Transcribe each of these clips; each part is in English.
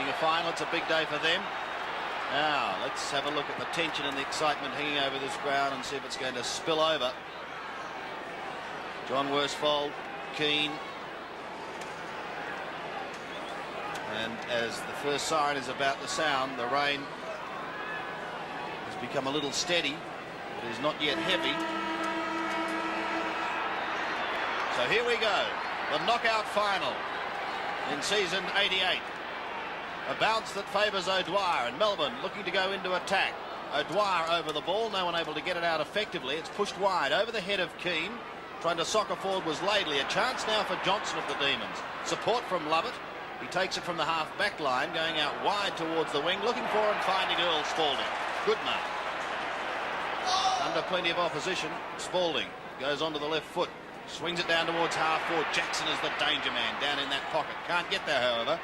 being a final, it's a big day for them. Now, let's have a look at the tension and the excitement hanging over this ground and see if it's going to spill over. John Worsfold, Keane. And as the first siren is about to sound, the rain has become a little steady, but is not yet heavy. So here we go, the knockout final in season 88. A bounce that favours O'Dwyer, and Melbourne looking to go into attack. O'Dwyer over the ball, no one able to get it out effectively. It's pushed wide over the head of Keane. Trying to soccer forward was Laidley. A chance now for Johnson of the Demons. Support from Lovett. He takes it from the half-back line, going out wide towards the wing, looking for and finding Earl Spalding. Good mark. Under plenty of opposition, Spalding goes onto the left foot. Swings it down towards half-forward. Jackson is the danger man down in that pocket. Can't get there, however.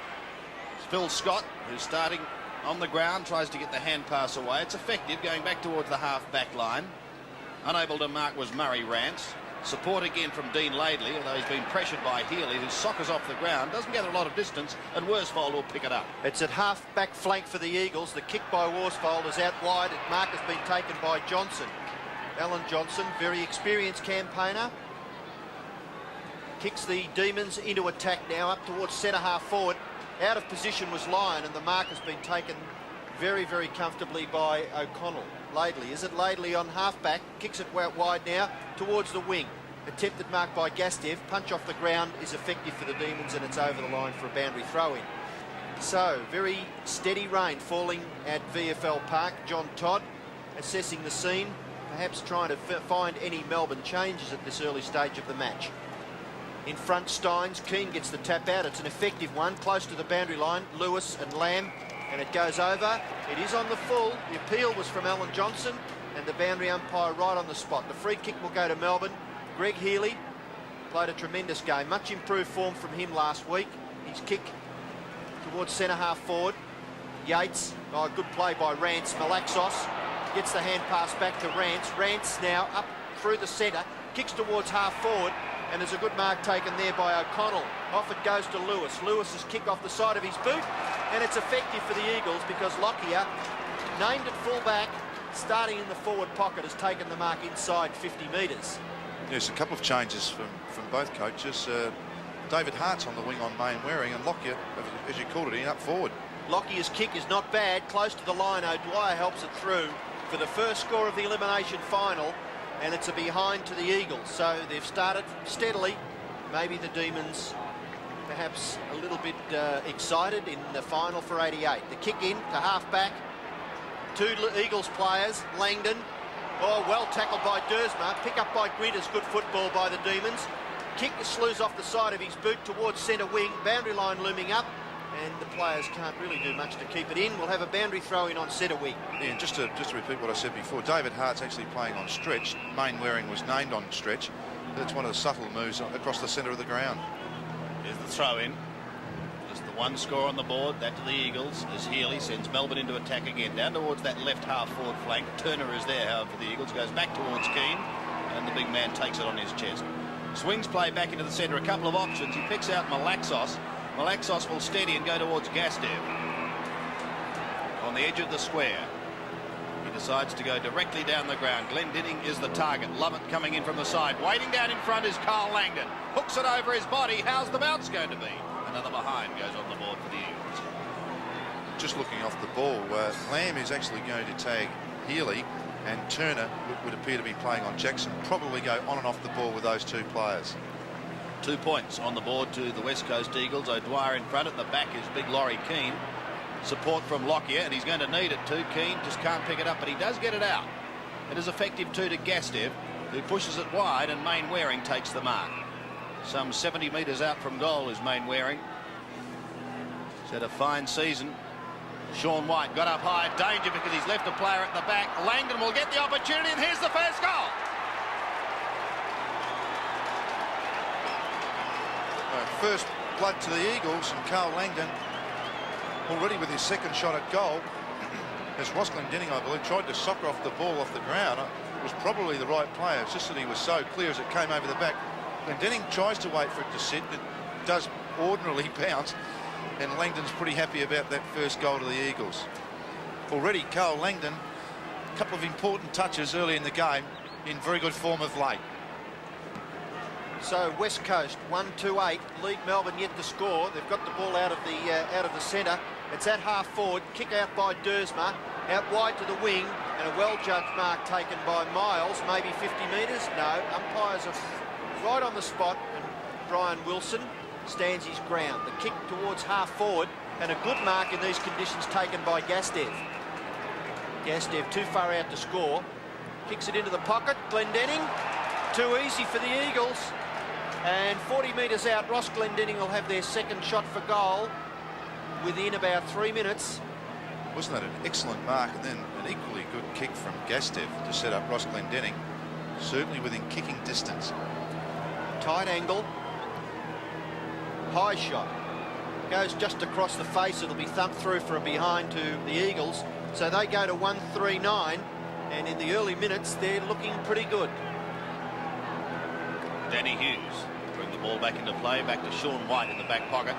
Phil Scott, who's starting on the ground, tries to get the hand pass away. It's effective, going back towards the half-back line. Unable to mark was Murray Rance. Support again from Dean Laidley, although he's been pressured by Healy, who soccers off the ground, doesn't gather a lot of distance, and Worsfold will pick it up. It's at half-back flank for the Eagles. The kick by Worsfold is out wide. Mark has been taken by Johnson. Alan Johnson, very experienced campaigner. Kicks the Demons into attack now, up towards centre-half forward. Out of position was Lyon, and the mark has been taken very, very comfortably by O'Connell. Laidley, is it Laidley on half-back? Kicks it out wide now towards the wing. Attempted mark by Gastev. Punch off the ground is effective for the Demons, and it's over the line for a boundary throw-in. So, very steady rain falling at VFL Park. John Todd assessing the scene, perhaps trying to find any Melbourne changes at this early stage of the match. In front, Steins. Keane gets the tap out. It's an effective one, close to the boundary line. Lewis and Lamb, and it goes over. It is on the full. The appeal was from Alan Johnson, and the boundary umpire right on the spot. The free kick will go to Melbourne. Greg Healy played a tremendous game. Much improved form from him last week. His kick towards centre-half forward. Yates, good play by Rance. Malaxos gets the hand pass back to Rance. Rance now up through the centre, kicks towards half forward, and there's a good mark taken there by O'Connell. Off it goes to Lewis. Lewis's kick off the side of his boot, and it's effective for the Eagles because Lockyer, named at full-back, starting in the forward pocket, has taken the mark inside 50 metres. Yes, a couple of changes from both coaches. David Hart's on the wing on Mainwaring, and Lockyer, as you called it, in up forward. Lockyer's kick is not bad, close to the line. O'Dwyer helps it through for the first score of the elimination final, and it's a behind to the Eagles. So they've started steadily. Maybe the Demons perhaps a little bit excited in the final for 88. The kick in to half-back. Two Eagles players, Langdon. Oh, well tackled by Dersma. Pick up by Griders. Good football by the Demons. Kick slews off the side of his boot towards centre wing. Boundary line looming up, and the players can't really do much to keep it in. We'll have a boundary throw in on centre wing. Yeah, and just to repeat what I said before, David Hart's actually playing on stretch. Mainwaring was named on stretch. That's one of the subtle moves across the centre of the ground. Here's the throw in. Just the one score on the board, that to the Eagles, as Healy sends Melbourne into attack again, down towards that left half forward flank. Turner is there, however, for the Eagles, goes back towards Keane, and the big man takes it on his chest. Swings play back into the centre, a couple of options. He picks out Malaxos. Malaxos will steady and go towards Gastev. On the edge of the square, he decides to go directly down the ground. Glendinning is the target. Lovett coming in from the side. Waiting down in front is Carl Langdon. Hooks it over his body. How's the bounce going to be? Another behind goes on the board for the Eagles. Just looking off the ball, Lamb is actually going to tag Healy, and Turner would appear to be playing on Jackson. Probably go on and off the ball with those two players. 2 points on the board to the West Coast Eagles. O'Dwyer in front. At the back is big Laurie Keane. Support from Lockyer, and he's going to need it too. Keane just can't pick it up, but he does get it out. It is effective too to Gastev, who pushes it wide, and Mainwaring takes the mark. Some 70 metres out from goal is Mainwaring. He's had a fine season. Sean White got up high, danger because he's left a player at the back. Langdon will get the opportunity, and here's the first goal. First blood to the Eagles, and Carl Langdon already with his second shot at goal. As Ross Glendinning, I believe, tried to soccer off the ball off the ground. It was probably the right player. It's just that he was so clear as it came over the back. Glendinning tries to wait for it to sit. It does ordinarily bounce, and Langdon's pretty happy about that first goal to the Eagles. Already Carl Langdon, a couple of important touches early in the game, in very good form of late. So West Coast 1-2-8 lead Melbourne yet to score. They've got the ball out of the centre. It's at half forward. Kick out by Dersma. Out wide to the wing, and a well-judged mark taken by Miles. Maybe 50 metres. No, umpires are right on the spot, and Brian Wilson stands his ground. The kick towards half forward, and a good mark in these conditions taken by Gastev. Gastev too far out to score. Kicks it into the pocket. Glendenning. Too easy for the Eagles. And 40 metres out, Ross Glendenning will have their second shot for goal within about 3 minutes. Wasn't that an excellent mark? And then an equally good kick from Gastev to set up Ross Glendenning. Certainly within kicking distance. Tight angle. High shot. Goes just across the face. It'll be thumped through for a behind to the Eagles. So they go to 1-3-9. And in the early minutes, they're looking pretty good. Danny Hughes bring the ball back into play, back to Sean White in the back pocket.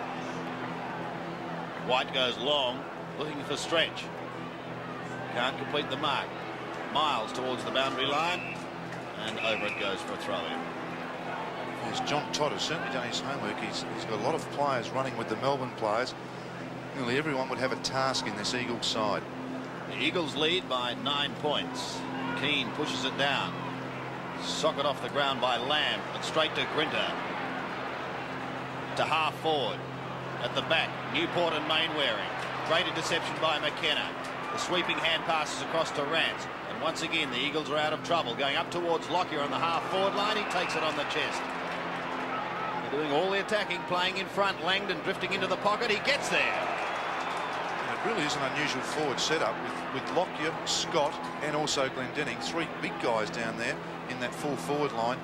White goes long, looking for stretch. Can't complete the mark. Miles towards the boundary line, and over it goes for a throw-in. Yes, John Todd has certainly done his homework. He's got a lot of players running with the Melbourne players. Nearly everyone would have a task in this Eagles side. The Eagles lead by 9 points. Keane pushes it down. Socket off the ground by Lamb, and straight to Grinter. To half forward. At the back, Newport and Mainwaring. Great interception by McKenna. The sweeping hand passes across to Rance. And once again, the Eagles are out of trouble. Going up towards Lockyer on the half forward line. He takes it on the chest. They're doing all the attacking, playing in front. Langdon drifting into the pocket. He gets there. It really is an unusual forward setup with Lockyer, Scott, and also Glendenning. Three big guys down there in that full forward line,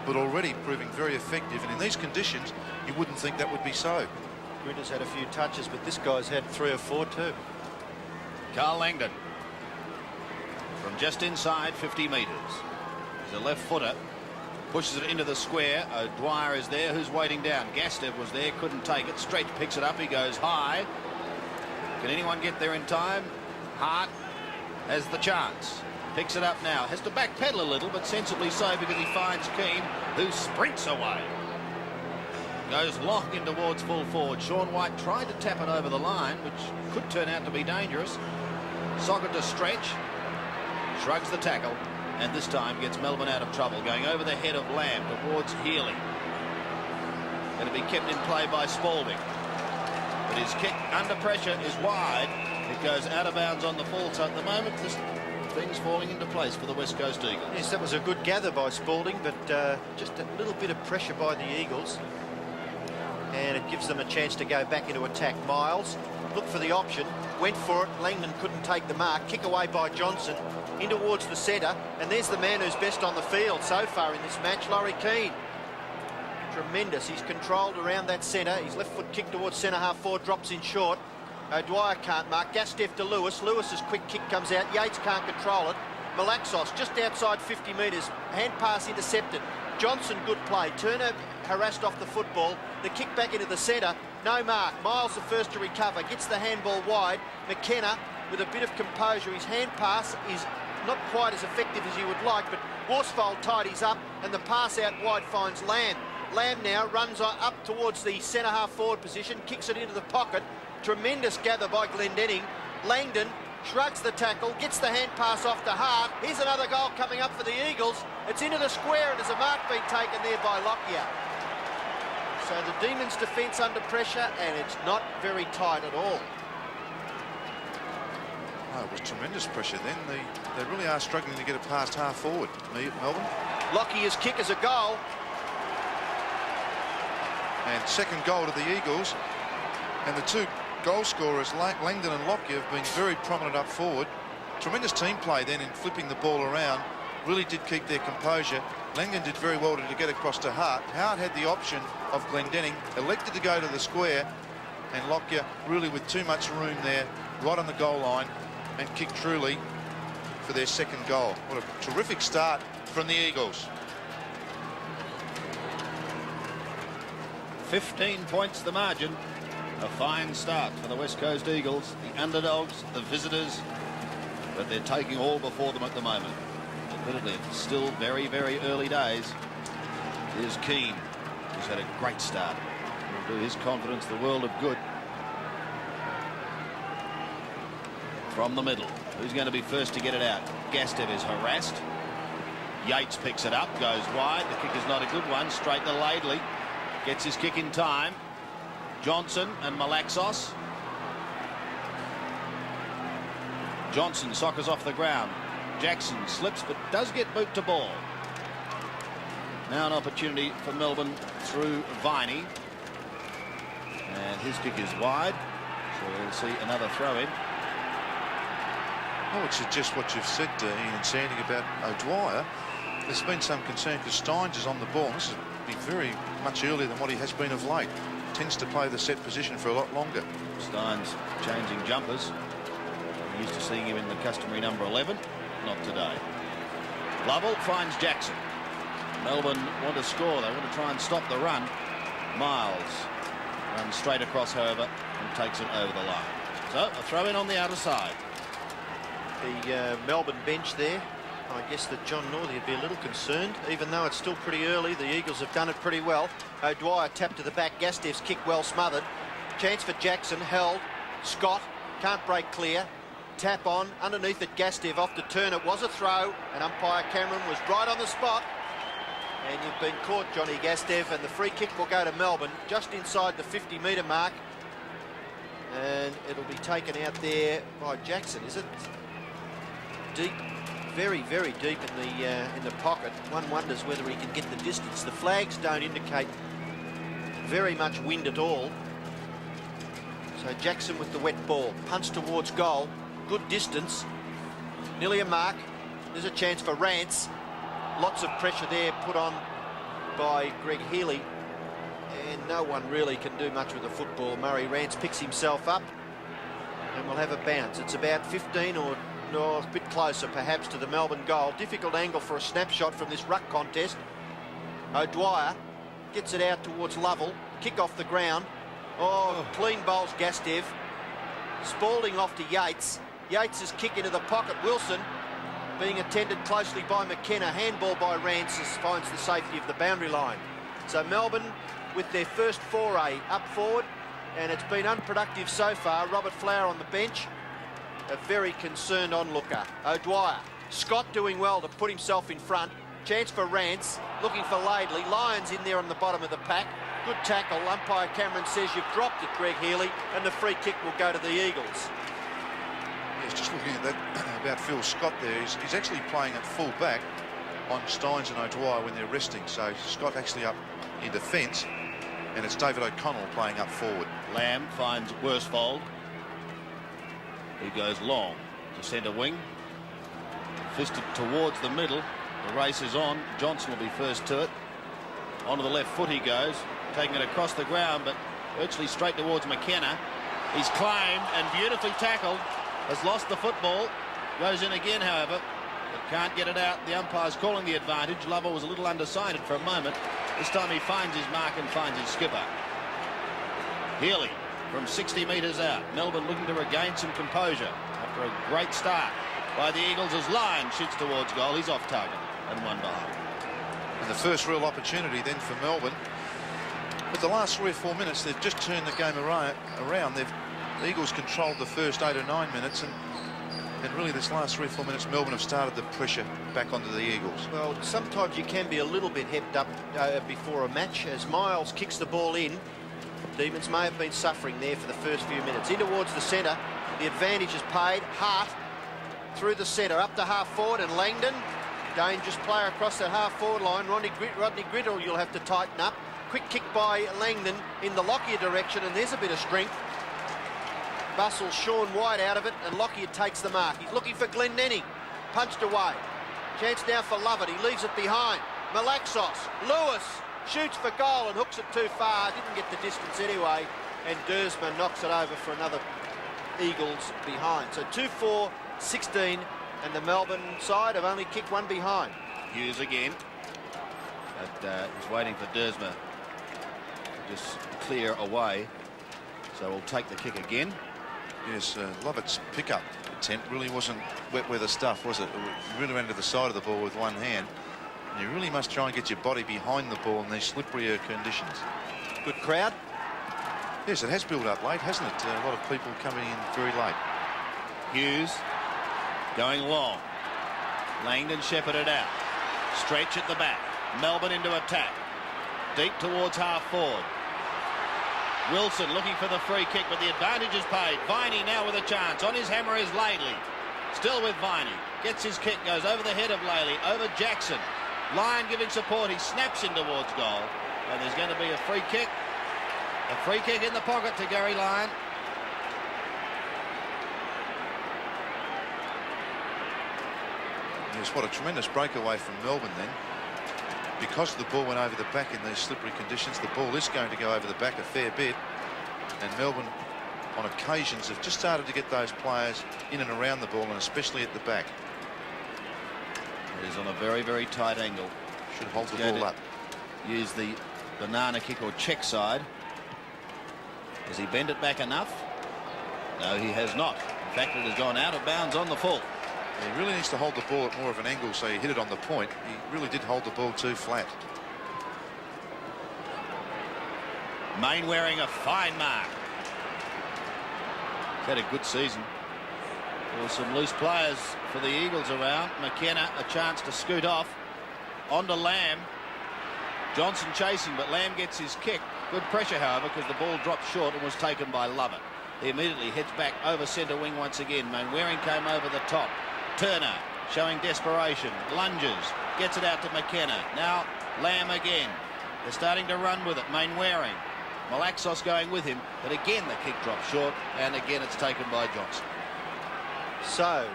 but already proving very effective. And in these conditions, you wouldn't think that would be so. Grinter's had a few touches, but this guy's had 3 or 4 too. Carl Langdon from just inside 50 metres. He's a left footer. Pushes it into the square. O'Dwyer is there, who's waiting down. Gastev was there, couldn't take it. Stretch picks it up. He goes high. Can anyone get there in time? Hart has the chance. Picks it up now. Has to backpedal a little, but sensibly so, because he finds Keane, who sprints away. Goes long in towards full forward. Sean White tried to tap it over the line, which could turn out to be dangerous. Socket to Stretch. Shrugs the tackle, and this time gets Melbourne out of trouble. Going over the head of Lamb towards Healy. Going to be kept in play by Spalding. But his kick under pressure is wide. It goes out of bounds on the full. So at the moment, this thing's falling into place for the West Coast Eagles. Yes, that was a good gather by Spalding, but just a little bit of pressure by the Eagles. And it gives them a chance to go back into attack. Miles looked for the option, went for it. Langdon couldn't take the mark. Kick away by Johnson in towards the centre. And there's the man who's best on the field so far in this match, Laurie Keane. Tremendous. He's controlled around that centre. His left foot kick towards centre half forward, drops in short. O'Dwyer can't mark. Gastev to Lewis. Lewis's quick kick comes out. Yates can't control it. Malaxos just outside 50 metres. Hand pass intercepted. Johnson, good play. Turner harassed off the football. The kick back into the centre. No mark. Miles the first to recover. Gets the handball wide. McKenna with a bit of composure. His hand pass is not quite as effective as you would like, but Worsfold tidies up, and the pass out wide finds Lamb. Lamb now runs up towards the centre half forward position. Kicks it into the pocket. Tremendous gather by Glendenning. Langdon shrugs the tackle, gets the hand pass off to Hart. Here's another goal coming up for the Eagles. It's into the square, and there's a mark being taken there by Lockyer. So the Demons' defence under pressure, and it's not very tight at all. Oh, it was tremendous pressure then. They really are struggling to get it past half forward, Melbourne. Lockyer's kick is a goal. And second goal to the Eagles. And the two goal scorers, Langdon and Lockyer, have been very prominent up forward. Tremendous team play then in flipping the ball around. Really did keep their composure. Langdon did very well to get across to Hart. Hart had the option of Glendenning, elected to go to the square, and Lockyer really with too much room there, right on the goal line, and kicked truly for their second goal. What a terrific start from the Eagles. 15 points the margin. A fine start for the West Coast Eagles, the underdogs, the visitors, but they're taking all before them at the moment. Admittedly, it's still very, very early days. Here's Keane, who's had a great start. Will do his confidence the world of good. From the middle, who's going to be first to get it out? Gastev is harassed. Yates picks it up, goes wide. The kick is not a good one. Straight to Laidley. Gets his kick in time. Johnson and Malaxos. Johnson soccers off the ground. Jackson slips but does get boot to ball. Now an opportunity for Melbourne through Viney. And his kick is wide. So we'll see another throw in. I would suggest what you've said, Ian and Sandy, about O'Dwyer. There's been some concern because Steins is on the ball. This will be very much earlier than what he has been of late. Tends to play the set position for a lot longer. Steins changing jumpers. I'm used to seeing him in the customary number 11. Not today. Lovell finds Jackson. Melbourne want to score. They want to try and stop the run. Miles runs straight across, however, and takes it over the line. So a throw in on the outer side. The Melbourne bench there. I guess that John Northey would be a little concerned, even though it's still pretty early. The Eagles have done it pretty well. O'Dwyer tapped to the back. Gastev's kick well smothered. Chance for Jackson, held. Scott can't break clear. Tap on underneath it. Gastev off to turn. It was a throw, and umpire Cameron was right on the spot. And you've been caught, Johnny Gastev, and the free kick will go to Melbourne just inside the 50-metre mark. And it'll be taken out there by Jackson, is it? Deep, very, very deep in the pocket. One wonders whether he can get the distance. The flags don't indicate very much wind at all. So Jackson with the wet ball, punts towards goal, good distance, nearly a mark. There's a chance for Rance. Lots of pressure there put on by Greg Healy, and no one really can do much with the football. Murray Rance picks himself up, and we'll have a bounce. It's about 15 or a bit closer perhaps to the Melbourne goal. Difficult angle for a snapshot from this ruck contest. O'Dwyer gets it out towards Lovell. Kick off the ground. Oh, clean bowls Gastev. Spalding off to Yates. Yates' kick into the pocket. Wilson being attended closely by McKenna. Handball by Rance finds the safety of the boundary line. So Melbourne with their first foray up forward, and it's been unproductive so far. Robert Flower on the bench. A very concerned onlooker. O'Dwyer. Scott doing well to put himself in front. Chance for Rance. Looking for Laidley. Lyons in there on the bottom of the pack. Good tackle. Umpire Cameron says you've dropped it, Greg Healy, and the free kick will go to the Eagles. Yes, just looking at that about Phil Scott there. He's actually playing at full back on Steins and O'Dwyer when they're resting. So Scott actually up in defence, and it's David O'Connell playing up forward. Lamb finds Worsfold. He goes long to centre wing. Fisted towards the middle. The race is on. Johnson will be first to it. Onto the left foot he goes, taking it across the ground, but virtually straight towards McKenna. He's claimed and beautifully tackled. Has lost the football. Goes in again, however, but can't get it out. The umpire's calling the advantage. Lovell was a little undecided for a moment. This time he finds his mark and finds his skipper. Healy from 60 metres out. Melbourne looking to regain some composure after a great start by the Eagles as Lyon shoots towards goal. He's off target and one behind. And the first real opportunity then for Melbourne. But the last 3 or 4 minutes, they've just turned the game around. The Eagles controlled the first 8 or 9 minutes, and really this last 3 or 4 minutes, Melbourne have started the pressure back onto the Eagles. Well, sometimes you can be a little bit hepped up before a match. As Miles kicks the ball in, Demons may have been suffering there for the first few minutes. In towards the centre, the advantage is paid. Hart through the centre, up to half forward, and Langdon, dangerous player across that half forward line. Rodney Griddle you'll have to tighten up. Quick kick by Langdon in the Lockyer direction, and there's a bit of strength. Bustles Sean White out of it, and Lockyer takes the mark. He's looking for Glenn Nenning. Punched away. Chance now for Lovett. He leaves it behind. Malaxos. Lewis shoots for goal and hooks it too far. Didn't get the distance anyway, and Dersma knocks it over for another Eagles behind. So 2-4-16, and the Melbourne side have only kicked one behind. Hughes again, but he's waiting for Dersma to just clear away. So we'll take the kick again. Yes, Lovett's pickup attempt really wasn't wet weather stuff, was it? It really went to the side of the ball with one hand. And you really must try and get your body behind the ball in these slipperier conditions. Good crowd. Yes, it has built up late, hasn't it? A lot of people coming in very late. Hughes going long. Langdon shepherded out. Stretch at the back. Melbourne into attack. Deep towards half forward. Wilson looking for the free kick, but the advantage is paid. Viney now with a chance. On his hammer is Laidley. Still with Viney. Gets his kick, goes over the head of Laidley, over Jackson. Lyon giving support. He snaps in towards goal. And there's going to be a free kick. A free kick in the pocket to Gary Lyon. Yes, what a tremendous breakaway from Melbourne then. Because the ball went over the back in these slippery conditions, the ball is going to go over the back a fair bit. And Melbourne, on occasions, have just started to get those players in and around the ball, and especially at the back. It is on a very, very tight angle. Should hold the ball up. Use the banana kick or check side. Has he bent it back enough? No, he has not. In fact, it has gone out of bounds on the full. He really needs to hold the ball at more of an angle so you hit it on the point. He really did hold the ball too flat. Main wearing a fine mark. He's had a good season. There were some loose players for the Eagles around. McKenna a chance to scoot off. On to Lamb. Johnson chasing, but Lamb gets his kick. Good pressure, however, because the ball dropped short and was taken by Lovett. He immediately heads back over centre wing once again. Mainwaring came over the top. Turner showing desperation. Lunges. Gets it out to McKenna. Now Lamb again. They're starting to run with it. Mainwaring. Malaxos going with him. But again the kick drops short. And again it's taken by Johnson. So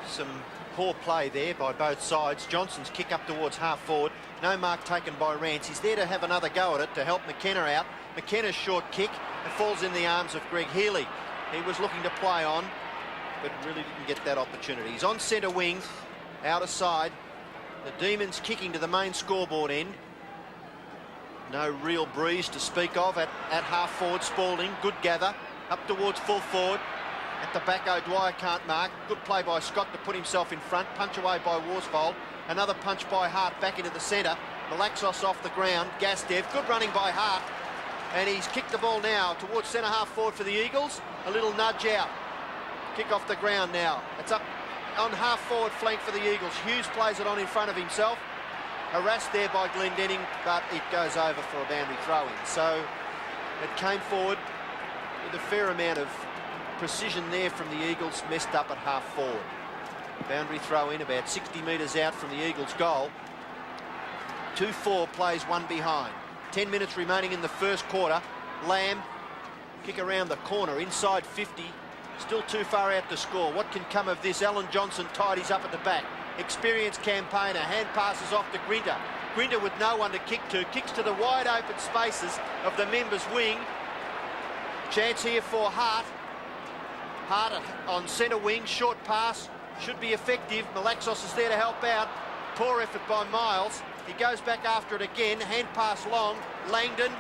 some poor play there by both sides. Johnson's kick up towards half forward. No mark taken by Rance. He's there to have another go at it to help McKenna out. McKenna's short kick. It falls in the arms of Greg Healy. He was looking to play on, but really didn't get that opportunity. He's on centre wing, out of side. The Demons kicking to the main scoreboard end. No real breeze to speak of at half forward. Spalding, good gather, up towards full forward. At the back, O'Dwyer can't mark. Good play by Scott to put himself in front. Punch away by Worsfold. Another punch by Hart back into the centre. Malaxos off the ground. Gastev, good running by Hart. And he's kicked the ball now towards centre half forward for the Eagles. A little nudge out. Kick off the ground now. It's up on half forward flank for the Eagles. Hughes plays it on in front of himself. Harassed there by Glendenning, but it goes over for a boundary throw-in. So it came forward with a fair amount of precision there from the Eagles, messed up at half forward. Boundary throw-in about 60 metres out from the Eagles' goal. 2-4 plays one behind. 10 minutes remaining in the first quarter. Lamb, kick around the corner, inside 50. Still too far out to score. What can come of this? Alan Johnson tidies up at the back. Experienced campaigner. Hand passes off to Grinter. Grinter with no one to kick to. Kicks to the wide open spaces of the members' wing. Chance here for Hart. Hart on centre wing. Short pass. Should be effective. Malaxos is there to help out. Poor effort by Miles. He goes back after it again. Hand pass long. Langdon.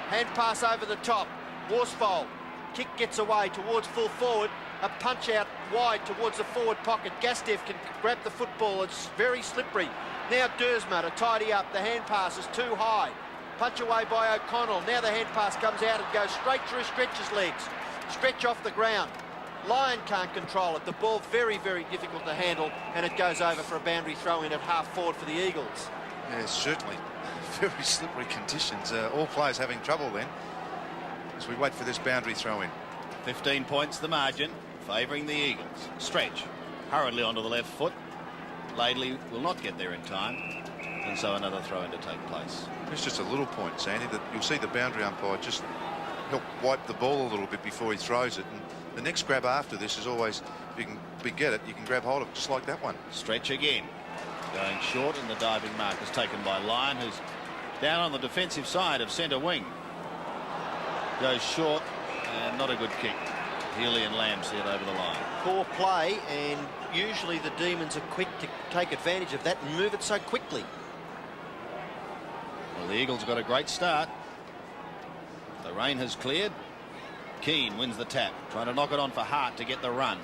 Hand pass over the top. Worsfold. Kick gets away towards full forward. A punch out wide towards the forward pocket. Gastev can grab the football. It's very slippery. Now Dersma to tidy up. The hand pass is too high. Punch away by O'Connell. Now the hand pass comes out and goes straight through Stretch's legs. Stretch off the ground. Lyon can't control it. The ball very, very difficult to handle, and it goes over for a boundary throw-in at half forward for the Eagles. Yes, certainly. Very slippery conditions. All players having trouble then as we wait for this boundary throw-in. 15 points the margin, favouring the Eagles. Stretch hurriedly onto the left foot. Laidley will not get there in time, and so another throw-in to take place. It's just a little point, Sandy, that you'll see the boundary umpire just help wipe the ball a little bit before he throws it. And the next grab after this is always, if you can get it, you can grab hold of it just like that one. Stretch again. Going short, and the diving mark is taken by Lyon, who's down on the defensive side of centre wing. Goes short, and not a good kick. Healy and Lamb see it over the line. Poor play, and usually the Demons are quick to take advantage of that and move it so quickly. Well, the Eagles got a great start. The rain has cleared. Keane wins the tap, trying to knock it on for Hart to get the run.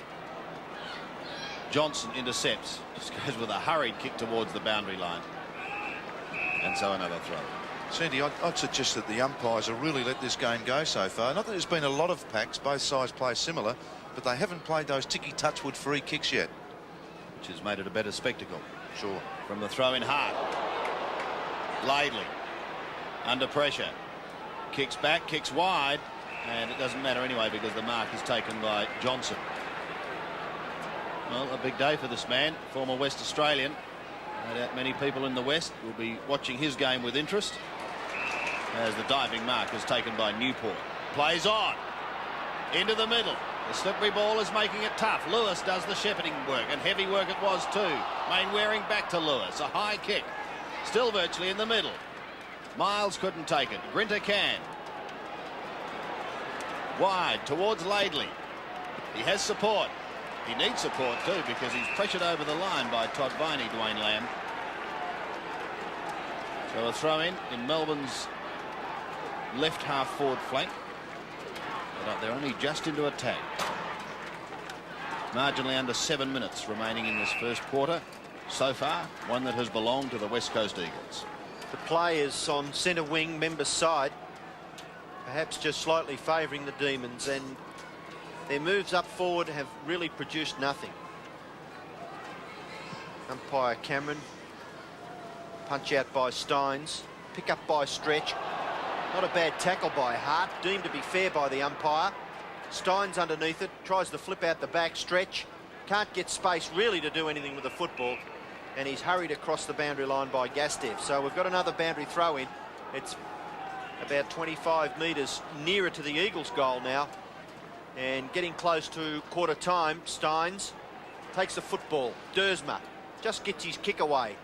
Johnson intercepts, just goes with a hurried kick towards the boundary line. And so another throw. Sandy, I'd suggest that the umpires have really let this game go so far. Not that there's been a lot of packs, both sides play similar, but they haven't played those Ticky Touchwood free kicks yet. Which has made it a better spectacle. Sure. From the throw in Hart. Laidley under pressure. Kicks back, kicks wide, and it doesn't matter anyway because the mark is taken by Johnson. Well, a big day for this man, former West Australian. No doubt many people in the West will be watching his game with interest as the diving mark is taken by Newport. Plays on into the middle. The slippery ball is making it tough. Lewis does the shepherding work, and heavy work it was too. Mainwaring back to Lewis. A high kick. Still virtually in the middle. Miles couldn't take it. Grinter can. Wide towards Laidley. He has support. He needs support too because he's pressured over the line by Todd Viney, Dwayne Lamb. So a throw in Melbourne's left half forward flank. But they're only just into attack. Marginally under 7 minutes remaining in this first quarter. So far, one that has belonged to the West Coast Eagles. The players on centre wing, Member's side, perhaps just slightly favouring the Demons, and their moves up forward have really produced nothing. Umpire Cameron, punch out by Steins, pick up by Stretch. Not a bad tackle by Hart, deemed to be fair by the umpire. Steins underneath it, tries to flip out the back. Stretch can't get space really to do anything with the football, and he's hurried across the boundary line by Gastev. So we've got another boundary throw in. It's about 25 metres nearer to the Eagles' goal now, and getting close to quarter time. Steins takes the football. Dersma just gets his kick away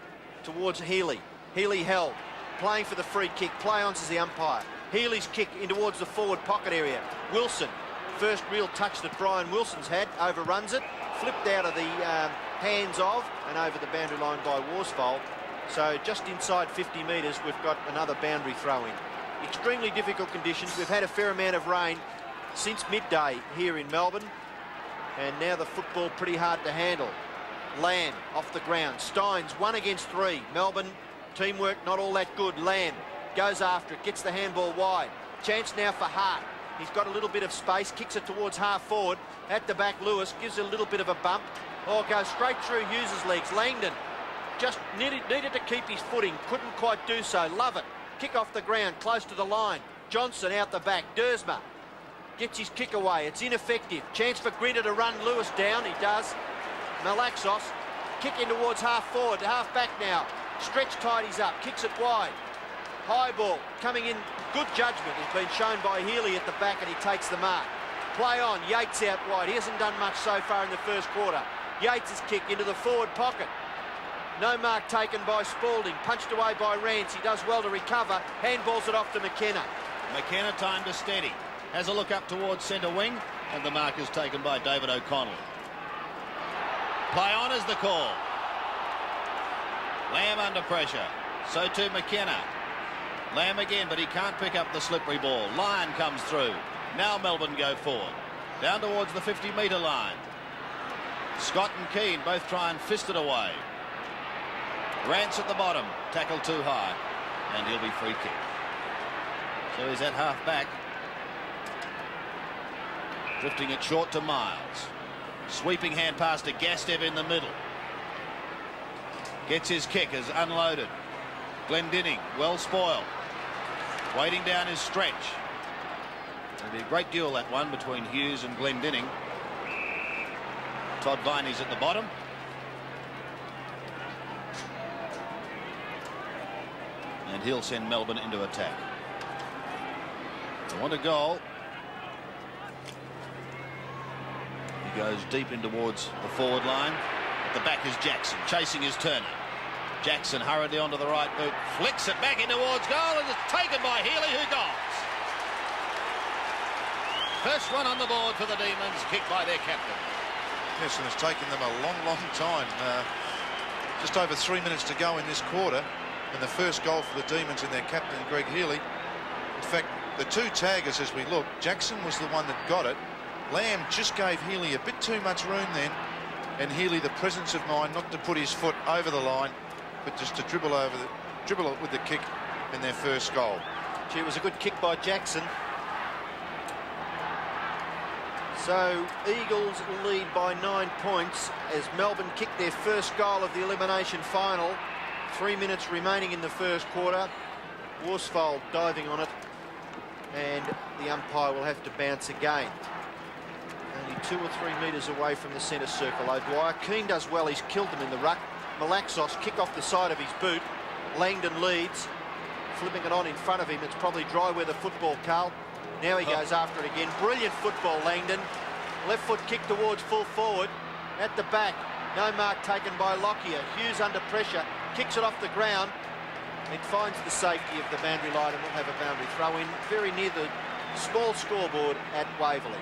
towards Healy. Healy held, playing for the free kick. Play-ons is the umpire. Healy's kick in towards the forward pocket area. Wilson, first real touch that Brian Wilson's had, overruns it, flipped out of the hands of and over the boundary line by Worsfold. So just inside 50 metres, we've got another boundary throw in. Extremely difficult conditions. We've had a fair amount of rain since midday here in Melbourne, and now the football pretty hard to handle. Lamb off the ground. Steins 1 against 3. Melbourne teamwork not all that good. Lamb goes after it, gets the handball wide. Chance now for Hart. He's got a little bit of space, kicks it towards half forward. At the back, Lewis gives it a little bit of a bump. Oh, goes straight through Hughes' legs. Langdon just needed to keep his footing, couldn't quite do so. Love it. Kick off the ground, close to the line. Johnson out the back. Dersma gets his kick away. It's ineffective. Chance for Grinter to run Lewis down. He does. Malaxos kick in towards half forward, to half back now. Stretch tidies up, kicks it wide. High ball coming in. Good judgment has been shown by Healy at the back, and he takes the mark. Play on. Yates out wide. He hasn't done much so far in the first quarter. Yates' kick into the forward pocket. No mark taken by Spalding. Punched away by Rance. He does well to recover. Handballs it off to McKenna. McKenna time to steady. Has a look up towards centre wing, and the mark is taken by David O'Connell. Play on is the call. Lamb under pressure. So too McKenna. Lamb again, but he can't pick up the slippery ball. Lyon comes through. Now Melbourne go forward. Down towards the 50-metre line. Scott and Keane both try and fist it away. Rance at the bottom. Tackle too high. And he'll be free kick. So he's at half back. Drifting it short to Miles. Sweeping hand pass to Gastev in the middle. Gets his kick as unloaded. Glendinning, well spoiled. Waiting down his Stretch. It'll be a great duel, that one, between Hughes and Glendinning. Todd Viney's at the bottom. And he'll send Melbourne into attack. They want a goal. He goes deep in towards the forward line. At the back is Jackson, chasing his Turner. Jackson hurriedly onto the right boot, flicks it back in towards goal, and it's taken by Healy, who goals. First one on the board for the Demons, kicked by their captain. Yes, and it's taken them a long time. Just over 3 minutes to go in this quarter, and the first goal for the Demons in their captain, Greg Healy. In fact, the two taggers, as we look, Jackson was the one that got it. Lamb just gave Healy a bit too much room then, and Healy the presence of mind not to put his foot over the line, but just to dribble it with the kick in their first goal. Gee, it was a good kick by Jackson. So Eagles lead by 9 points as Melbourne kick their first goal of the elimination final. 3 minutes remaining in the first quarter. Worsfold diving on it, and the umpire will have to bounce again. Only 2 or 3 metres away from the centre circle. O'Dwyer. Keane does well. He's killed them in the ruck. Malaxos kick off the side of his boot. Langdon leads, flipping it on in front of him. It's probably dry weather football, Carl. Now he goes after it again. Brilliant football, Langdon. Left foot kick towards full forward. At the back, no mark taken by Lockyer. Hughes under pressure, kicks it off the ground. It finds the safety of the boundary line and will have a boundary throw in very near the small scoreboard at Waverley.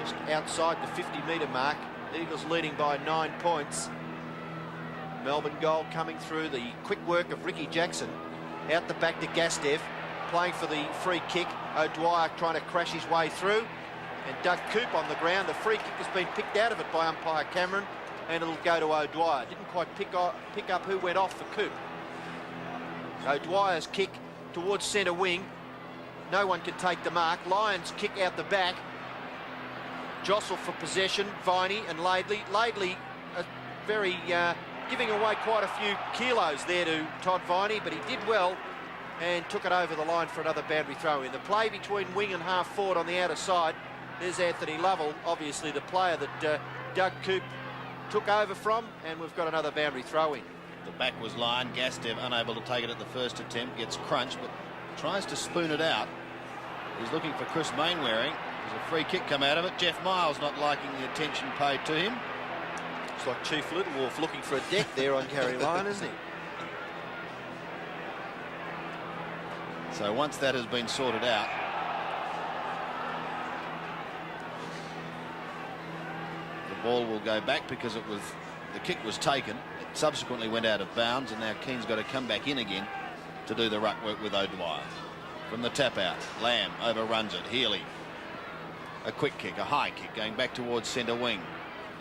Just outside the 50-metre mark. Eagles leading by 9 points. Melbourne goal coming through the quick work of Ricky Jackson. Out the back to Gastev, playing for the free kick. O'Dwyer trying to crash his way through. And Doug Coop on the ground. The free kick has been picked out of it by umpire Cameron, and it'll go to O'Dwyer. Didn't quite pick up who went off for Coop. O'Dwyer's kick towards centre wing. No one can take the mark. Lyons kick out the back. Jostle for possession. Viney and Laidley. Laidley very giving away quite a few kilos there to Todd Viney, but he did well and took it over the line for another boundary throw in. The play between wing and half forward on the outer side. There's Anthony Lovell, obviously the player that Doug Coop took over from, and we've got another boundary throw in. The back was Lyon. Gastev unable to take it at the first attempt, gets crunched, but tries to spoon it out. He's looking for Chris Mainwaring. There's a free kick come out of it. Jeff Miles not liking the attention paid to him. It's like Chief Littlewolf looking for a deck there on Gary Lyon, isn't he? So once that has been sorted out, the ball will go back because the kick was taken. It subsequently went out of bounds, and now Keane's got to come back in again to do the ruck work with O'Dwyer. From the tap out, Lamb overruns it. Healy, a quick kick, a high kick going back towards centre wing.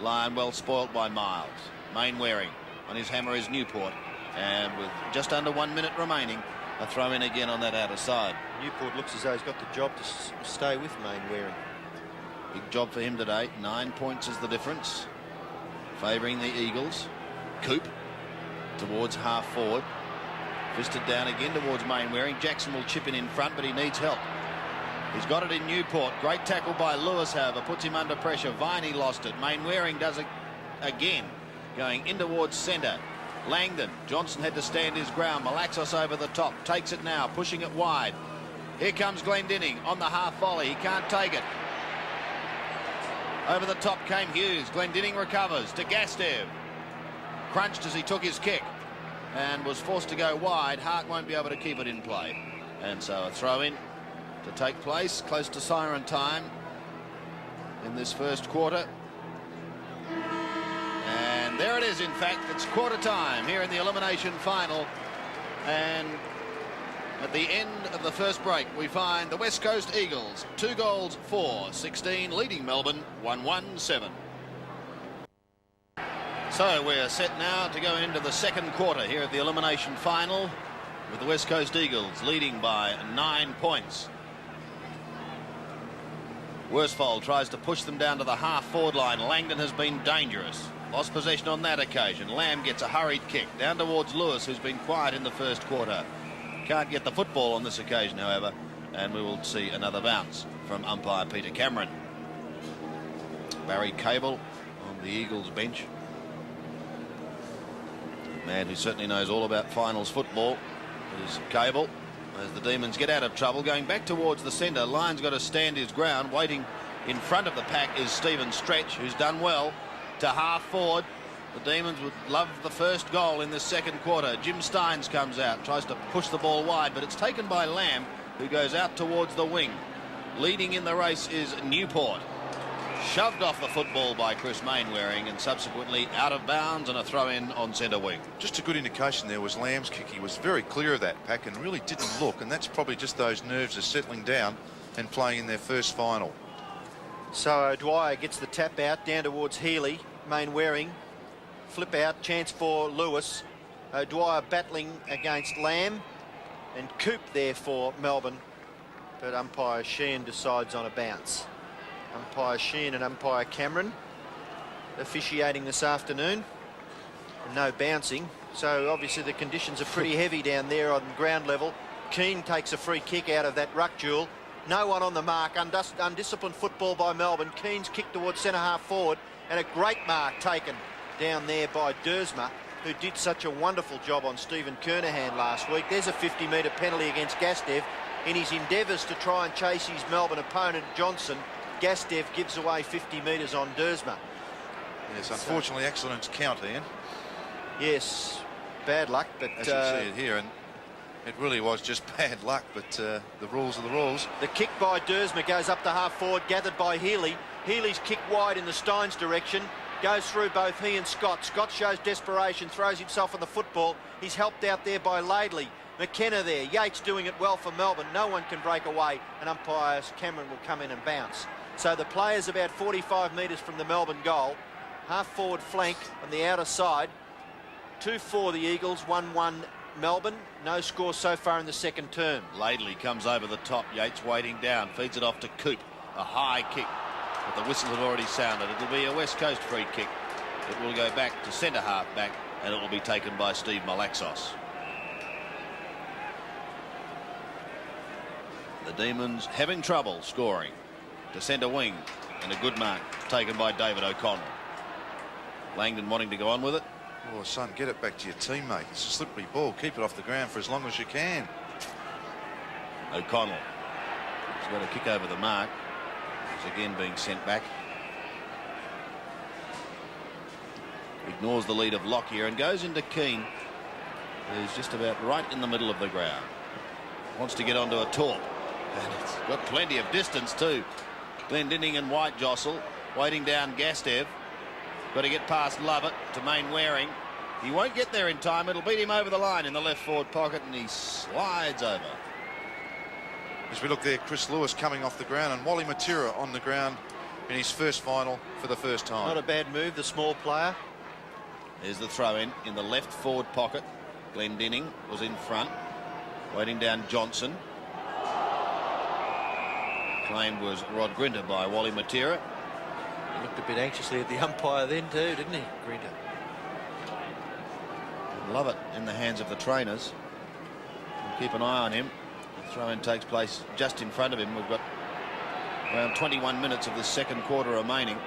Lyon well spoilt by Miles. Mainwaring on his hammer is Newport, and with just under 1 minute remaining, a throw in again on that outer side. Newport looks as though he's got the job to stay with Mainwaring. Big job for him today. 9 points is the difference, favouring the Eagles. Coop towards half forward, fisted down again towards Mainwaring. Jackson will chip in front, but he needs help. He's got it in Newport. Great tackle by Lewis, however, puts him under pressure. Viney lost it. Mainwaring does it again, going in towards centre. Langdon, Johnson had to stand his ground. Malaxos over the top, takes it now, pushing it wide. Here comes Glendinning on the half volley. He can't take it. Over the top came Hughes. Glendinning recovers to Gastev. Crunched as he took his kick and was forced to go wide. Hart won't be able to keep it in play. And so a throw in to take place close to siren time in this first quarter. And there it is, in fact. It's quarter time here in the elimination final. And at the end of the first break, we find the West Coast Eagles 2 goals 4-16, leading Melbourne 1-1-7. So we're set now to go into the second quarter here at the elimination final, with the West Coast Eagles leading by 9 points. Worsfold tries to push them down to the half-forward line. Langdon has been dangerous. Lost possession on that occasion. Lamb gets a hurried kick down towards Lewis, who's been quiet in the first quarter. Can't get the football on this occasion, however, and we will see another bounce from umpire Peter Cameron. Barry Cable on the Eagles bench. A man who certainly knows all about finals football is Cable. As the Demons get out of trouble, going back towards the centre. Lyon's got to stand his ground. Waiting in front of the pack is Stephen Stretch, who's done well. To half forward, the Demons would love the first goal in this second quarter. Jim Steins comes out, tries to push the ball wide, but it's taken by Lamb, who goes out towards the wing. Leading in the race is Newport. Shoved off the football by Chris Mainwaring and subsequently out of bounds, and a throw in on centre wing. Just a good indication there was Lamb's kick. He was very clear of that pack and really didn't look, and that's probably just those nerves are settling down and playing in their first final. So O'Dwyer gets the tap out down towards Healy. Mainwaring, flip out, chance for Lewis. O'Dwyer battling against Lamb, and Coop there for Melbourne, but umpire Sheehan decides on a bounce. Umpire Sheehan and umpire Cameron officiating this afternoon, and no bouncing, so obviously the conditions are pretty heavy down there on ground level. Keane takes a free kick out of that ruck duel. No one on the mark. Undisciplined football by Melbourne. Keane's kick towards centre half forward, and a great mark taken down there by Dersma, who did such a wonderful job on Stephen Kernahan last week. There's a 50-metre penalty against Gastev. In his endeavours to try and chase his Melbourne opponent Johnson, Gastev gives away 50 metres on Dersma. Yes, unfortunately, accidents count, Ian. Yes, bad luck, but as you see it here, and it really was just bad luck, but the rules are the rules. The kick by Dersma goes up to half forward, gathered by Healy. Healy's kick wide in the Steins direction, goes through both he and Scott. Scott shows desperation, throws himself on the football. He's helped out there by Laidley. McKenna there, Yates doing it well for Melbourne. No one can break away, and umpire Cameron will come in and bounce. So the player's about 45 metres from the Melbourne goal. Half forward flank on the outer side. 2-4 the Eagles, 1-1 Melbourne. No score so far in the second term. Laidley comes over the top. Yates waiting down, feeds it off to Coop. A high kick, but the whistle had already sounded. It'll be a West Coast free kick. It will go back to centre half back, and it will be taken by Steve Malaxos. The Demons having trouble scoring. To centre wing, and a good mark taken by David O'Connell. Langdon wanting to go on with it. Oh, son, get it back to your teammate. It's a slippery ball. Keep it off the ground for as long as you can. O'Connell has got a kick over the mark. He's again being sent back. Ignores the lead of Lockyer and goes into Keane, who's just about right in the middle of the ground. Wants to get onto a torp, and it's got plenty of distance too. Glendinning and White jostle, waiting down Gastev. Got to get past Lovett to Mainwaring. He won't get there in time. It'll beat him over the line in the left forward pocket, and he slides over. As we look there, Chris Lewis coming off the ground, and Wally Matera on the ground in his first final for the first time. Not a bad move, the small player. There's the throw in the left forward pocket. Glendinning was in front, waiting down Johnson. Claimed was Rod Grinter by Wally Matera. He looked a bit anxiously at the umpire then too, didn't he, Grinter? Love it in the hands of the trainers. We'll keep an eye on him. The throw-in takes place just in front of him. We've got around 21 minutes of the second quarter remaining.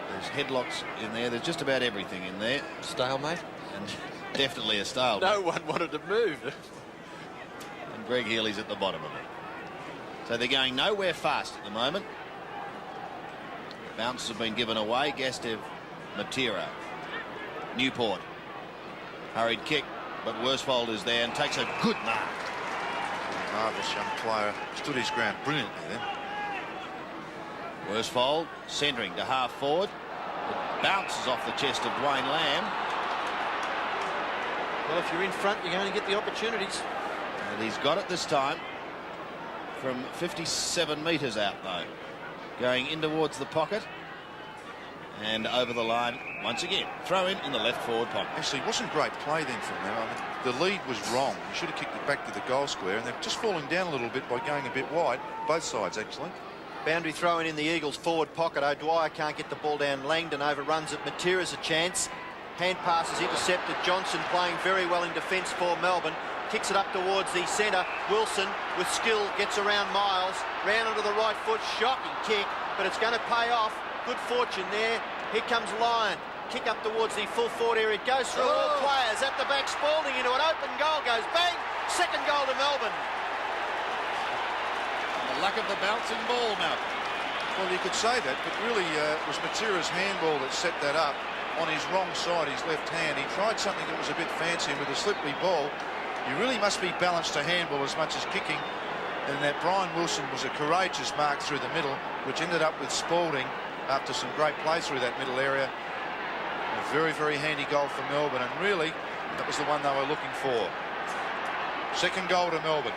There's headlocks in there. There's just about everything in there. Stalemate? And definitely a stalemate. No one wanted to move. And Greg Healy's at the bottom of it. So they're going nowhere fast at the moment. Bounces have been given away. Gastev, Matera, Newport. Hurried kick, but Worsfold is there and takes a good mark. Marvellous young player. Stood his ground brilliantly then. Worsfold centering to half forward. It bounces off the chest of Dwayne Lamb. Well, if you're in front, you're going to get the opportunities. And he's got it this time. From 57 metres out though, going in towards the pocket and over the line once again. Throw in the left forward pocket. Actually, it wasn't great play then from them. I mean, the lead was wrong. You should have kicked it back to the goal square, and they're just falling down a little bit by going a bit wide. Both sides actually. Boundary throw in the Eagles forward pocket. O'Dwyer can't get the ball down. Langdon overruns it. Matera's a chance. Hand passes intercepted. Johnson playing very well in defence for Melbourne. Kicks it up towards the centre. Wilson with skill gets around Miles. Round onto the right foot. Shocking kick, but it's going to pay off. Good fortune there. Here comes Lyon. Kick up towards the full forward area. It goes through all players. At the back, Spalding into an open goal. Goes bang. Second goal to Melbourne. The luck of the bouncing ball, Malcolm. Well, you could say that, but really it was Matera's handball that set that up on his wrong side, his left hand. He tried something that was a bit fancy, and with a slippery ball, you really must be balanced to handball as much as kicking. And that Brian Wilson was a courageous mark through the middle, which ended up with Spalding after some great play through that middle area. A very, very handy goal for Melbourne, and really, that was the one they were looking for. Second goal to Melbourne.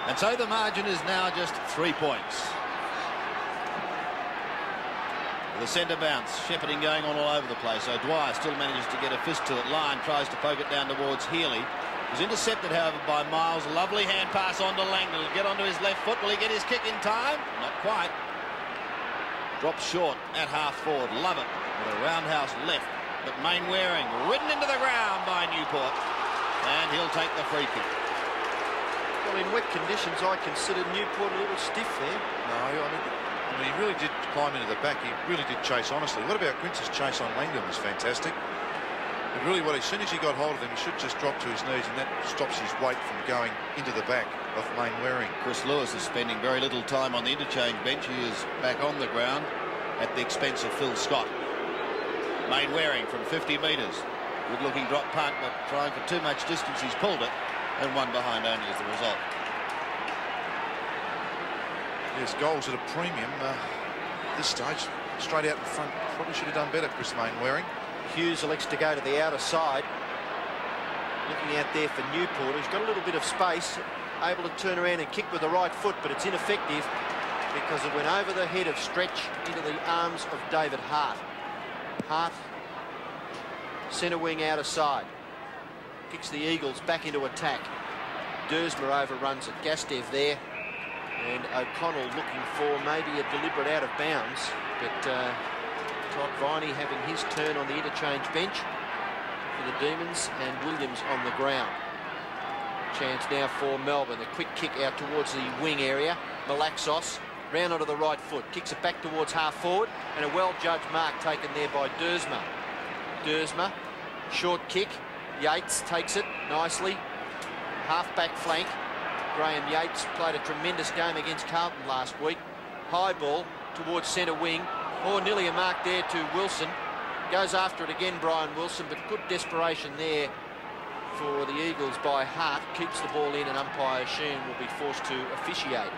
And so the margin is now just 3 points. The centre bounce, shepherding going on all over the place. O'Dwyer still manages to get a fist to it. Lyon tries to poke it down towards Healy. Was intercepted, however, by Miles. Lovely hand pass on to Langdon. He'll get onto his left foot. Will he get his kick in time? Not quite. Drops short at half forward. Love it with a roundhouse left. But Mainwaring ridden into the ground by Newport. And he'll take the free kick. Well, in wet conditions, I considered Newport a little stiff there. No, I mean, he really did climb into the back. He really did chase honestly. What about Quince's chase on Langdon was fantastic. But really, as soon as he got hold of him, he should just drop to his knees, and that stops his weight from going into the back of Mainwaring. Chris Lewis is spending very little time on the interchange bench. He is back on the ground at the expense of Phil Scott. Mainwaring from 50 metres. Good looking drop punt, but trying for too much distance. He's pulled it, and one behind only as the result. Yes, goals at a premium. This stage, straight out in front. Probably should have done better, Chris Mainwaring. Hughes elects to go to the outer side. Looking out there for Newport, who's got a little bit of space, able to turn around and kick with the right foot, but it's ineffective because it went over the head of Stretch into the arms of David Hart. Hart, centre wing outer side. Kicks the Eagles back into attack. Dersma overruns it. Gastev there. And O'Connell looking for maybe a deliberate out of bounds, but Todd Viney having his turn on the interchange bench for the Demons, and Williams on the ground. Chance now for Melbourne. A quick kick out towards the wing area. Malaxos round onto the right foot, kicks it back towards half forward, and a well-judged mark taken there by Dersma. Dersma, short kick. Yates takes it nicely. Half-back flank. Graham Yates played a tremendous game against Carlton last week. High ball towards centre wing. Oh, nearly a mark there to Wilson. Goes after it again, Brian Wilson, but good desperation there for the Eagles by Hart. Keeps the ball in, and umpire Sheen will be forced to officiate.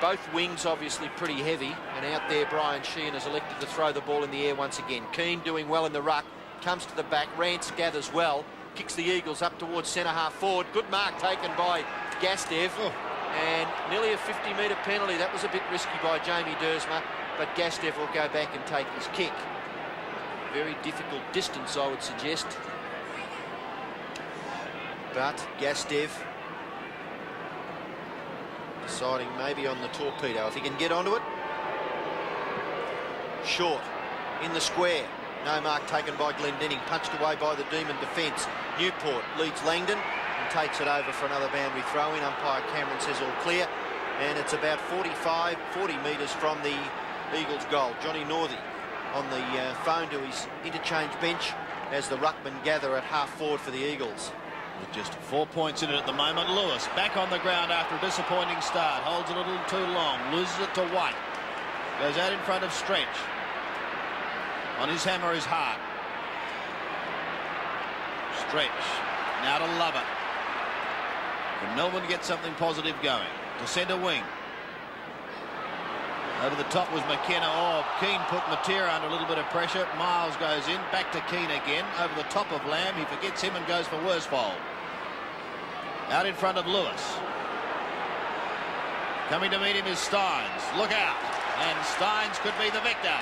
Both wings obviously pretty heavy, and out there Brian Sheehan has elected to throw the ball in the air once again. Keane doing well in the ruck, comes to the back. Rance gathers well, kicks the Eagles up towards centre half forward. Good mark taken by Gastev, and nearly a 50-metre penalty. That was a bit risky by Jamie Dersma, but Gastev will go back and take his kick. Very difficult distance, I would suggest. But Gastev deciding maybe on the torpedo if he can get onto it. Short in the square. No mark taken by Glendinning. Punched away by the Demon defence. Newport leads Langdon and takes it over for another boundary throw in. Umpire Cameron says all clear, and it's about 40 metres from the Eagles goal. Johnny Northey on the phone to his interchange bench as the ruckmen gather at half forward for the Eagles. With just 4 points in it at the moment. Lewis back on the ground after a disappointing start. Holds it a little too long. Loses it to White. Goes out in front of Stretch. On his hammer is Hart. Stretch. Now to Lovett. And Melbourne to get something positive going. To centre wing. Over the top was McKenna. Oh, Keane put Matera under a little bit of pressure. Miles goes in. Back to Keane again. Over the top of Lamb. He forgets him and goes for Worsfold. Out in front of Lewis. Coming to meet him is Steins. Look out. And Steins could be the victor.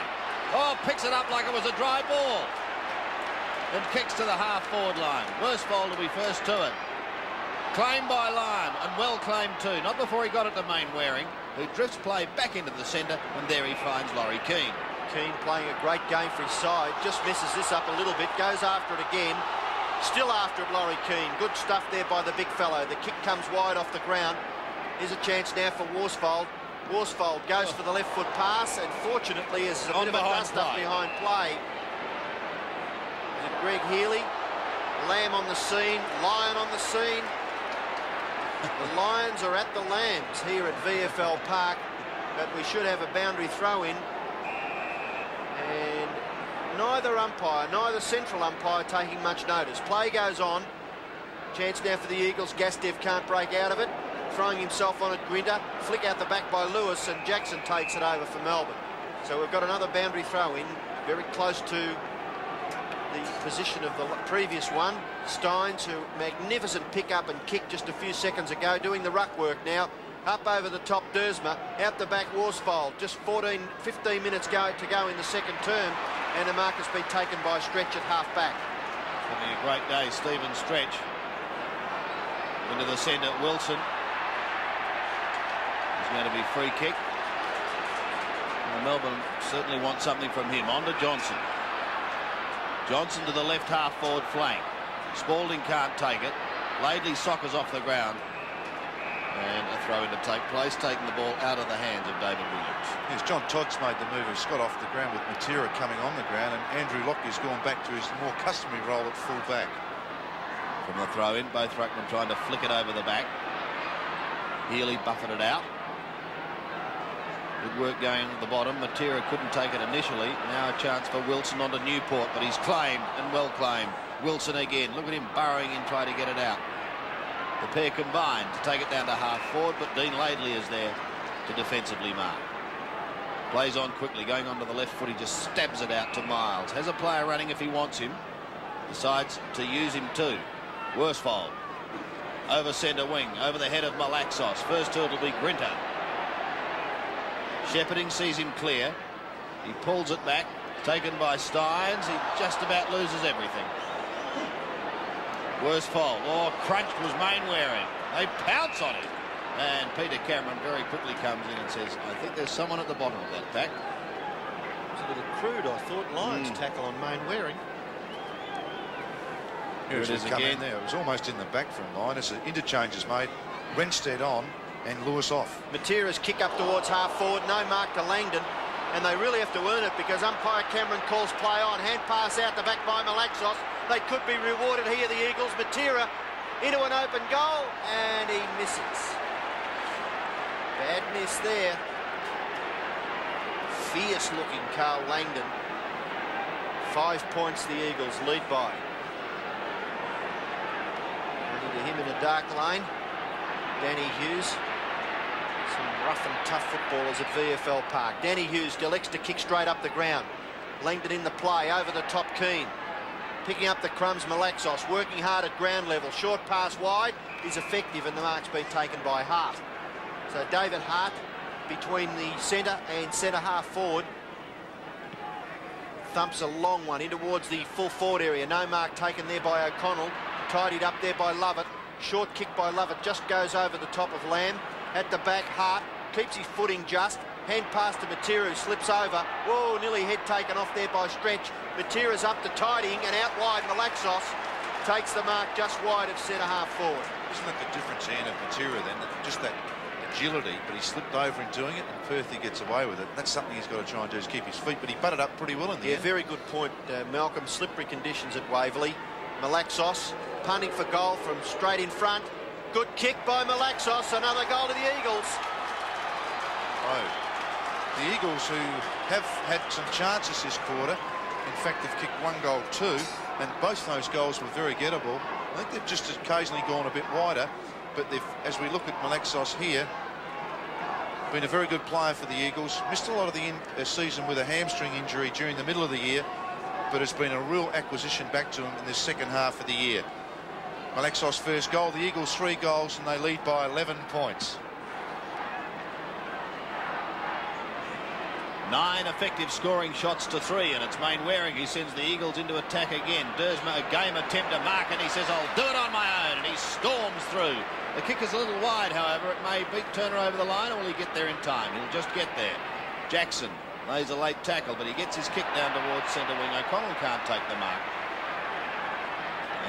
Oh, picks it up like it was a dry ball. And kicks to the half-forward line. Worsfold will be first to it. Claimed by Lyon, and well claimed too. Not before he got it to Mainwaring, who drifts play back into the centre, and there he finds Laurie Keane. Keane playing a great game for his side. Just messes this up a little bit. Goes after it again. Still after it, Laurie Keane. Good stuff there by the big fellow. The kick comes wide off the ground. Here's a chance now for Worsfold. Worsfold goes for the left foot pass, and fortunately is a bit of a dust-up behind play. Is it Greg Healy? Lamb on the scene. Lyon on the scene. The Lions are at the Lambs here at VFL Park, but we should have a boundary throw-in. And neither central umpire taking much notice. Play goes on. Chance now for the Eagles. Gastev can't break out of it. throwing himself on it, Grinter. Flick out the back by Lewis, and Jackson takes it over for Melbourne. So we've got another boundary throw in, very close to the position of the previous one. Steins, who magnificent pick up and kick just a few seconds ago, doing the ruck work now. Up over the top, Dersma. Out the back, Worsfold. Just 15 minutes to go in the second term, and the mark has been taken by Stretch at half-back. Having a great day, Stephen Stretch. Into the centre, Wilson. There's going to be free kick. Well, Melbourne certainly want something from him. On to Johnson. Johnson to the left half forward flank. Spalding can't take it. Laidley soccers off the ground. And a throw in to take place, taking the ball out of the hands of David Williams. Yes, John Todd's made the move of Scott off the ground with Matera coming on the ground, and Andrew Lockyer's gone back to his more customary role at full back. From the throw in, both ruckmen trying to flick it over the back. Healy buffeted it out. Good work going at the bottom. Matera couldn't take it initially. Now a chance for Wilson onto Newport, but he's claimed and well claimed. Wilson again. Look at him burrowing in trying to get it out. The pair combined to take it down to half forward, but Dean Laidley is there to defensively mark. Plays on quickly, going onto the left foot. He just stabs it out to Miles. Has a player running if he wants him. Decides to use him too. Worsfold. Over centre wing, over the head of Malaxos. First hurdle will be Grinter. Shepherding sees him clear. He pulls it back. Taken by Steins. He just about loses everything. Worsfold. Oh, crunched was Mainwaring. They pounce on him. And Peter Cameron very quickly comes in and says, I think there's someone at the bottom of that pack. It was a little crude, I thought. Lyons tackle on Mainwaring. Here it is again. There. It was almost in the back from line as the interchange is made. Renstead on and Lewis off. Matera's kick up towards half forward. No mark to Langdon. And they really have to earn it because umpire Cameron calls play on. Hand pass out the back by Malaxos. They could be rewarded here, the Eagles. Matera into an open goal, and he misses. Bad miss there. Fierce looking Carl Langdon. 5 points the Eagles lead by. Into him in a dark lane. Danny Hughes. Some rough and tough footballers at VFL Park. Danny Hughes elects to kick straight up the ground. Langdon in the play, over the top Keane. Picking up the crumbs, Malaxos, working hard at ground level. Short pass wide is effective, and the mark's been taken by Hart. So David Hart between the centre and centre half forward. Thumps a long one in towards the full forward area. No mark taken there by O'Connell. Tidied up there by Lovett. Short kick by Lovett just goes over the top of Lamb. At the back, Hart keeps his footing just. Hand pass to Matera, who slips over. Whoa, nearly head taken off there by Stretch. Matera's up to tidying, and out wide, Malaxos takes the mark just wide of centre half forward. Isn't that the difference, Ian, of Matera then? Just that agility, but he slipped over in doing it, and Perthy gets away with it. That's something he's got to try and do, is keep his feet, but he butted up pretty well in the end. Very good point, Malcolm. Slippery conditions at Waverley. Malaxos punting for goal from straight in front. Good kick by Malaxos. Another goal to the Eagles. Oh. The Eagles, who have had some chances this quarter, in fact, they've kicked 1 goal too, and both those goals were very gettable. I think they've just occasionally gone a bit wider, but they've, as we look at Malaxos here, been a very good player for the Eagles. Missed a lot of the season with a hamstring injury during the middle of the year, but it's been a real acquisition back to him in the second half of the year. Malaxos' first goal, the Eagles 3 goals, and they lead by 11 points. 9 effective scoring shots to 3, and it's Mainwaring who sends the Eagles into attack again. Dersma, a game attempt to mark, and he says, I'll do it on my own, and he storms through. The kick is a little wide, however. It may beat Turner over the line, or will he get there in time? He'll just get there. Jackson lays a late tackle, but he gets his kick down towards centre wing. O'Connell can't take the mark.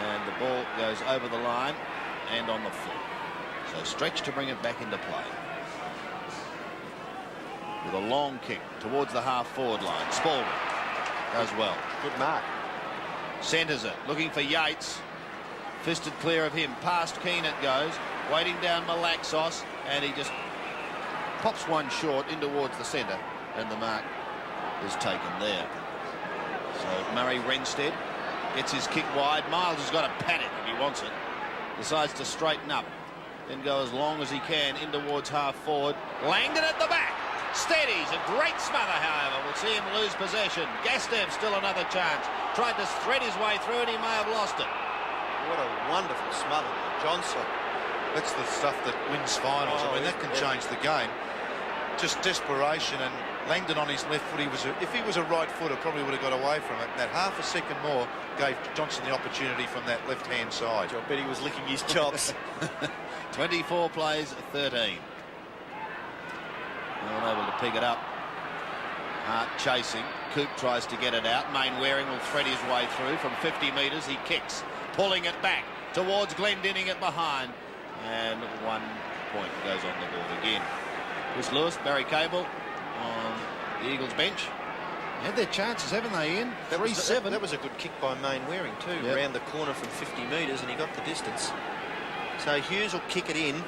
And the ball goes over the line and on the foot. So Stretch to bring it back into play. With a long kick towards the half-forward line. Spalding does well. Good mark. Centres it, looking for Yates. Fisted clear of him. Past Keane it goes. Waiting down Malaxos, and he just pops one short in towards the centre, and the mark is taken there. So Murray Renstead gets his kick wide. Miles has got to pat it if he wants it. Decides to straighten up. then go as long as he can in towards half forward. Langdon at the back. Steadies. A great smother, however. We'll see him lose possession. Gastev still another chance. Tried to thread his way through and he may have lost it. What a wonderful smother. Johnson. That's the stuff that wins finals. I mean, that can change the game. Just desperation, and Langdon on his left foot, if he was a right footer, probably would have got away from it. And that half a second more gave Johnson the opportunity from that left-hand side. I bet he was licking his chops. 24 plays, 13. Not able to pick it up. Hart chasing. Coop tries to get it out. Mainwaring will thread his way through from 50 metres. He kicks, pulling it back towards Glendinning it behind. And 1 point goes on the board again. Chris Lewis, Barry Cable on the Eagles bench. Had their chances, haven't they, Ian? 3-7. That was a good kick by Mainwaring too, yep. Round the corner from 50 metres, and he got the distance. So Hughes will kick it in,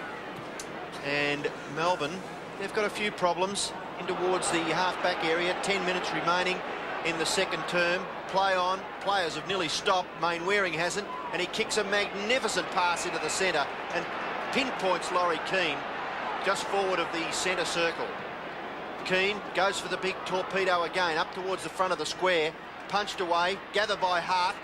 and Melbourne, they've got a few problems in towards the half-back area. 10 minutes remaining in the second term. Play on. Players have nearly stopped. Mainwaring hasn't, and he kicks a magnificent pass into the centre and pinpoints Laurie Keane just forward of the centre circle. Keane goes for the big torpedo again, up towards the front of the square, punched away, gathered by Hart,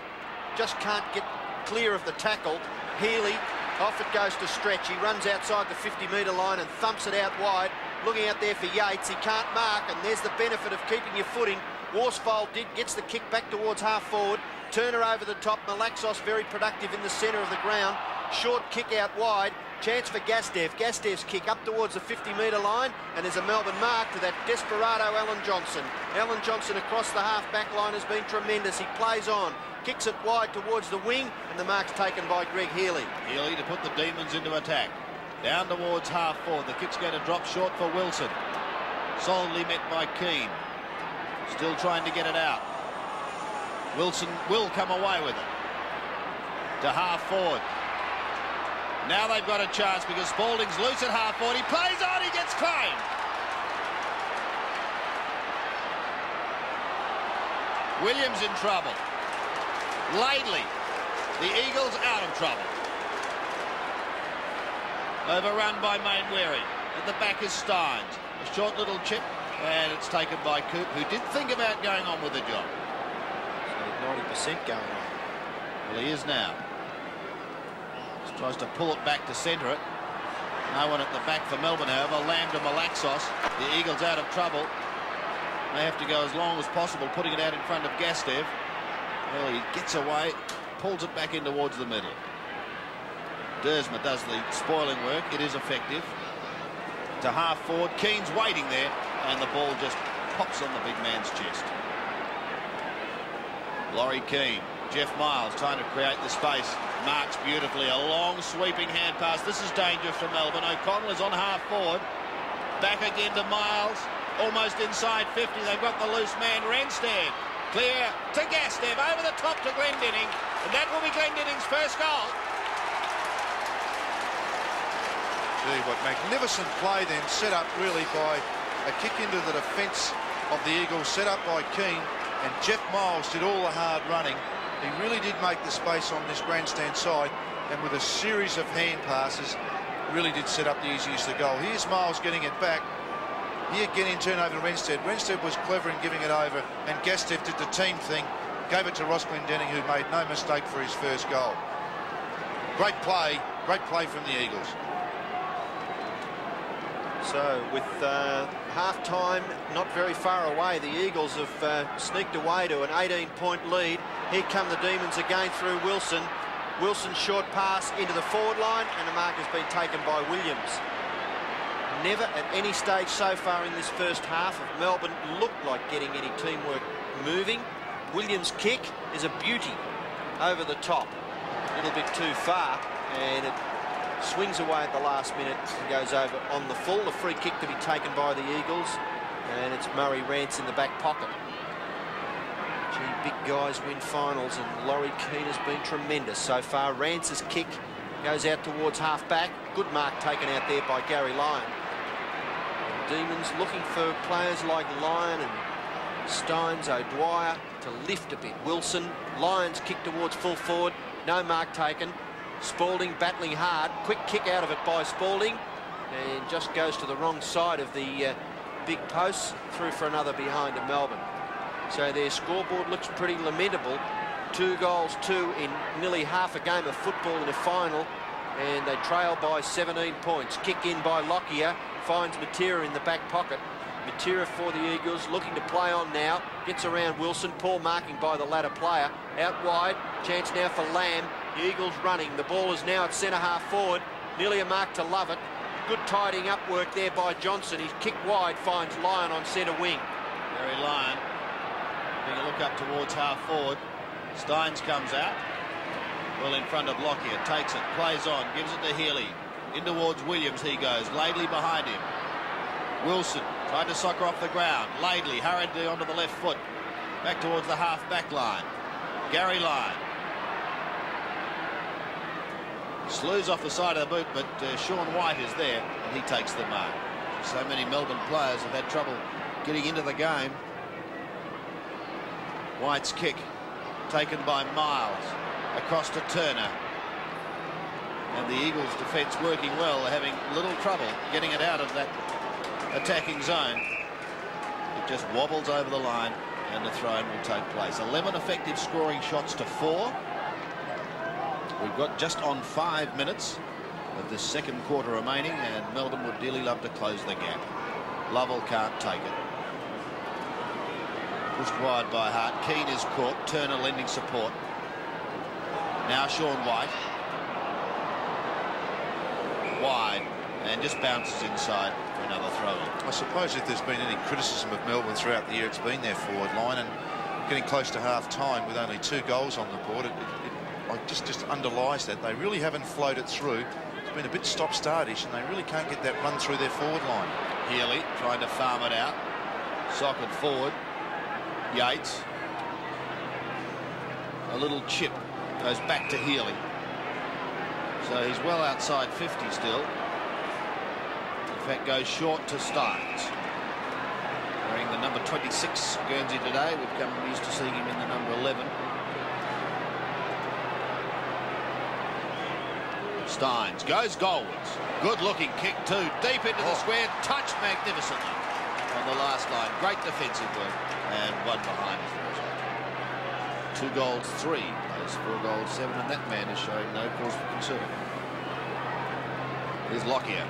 just can't get clear of the tackle. Healy, off it goes to Stretch. He runs outside the 50-metre line and thumps it out wide, looking out there for Yates. He can't mark, and there's the benefit of keeping your footing. Worsfold gets the kick back towards half forward. Turner over the top. Malaxos very productive in the centre of the ground. Short kick out wide. Chance for Gastev. Gastev's kick up towards the 50-metre line, and there's a Melbourne mark to that desperado Alan Johnson. Alan Johnson across the half-back line has been tremendous. He plays on, kicks it wide towards the wing, and the mark's taken by Greg Healy. Healy to put the Demons into attack. Down towards half forward. The kick's going to drop short for Wilson. Solidly met by Keane. Still trying to get it out. Wilson will come away with it. To half forward. Now they've got a chance because Spalding's loose at half forward. He plays on, he gets claimed. Williams in trouble. Laidley, the Eagles out of trouble. Overrun by Mainwaring. At the back is Steins. A short little chip, and it's taken by Coop, who did think about going on with the job. So 90% going on. Well, he is now. Just tries to pull it back to centre it. No one at the back for Melbourne, however. Lamb to Malaxos. The Eagles out of trouble. They have to go as long as possible, putting it out in front of Gastev. Well, he gets away, pulls it back in towards the middle. Dersma does the spoiling work. It is effective. To half forward. Keane's waiting there, and the ball just pops on the big man's chest. Laurie Keane. Jeff Miles trying to create the space. Marks beautifully. A long sweeping hand pass. This is dangerous for Melbourne. O'Connell is on half forward. Back again to Miles. Almost inside 50. They've got the loose man. Renstead. Clear to Gastev. Over the top to Glendinning. And that will be Glendinning's first goal. Gee, what magnificent play then, set up really by a kick into the defence of the Eagles, set up by Keane, and Jeff Miles did all the hard running. He really did make the space on this grandstand side, and with a series of hand passes, really did set up the easiest of goal. Here's Miles getting it back. Here again in turn over to Renstead. Renstead was clever in giving it over, and Gastev did the team thing, gave it to Ross Glendinning, who made no mistake for his first goal. Great play from the Eagles. So with half-time not very far away, the Eagles have sneaked away to an 18-point lead. Here come the Demons again through Wilson. Wilson's short pass into the forward line, and the mark has been taken by Williams. Never at any stage so far in this first half of Melbourne looked like getting any teamwork moving. Williams' kick is a beauty over the top. A little bit too far, and it swings away at the last minute and goes over on the full. A free kick to be taken by the Eagles, and it's Murray Rance in the back pocket. Gee, big guys win finals, and Laurie Keane has been tremendous so far. Rance's kick goes out towards half-back. Good mark taken out there by Gary Lyon. Demons looking for players like Lyon and Steins, O'Dwyer to lift a bit. Wilson, Lyon's kick towards full forward. No mark taken. Spalding battling hard. Quick kick out of it by Spalding, and just goes to the wrong side of the big posts, through for another behind to Melbourne. So their scoreboard looks pretty lamentable. 2 goals, 2 in nearly half a game of football in a final, and they trail by 17 points. Kick in by Lockyer, finds Matera in the back pocket. Matera for the Eagles, looking to play on now. Gets around Wilson. Poor marking by the latter player. Out wide, chance now for Lamb. The Eagles running. The ball is now at centre-half forward. Nearly a mark to Lovett. Good tidying up work there by Johnson. He's kicked wide, finds Lyon on centre wing. Very Lyon. Being a look up towards half forward. Steins comes out. Well in front of Lockyer. Takes it, plays on, gives it to Healy. In towards Williams he goes. Laidley behind him. Wilson tried to soccer off the ground. Laidley hurriedly onto the left foot. Back towards the half-back line. Gary Lyon. Slews off the side of the boot, but Sean White is there, and he takes the mark. So many Melbourne players have had trouble getting into the game. White's kick taken by Miles. Across to Turner. And the Eagles' defence working well. They're having little trouble getting it out of that attacking zone. It just wobbles over the line, and the throw-in will take place. 11 effective scoring shots to 4. We've got just on 5 minutes of this second quarter remaining, and Melbourne would dearly love to close the gap. Lovell can't take it. Pushed wide by Hart. Keane is caught. Turner lending support. Now Sean White. Wide, and just bounces inside for another throw-in. I suppose if there's been any criticism of Melbourne throughout the year, it's been their forward line, and getting close to half-time with only 2 goals on the board, it just underlies that. They really haven't flowed it through. It's been a bit stop-startish, and they really can't get that run through their forward line. Healy trying to farm it out. Socket forward. Yates. A little chip goes back to Healy. So he's well outside 50 still. In fact, goes short to Steins. Wearing the number 26 Guernsey today. We've come used to seeing him in the number 11. Steins goes goalwards. Good looking kick too. Deep into the square. Touched magnificently on the last line. Great defensive work. And one behind us. 2 goals, 3. Plays 4 goals, 7. And that man is showing no cause for concern. Here's Lockyer.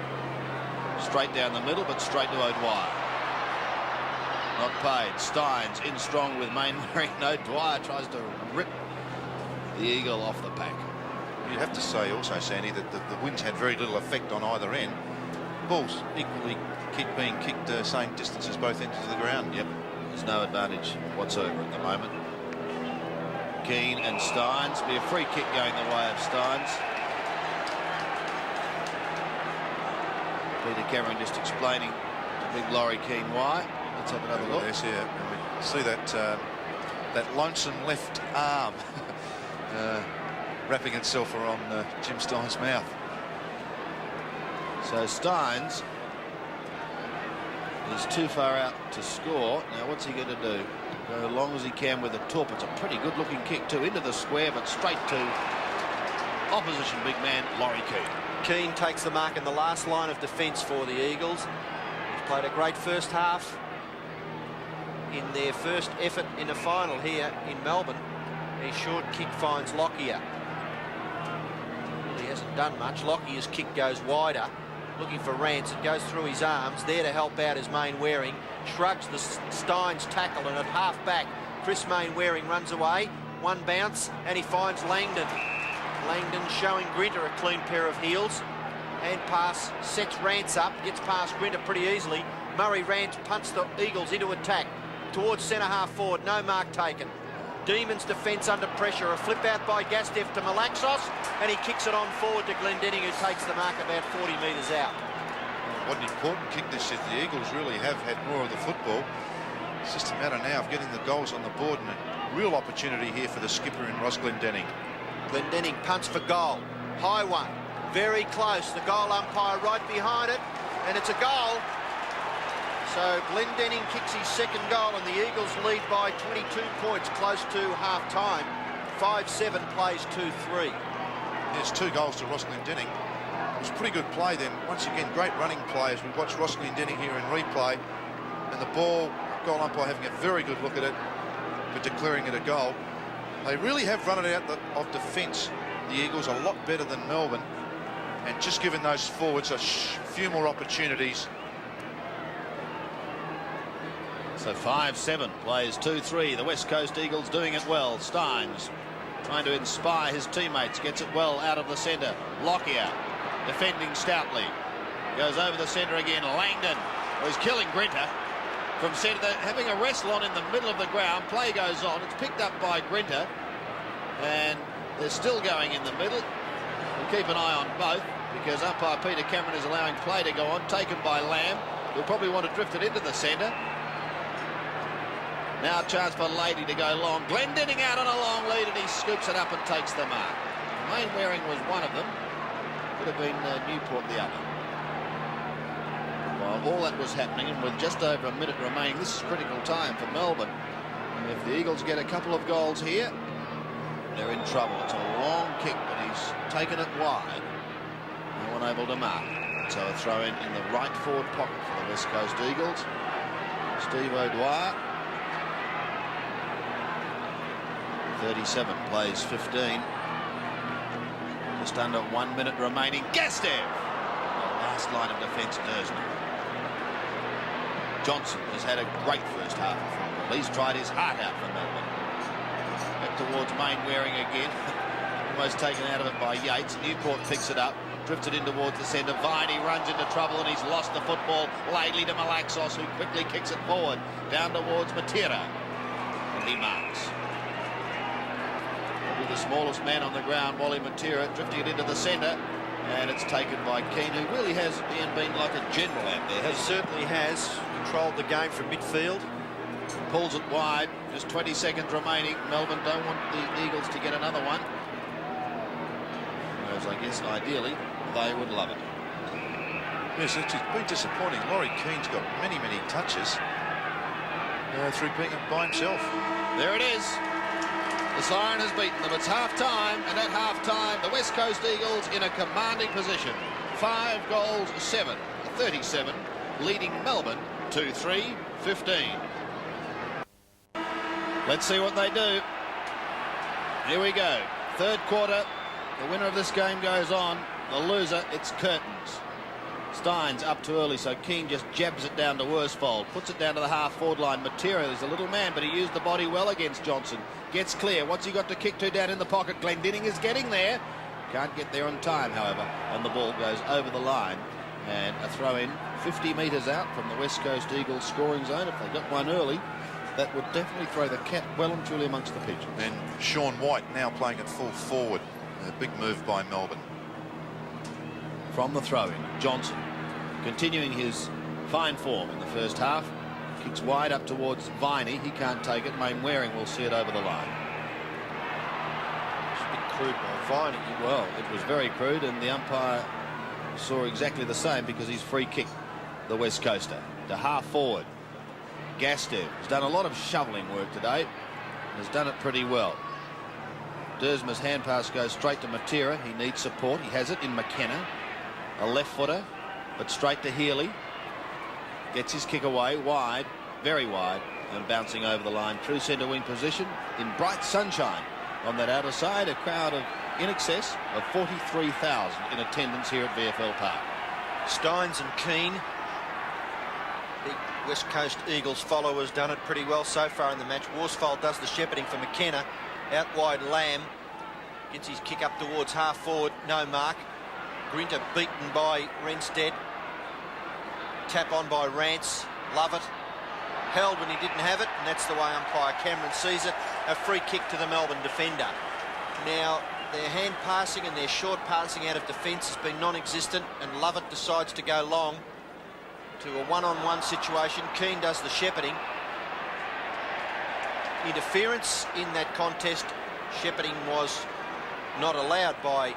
Straight down the middle, but straight to O'Dwyer. Not paid. Steins in strong with Mainwaring. No, Dwyer tries to rip the Eagle off the pack. You'd have to say also, Sandy, that the winds had very little effect on either end. Balls equally being kicked the same distance as both ends of the ground. Yep, there's no advantage whatsoever at the moment. Keane and Steins. Be a free kick going the way of Steins. Peter Cameron just explaining to big Laurie Keane why. Let's have another look. Yes, yeah, and we see that that lonesome left arm wrapping itself around Jim Steins' mouth. So Steins is too far out to score. Now what's he going to do? Go as long as he can with a torp. It's a pretty good looking kick too, into the square, but straight to opposition big man Laurie Keane. Keane takes the mark in the last line of defence for the Eagles. He's played a great first half in their first effort in a final here in Melbourne. A short kick finds Lockyer. He hasn't done much. Lockyer's kick goes wider. Looking for Rance. It goes through his arms. There to help out is Mainwaring. Shrugs the Steins tackle, and at half back, Chris Mainwaring runs away. One bounce, and he finds Langdon. Langdon showing Grinter a clean pair of heels. Hand pass sets Rance up. Gets past Grinter pretty easily. Murray Rance punts the Eagles into attack. Towards centre-half forward. No mark taken. Demons defence under pressure. A flip out by Gastev to Malaxos, and he kicks it on forward to Glendenning, who takes the mark about 40 metres out. What an important kick this is. The Eagles really have had more of the football. It's just a matter now of getting the goals on the board, and a real opportunity here for the skipper in Ross Glendenning. Glendenning punts for goal. High one. Very close. The goal umpire right behind it, and it's a goal. So Glendenning kicks his second goal, and the Eagles lead by 22 points, close to half-time. 5-7 plays 2-3. There's 2 goals to Ross Glendinning. It was pretty good play then. Once again, great running play as we watch Ross Glendinning here in replay. And the ball, goal umpire having a very good look at it, but declaring it a goal. They really have run it out of defence, the Eagles, a lot better than Melbourne, and just given those forwards a few more opportunities. So 5-7 plays 2-3. The West Coast Eagles doing it well. Steins trying to inspire his teammates, gets it well out of the centre. Lockyer defending stoutly, goes over the centre again. Langdon, who's killing Grinter from centre. They're having a wrestle on in the middle of the ground. Play goes on. It's picked up by Grinter, and they're still going in the middle. We'll keep an eye on both, because umpire Peter Cameron is allowing play to go on, taken by Lamb. He'll probably want to drift it into the centre. Now a chance for Lady to go long. Glendinning out on a long lead, and he scoops it up and takes the mark. Main Waring was one of them. Could have been Newport the other. While all that was happening, and with just over a minute remaining, this is critical time for Melbourne. And if the Eagles get a couple of goals here, they're in trouble. It's a long kick, but he's taken it wide. No one able to mark. So a throw in the right forward pocket for the West Coast Eagles. Steve O'Dwyer. 37 plays 15. Just under 1 minute remaining. Gastev! The last line of defence, Dersman. Johnson has had a great first half of football. He's tried his heart out for Melbourne. Back towards Main Waring again. Almost taken out of it by Yates. Newport picks it up, drifts it in towards the centre. Viney runs into trouble, and he's lost the football. Laidley to Malaxos, who quickly kicks it forward. Down towards Matera. And he marks. The smallest man on the ground, Wally Matera, drifting it into the centre, and it's taken by Keane, who really has been like a general out there. He certainly has controlled the game from midfield. Pulls it wide, just 20 seconds remaining. Melbourne don't want the Eagles to get another one, whereas I guess ideally they would love it. Yes, it's been disappointing. Laurie Keane's got many touches through being by himself. There it is. The siren has beaten them. It's half-time, and at half-time, the West Coast Eagles in a commanding position. 5 goals, 7, 37, leading Melbourne 2-3-15. Let's see what they do. Here we go. Third quarter. The winner of this game goes on. The loser, it's curtains. Steins up too early, so Keane just jabs it down to Worsfold. Puts it down to the half-forward line. Matera is a little man, but he used the body well against Johnson. Gets clear. What's he got to kick to down in the pocket? Glendinning is getting there. Can't get there on time, however, and the ball goes over the line. And a throw-in 50 metres out from the West Coast Eagles scoring zone. If they got one early, that would definitely throw the cat well and truly amongst the pigeons. And Sean White now playing at full forward. A big move by Melbourne. From the throw-in, Johnson continuing his fine form in the first half. Kicks wide up towards Viney. He can't take it. Main Waring will see it over the line. It's a bit crude by Viney. Well, it was very crude, and the umpire saw exactly the same, because he's free kicked the West Coaster to half forward. Gastev has done a lot of shoveling work today and has done it pretty well. Dersma's hand pass goes straight to Matera. He needs support. He has it in McKenna. A left footer, but straight to Healy. Gets his kick away, wide, very wide, and bouncing over the line. True centre wing position in bright sunshine. On that outer side, a crowd of in excess of 43,000 in attendance here at VFL Park. Steins and Keane, the West Coast Eagles followers, done it pretty well so far in the match. Worsfold does the shepherding for McKenna. Out wide, Lamb gets his kick up towards half forward, no mark. Grinter beaten by Renstead. Tap on by Rance. Love it. Held when he didn't have it, and that's the way umpire Cameron sees it. A free kick to the Melbourne defender. Now, their hand passing and their short passing out of defence has been non-existent, and Lovett decides to go long to a one-on-one situation. Keane does the shepherding. Interference in that contest. Shepherding was not allowed by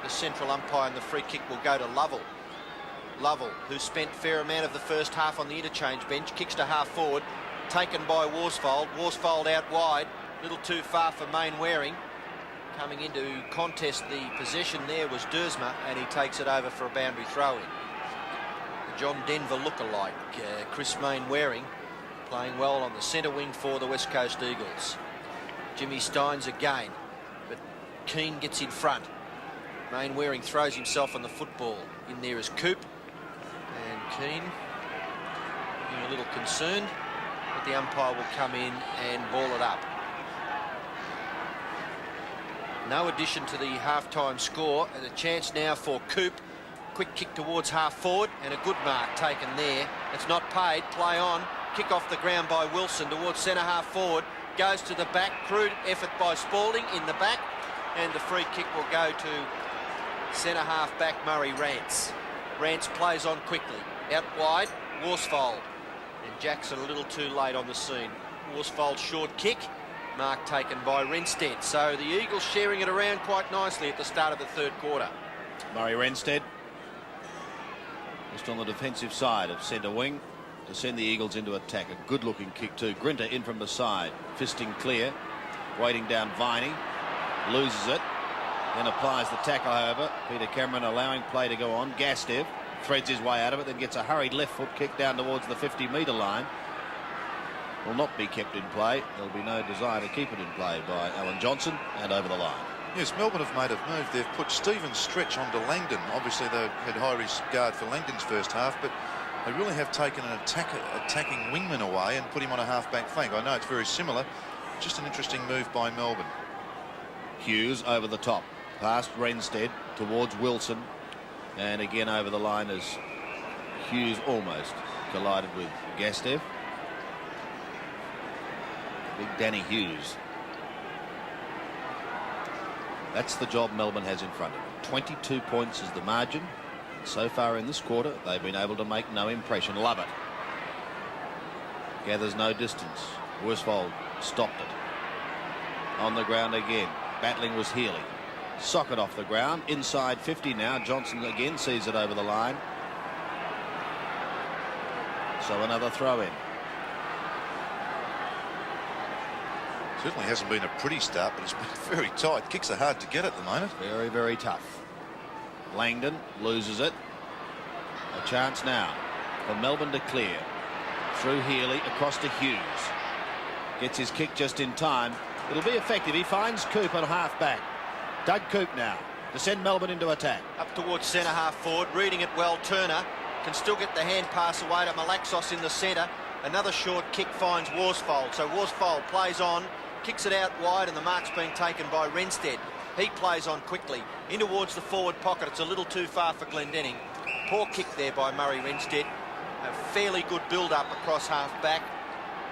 the central umpire, and the free kick will go to Lovell. Lovell, who spent a fair amount of the first half on the interchange bench, kicks to half forward, taken by Worsfold. Worsfold out wide, a little too far for Main Waring. Coming into contest the possession there was Dersma, and he takes it over for a boundary throw-in. John Denver lookalike, Chris Mainwaring, playing well on the centre wing for the West Coast Eagles. Jimmy Steins again, but Keane gets in front. Mainwaring throws himself on the football. In there is Coop, and Keane being a little concerned, but the umpire will come in and ball it up. No addition to the half-time score, and a chance now for Coop. Quick kick towards half forward, and a good mark taken there. It's not paid. Play on. Kick off the ground by Wilson towards centre half forward. Goes to the back. Crude effort by Spalding in the back, and the free kick will go to centre half back Murray Rance. Rance plays on quickly. Out wide, Worsfold. And Jackson a little too late on the scene. Worsfold short kick. Mark taken by Renstead. So the Eagles sharing it around quite nicely at the start of the third quarter. Murray Renstead just on the defensive side of centre wing to send the Eagles into attack. A good looking kick too. Grinter in from the side, fisting clear, waiting down Viney, loses it, then applies the tackle. However, Peter Cameron allowing play to go on. Gastev threads his way out of it, then gets a hurried left foot kick down towards the 50-metre line. Will not be kept in play. There'll be no desire to keep it in play by Alan Johnson, and over the line. Yes, Melbourne have made a move. They've put Stephen Stretch onto Langdon. Obviously, they had high regard for Langdon's first half, but they really have taken an attacking wingman away and put him on a half-back flank. I know it's very similar. Just an interesting move by Melbourne. Hughes over the top, past Renstead towards Wilson, and again over the line as Hughes almost collided with Gastev. Big Danny Hughes. That's the job Melbourne has in front of them. 22 points is the margin. So far in this quarter, they've been able to make no impression. Love it. Gathers no distance. Worsfold stopped it. On the ground again. Battling was Healy. Socket off the ground. Inside 50 now. Johnson again sees it over the line. So another throw in. Certainly hasn't been a pretty start, but it's been very tight. Kicks are hard to get at the moment. Very, very tough. Langdon loses it. A chance now for Melbourne to clear. Through Healy, across to Hughes. Gets his kick just in time. It'll be effective. He finds Coop at half back. Doug Coop now to send Melbourne into attack. Up towards centre half forward, reading it well. Turner can still get the hand pass away to Malaxos in the centre. Another short kick finds Worsfold. So Worsfold plays on. Kicks it out wide, and the mark's being taken by Renstead. He plays on quickly in towards the forward pocket. It's a little too far for Glendinning. Poor kick there by Murray Renstead. A fairly good build-up across half-back,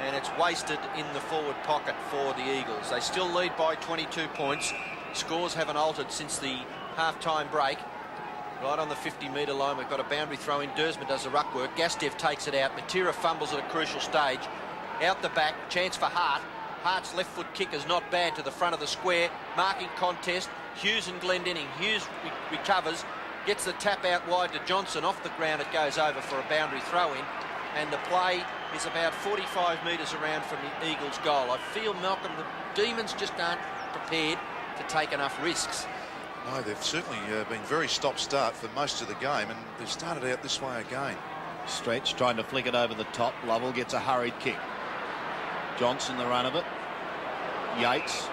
and it's wasted in the forward pocket for the Eagles. They still lead by 22 points. Scores haven't altered since the half-time break. Right on the 50-metre line, we've got a boundary throw in. Dersma does the ruck work. Gastev takes it out. Matera fumbles at a crucial stage. Out the back, chance for Hart. Hart's left foot kick is not bad to the front of the square. Marking contest, Hughes and Glendinning. Hughes recovers, gets the tap out wide to Johnson. Off the ground it goes over for a boundary throw-in, and the play is about 45 metres around from the Eagles' goal. I feel, Malcolm, the Demons just aren't prepared to take enough risks. No, they've certainly been very stop-start for most of the game, and they've started out this way again. Stretch trying to flick it over the top. Lovell gets a hurried kick. Johnson the run of it. Yates,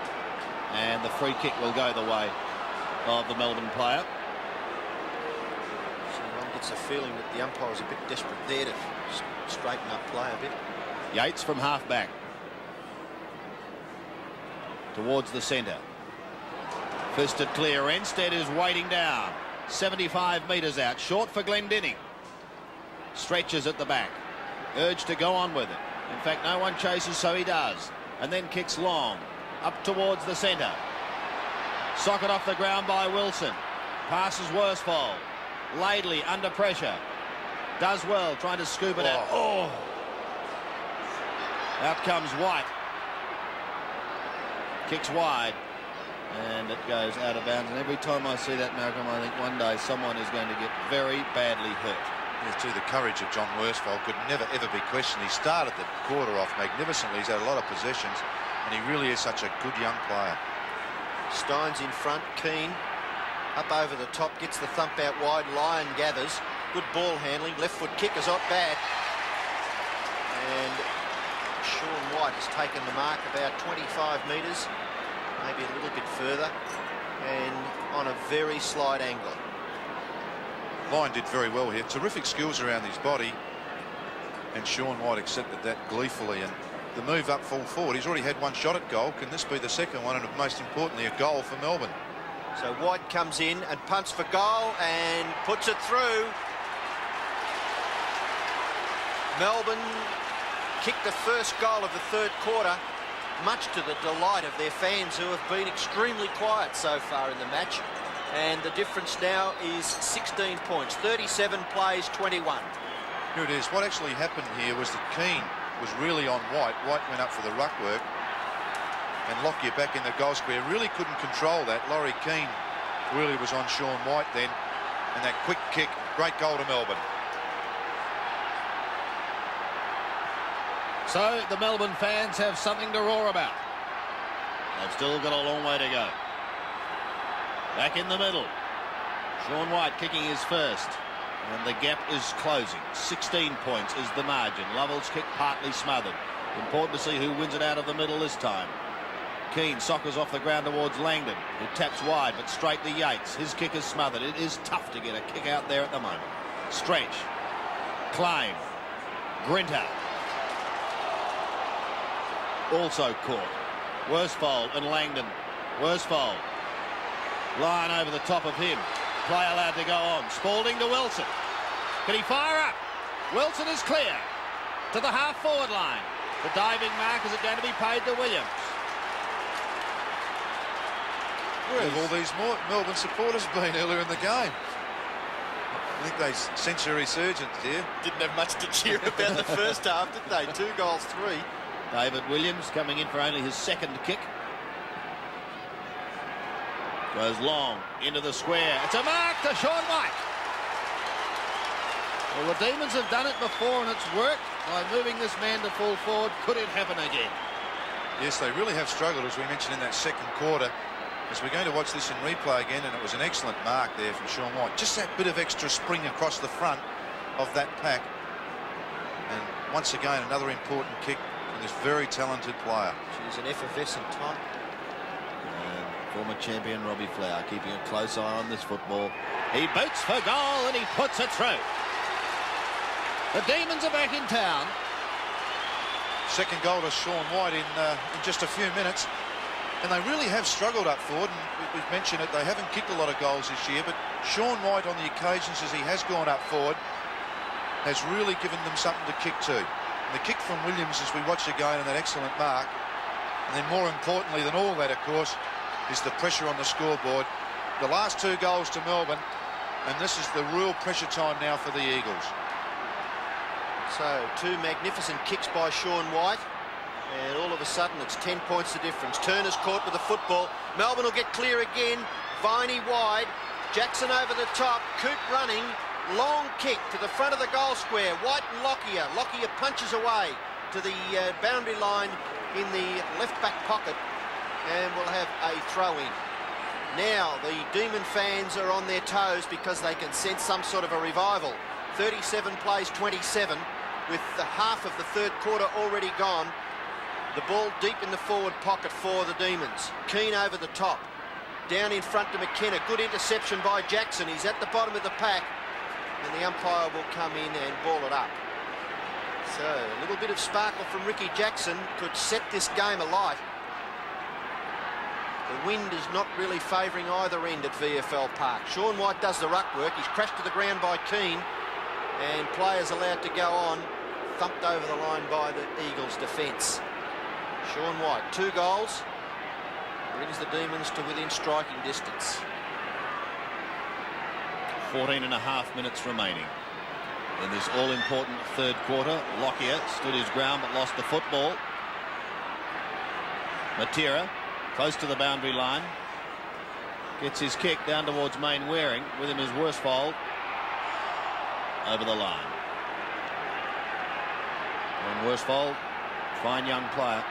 and the free kick will go the way of the Melbourne player. So one gets a feeling that the umpire was a bit desperate there to straighten up play a bit. Yates from half back towards the centre. Fisted clear. Renstead is waiting down. 75 metres out. Short for Glendinning. Stretches at the back. Urged to go on with it. In fact, no one chases, so he does. And then kicks long. Up towards the centre. Socket off the ground by Wilson. Passes Worsfold. Laidley under pressure. Does well, trying to scoop it out. Oh! Out comes White. Kicks wide. And it goes out of bounds. And every time I see that, Malcolm, I think one day someone is going to get very badly hurt. Yes, too, the courage of John Worsfold could never, ever be questioned. He started the quarter off magnificently. He's had a lot of possessions, and he really is such a good young player. Steins in front. Keane up over the top, gets the thump out wide. Lyon gathers. Good ball handling. Left foot kick is not bad. And Sean White has taken the mark about 25 metres, maybe a little bit further, and on a very slight angle. Lyon did very well here. Terrific skills around his body. And Sean White accepted that gleefully. And the move up full forward, he's already had one shot at goal. Can this be the second one? And most importantly, a goal for Melbourne. So White comes in and punts for goal and puts it through. Melbourne kicked the first goal of the third quarter, much to the delight of their fans, who have been extremely quiet so far in the match. And the difference now is 16 points. 37 plays, 21. Here it is. What actually happened here was that Keane was really on White. White went up for the ruck work. And Lockyer back in the goal square really couldn't control that. Laurie Keane really was on Sean White then. And that quick kick, great goal to Melbourne. So the Melbourne fans have something to roar about. They've still got a long way to go. Back in the middle. Sean White kicking his first. And the gap is closing. 16 points is the margin. Lovell's kick partly smothered. Important to see who wins it out of the middle this time. Keane soccers off the ground towards Langdon, who taps wide but straight to Yates. His kick is smothered. It is tough to get a kick out there at the moment. Stretch. Claim. Grinter. Also caught. Worsfold and Langdon. Worsfold. Lyon over the top of him. Play allowed to go on. Spalding to Wilson. Can he fire up? Wilson is clear to the half-forward line. The diving mark, is it going to be paid to Williams? Where have all these Melbourne supporters been earlier in the game? I think they sense a resurgence here. Didn't have much to cheer about the first half, did they? 2 goals, 3. David Williams coming in for only his second kick. Goes long into the square. It's a mark to Sean White. Well, the Demons have done it before and it's worked by moving this man to full forward. Could it happen again? Yes, they really have struggled, as we mentioned in that second quarter. As we're going to watch this in replay again, and it was an excellent mark there from Sean White. Just that bit of extra spring across the front of that pack. And once again, another important kick from this very talented player. She's an effervescent type. Former champion Robbie Flower keeping a close eye on this football. He boots for goal and he puts it through. The Demons are back in town. Second goal to Sean White in just a few minutes. And they really have struggled up forward. And we've mentioned it, they haven't kicked a lot of goals this year. But Sean White, on the occasions as he has gone up forward, has really given them something to kick to. And the kick from Williams, as we watch again, and that excellent mark. And then more importantly than all that, of course, is the pressure on the scoreboard. The last 2 goals to Melbourne, and this is the real pressure time now for the Eagles. So 2 magnificent kicks by Sean White, and all of a sudden it's 10 points the difference. Turner's caught with the football. Melbourne will get clear again. Viney wide. Jackson over the top. Coop running. Long kick to the front of the goal square. White and Lockyer. Lockyer punches away to the boundary line in the left back pocket. And we'll have a throw-in. Now the Demon fans are on their toes because they can sense some sort of a revival. 37 plays 27 with the half of the third quarter already gone. The ball deep in the forward pocket for the Demons. Keane over the top. Down in front to McKenna. Good interception by Jackson. He's at the bottom of the pack. And the umpire will come in and ball it up. So a little bit of sparkle from Ricky Jackson could set this game alight. The wind is not really favouring either end at VFL Park. Sean White does the ruck work. He's crashed to the ground by Keane. And players allowed to go on. Thumped over the line by the Eagles' defence. Sean White, 2 goals. Brings the Demons to within striking distance. 14.5 minutes remaining in this all-important third quarter. Lockyer stood his ground but lost the football. Matera close to the boundary line. Gets his kick down towards Main Waring. With him is Worsfold. Over the line. And Worsfold, fine young player.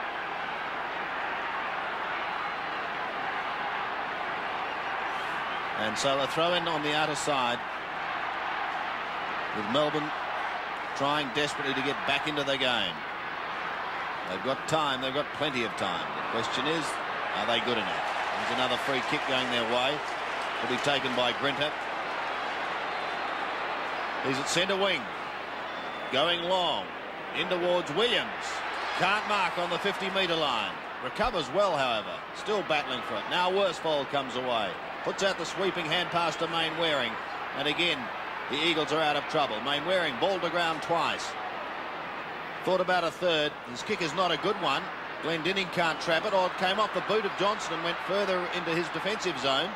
And so a throw in on the outer side, with Melbourne trying desperately to get back into the game. They've got time. They've got plenty of time. The question is, are they good enough? There's another free kick going their way. Will be taken by Grinter. He's at centre wing. Going long. In towards Williams. Can't mark on the 50-metre line. Recovers well, however. Still battling for it. Now Worsfold comes away. Puts out the sweeping hand pass to Mainwaring. And again, the Eagles are out of trouble. Mainwaring ball to ground twice. Thought about a third. His kick is not a good one. Glendinning can't trap it. Or it came off the boot of Johnson and went further into his defensive zone.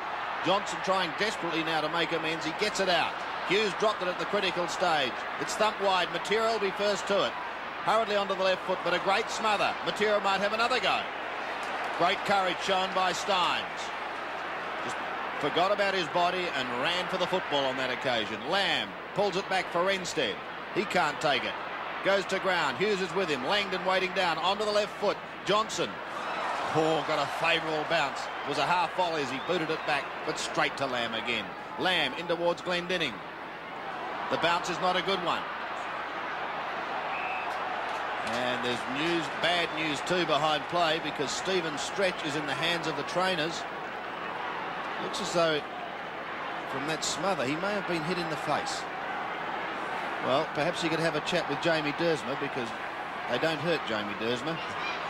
Johnson trying desperately now to make amends. He gets it out. Hughes dropped it at the critical stage. It's thumped wide. Matera will be first to it. Hurriedly onto the left foot, but a great smother. Matera might have another go. Great courage shown by Steins. Just forgot about his body and ran for the football on that occasion. Lamb pulls it back for Renstead. He can't take it. Goes to ground. Hughes is with him. Langdon waiting down. Onto the left foot. Johnson. Oh, got a favourable bounce. It was a half volley as he booted it back, but straight to Lamb again. Lamb in towards Glendinning. The bounce is not a good one. And there's news, bad news too behind play, because Stephen's stretch is in the hands of the trainers. Looks as though from that smother he may have been hit in the face. Well, perhaps he could have a chat with Jamie Dersma, because they don't hurt Jamie Dersma.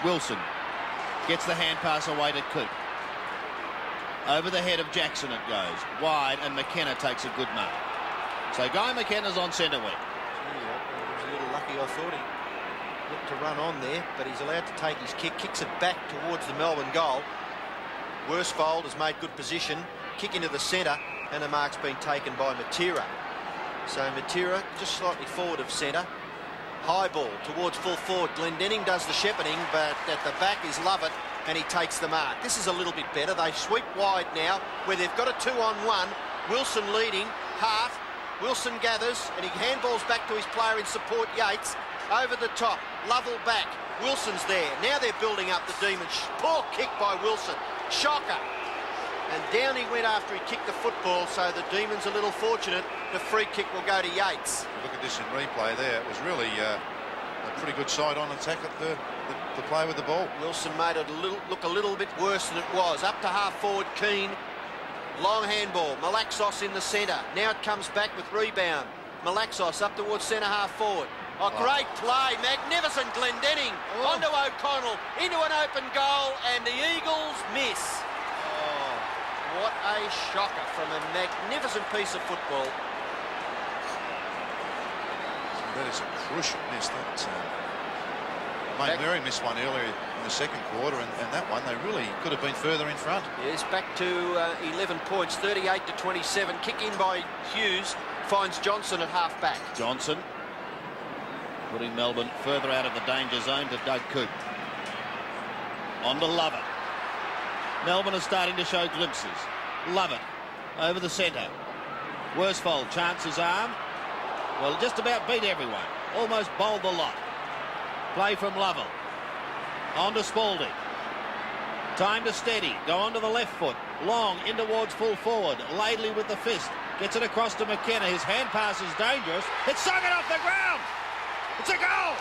Wilson gets the hand pass away to Coop. Over the head of Jackson it goes. Wide, and McKenna takes a good mark. So Guy McKenna's on centre wing. Yeah, he was a little lucky, I thought. He looked to run on there, but he's allowed to take his kick. Kicks it back towards the Melbourne goal. Worsfold has made good position. Kick into the centre, and the mark's been taken by Matera. So Matera just slightly forward of centre. High ball towards full forward. Glendinning does the shepherding, but at the back is Lovett, and he takes the mark. This is a little bit better. They sweep wide now, where they've got a 2-on-1. Wilson leading, half. Wilson gathers, and he handballs back to his player in support, Yates. Over the top, Lovell back. Wilson's there. Now they're building up the Demons. Poor kick by Wilson. Shocker. And down he went after he kicked the football, so the Demons a little fortunate. The free kick will go to Yates. Look at this in replay there. It was really a pretty good side on attack at the play with the ball. Wilson made it look a little bit worse than it was. Up to half forward, Keane. Long handball. Malaxos in the centre. Now it comes back with rebound. Malaxos up towards centre half forward. Oh, great play. Magnificent Glendinning. Onto O'Connell. Into an open goal, and the Eagles miss. Oh, what a shocker from a magnificent piece of football. That is a crucial miss. Mainwaring missed one earlier in the second quarter, and that one they really could have been further in front. Yes, back to 11 points, 38-27. Kick in by Hughes, finds Johnson at half back. Johnson putting Melbourne further out of the danger zone to Doug Coop. On to Lovett. Melbourne are starting to show glimpses. Lovett over the centre. Worsfold chants his arm. Well, just about beat everyone. Almost bowled the lot. Play from Lovell. On to Spalding. Time to steady. Go on to the left foot. Long in towards full forward. Laidley with the fist. Gets it across to McKenna. His hand pass is dangerous. It's sung it off the ground. It's a goal.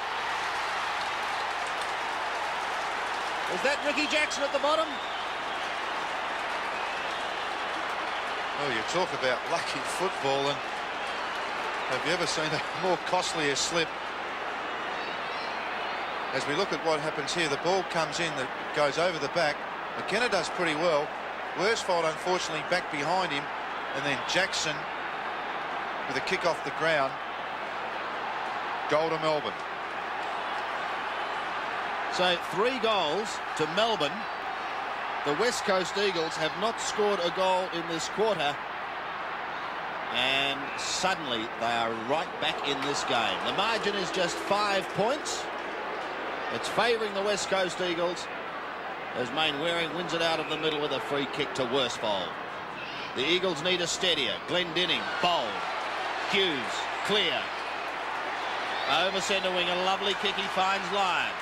Is that Ricky Jackson at the bottom? Oh, you talk about lucky football, and have you ever seen a more costly slip? As we look at what happens here, the ball comes in that goes over the back. McKenna does pretty well. Worsfold, unfortunately, back behind him. And then Jackson with a kick off the ground. Goal to Melbourne. So 3 goals to Melbourne. The West Coast Eagles have not scored a goal in this quarter. And suddenly they are right back in this game. The margin is just 5 points. It's favouring the West Coast Eagles as Mainwaring wins it out of the middle with a free kick to Worsfold. The Eagles need a steadier. Glendinning, bold. Hughes, clear. Over centre wing, a lovely kick. He finds Lyon.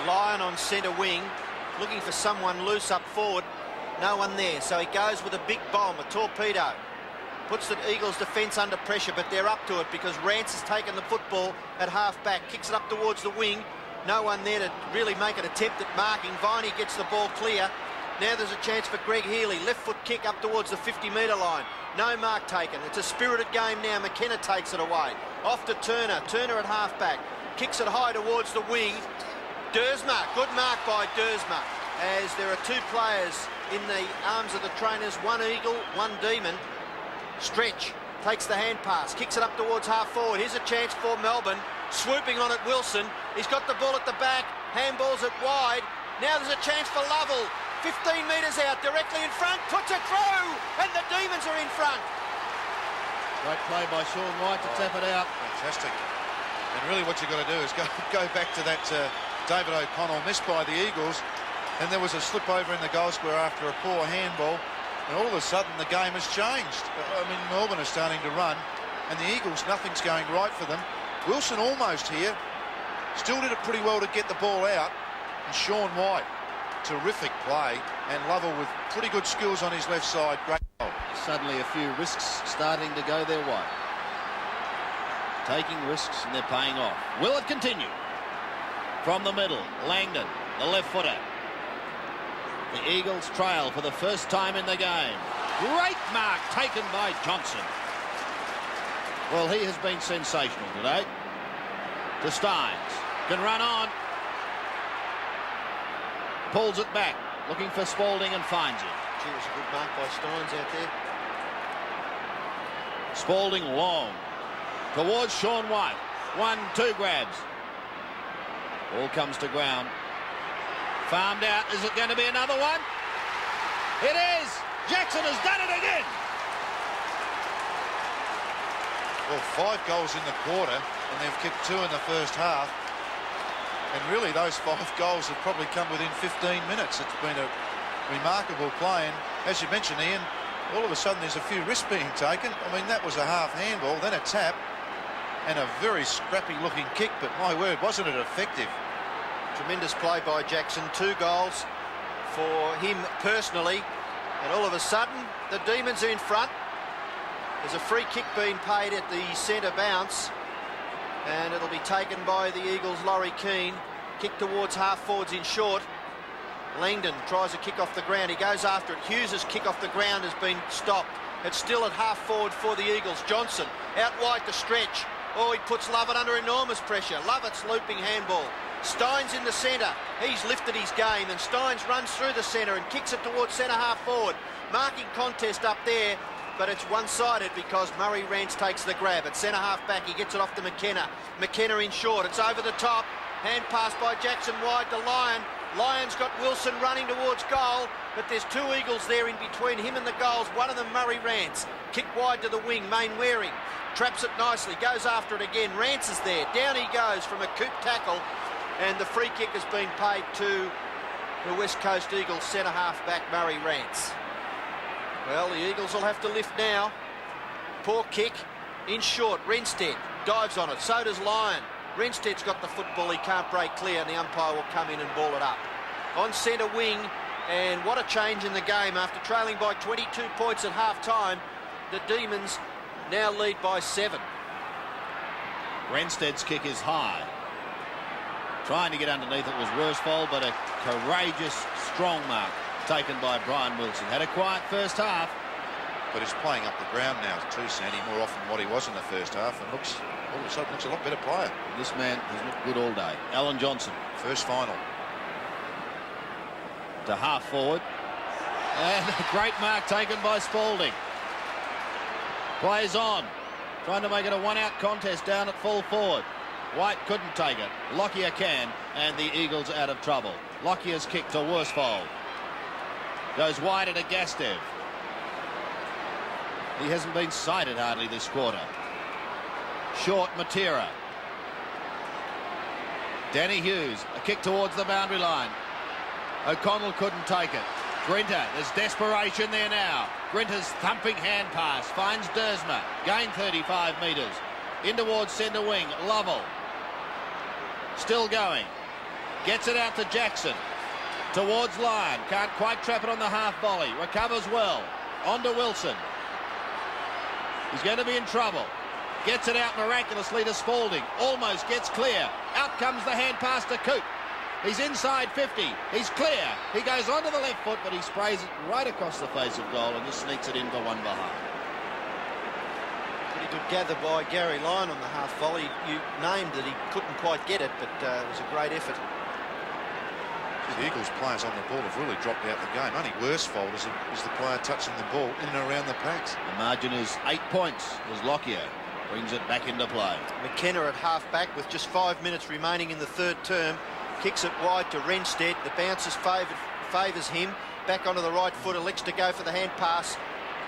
Lyon on centre wing, looking for someone loose up forward. No one there, so he goes with a big bomb, a torpedo. Puts the Eagles' defence under pressure, but they're up to it because Rance has taken the football at half-back, kicks it up towards the wing. No one there to really make an attempt at marking. Viney gets the ball clear. Now there's a chance for Greg Healy. Left foot kick up towards the 50-metre line. No mark taken. It's a spirited game now. McKenna takes it away. Off to Turner. Turner at half-back. Kicks it high towards the wing. Dersma. Good mark by Dersma. As there are two players in the arms of the trainers. One Eagle, one Demon. Stretch. Takes the hand pass. Kicks it up towards half-forward. Here's a chance for Melbourne. Swooping on it, Wilson. He's got the ball at the back. Handballs it wide. Now there's a chance for Lovell. 15 metres out, directly in front. Puts it through. And the Demons are in front. Great play by Sean White to tap it out. Fantastic. And really what you've got to do is go back to that David O'Connell miss by the Eagles. And there was a slip over in the goal square after a poor handball. And all of a sudden the game has changed. I mean, Melbourne are starting to run. And the Eagles, nothing's going right for them. Wilson almost here. Still did it pretty well to get the ball out. And Sean White, terrific play. And Lovell with pretty good skills on his left side. Great goal. Suddenly a few risks starting to go their way. Taking risks and they're paying off. Will it continue? From the middle, Langdon, the left footer. The Eagles trail for the first time in the game. Great mark taken by Johnson. Well, he has been sensational today. To Steins. Can run on. Pulls it back. Looking for Spalding and finds it. Gee, it was a good mark by Steins out there. Spalding long. Towards Sean White. 1-2 grabs. Ball comes to ground. Farmed out. Is it going to be another one? It is! Jackson has done it again! Well, 5 goals in the quarter, and they've kicked 2 in the first half. And really, those 5 goals have probably come within 15 minutes. It's been a remarkable play. And as you mentioned, Ian, all of a sudden there's a few risks being taken. I mean, that was a half handball, then a tap, and a very scrappy-looking kick. But my word, wasn't it effective? Tremendous play by Jackson. 2 goals for him personally. And all of a sudden, the Demons are in front. There's a free kick being paid at the centre bounce. And it'll be taken by the Eagles' Laurie Keane. Kick towards half-forwards in short. Langdon tries a kick off the ground. He goes after it. Hughes' kick off the ground has been stopped. It's still at half-forward for the Eagles. Johnson out wide to Stretch. Oh, he puts Lovett under enormous pressure. Lovett's looping handball. Steins in the centre. He's lifted his game, and Steins runs through the centre and kicks it towards centre half-forward. Marking contest up there. But it's one-sided because Murray Rance takes the grab. At centre half-back, he gets it off to McKenna. McKenna in short. It's over the top. Hand pass by Jackson wide to Lyon. Lyon's got Wilson running towards goal, but there's 2 Eagles there in between him and the goals. One of them, Murray Rance. Kick wide to the wing. Main Waring traps it nicely. Goes after it again. Rance is there. Down he goes from a coop tackle. And the free kick has been paid to the West Coast Eagles centre half-back, Murray Rance. Well, the Eagles will have to lift now. Poor kick in short. Renstead dives on it. So does Lyon. Renstead's got the football. He can't break clear, and the umpire will come in and ball it up. On centre wing, and what a change in the game. After trailing by 22 points at half-time, the Demons now lead by 7. Renstead's kick is high. Trying to get underneath it was Worsfold, but a courageous, strong mark taken by Brian Wilson. Had a quiet first half. But he's playing up the ground now too, Sandy, more often than what he was in the first half, and looks, all of a sudden, looks a lot better player. This man has looked good all day. Alan Johnson. First final. To half-forward. And a great mark taken by Spalding. Plays on. Trying to make it a one-out contest down at full forward. White couldn't take it. Lockyer can, and the Eagles out of trouble. Lockyer's kick to Worsfold. Goes wide at a Gastev. He hasn't been sighted hardly this quarter. Short Matera. Danny Hughes, a kick towards the boundary line. O'Connell couldn't take it. Grinter, there's desperation there now. Grinter's thumping hand pass, finds Dersma. Gain 35 metres. In towards centre wing, Lovell. Still going. Gets it out to Jackson. towards Lyon. Can't quite trap it on the half volley. Recovers well. On to Wilson. He's going to be in trouble. Gets it out miraculously to Spalding. Almost gets clear. Out comes the hand pass to Coop. He's inside 50. He's clear. He goes onto the left foot, but he sprays it right across the face of goal and just sneaks it in for one behind. Pretty good gather by Gary Lyon on the half volley. You named that he couldn't quite get it, but it was a great effort. The Eagles players on the ball have really dropped out the game. Only Worsfold is the player touching the ball in and around the packs. The margin is 8 points as Lockyer brings it back into play. McKenna at half-back with just 5 minutes remaining in the third term. Kicks it wide to Renstead. The bounces favours him. Back onto the right foot. Elects to go for the hand pass.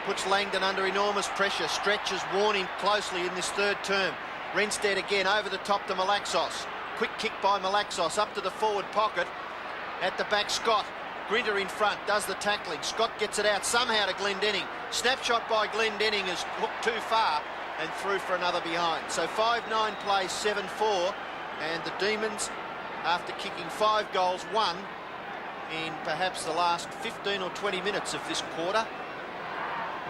Puts Langdon under enormous pressure. Stretches warn him closely in this third term. Renstead again over the top to Malaxos. Quick kick by Malaxos up to the forward pocket. At the back, Scott. Grinter in front, does the tackling. Scott gets it out somehow to Glendenning. Snapshot by Glendenning is hooked too far and through for another behind. So 5-9 plays 7-4, and the Demons, after kicking 5 goals, won in perhaps the last 15 or 20 minutes of this quarter.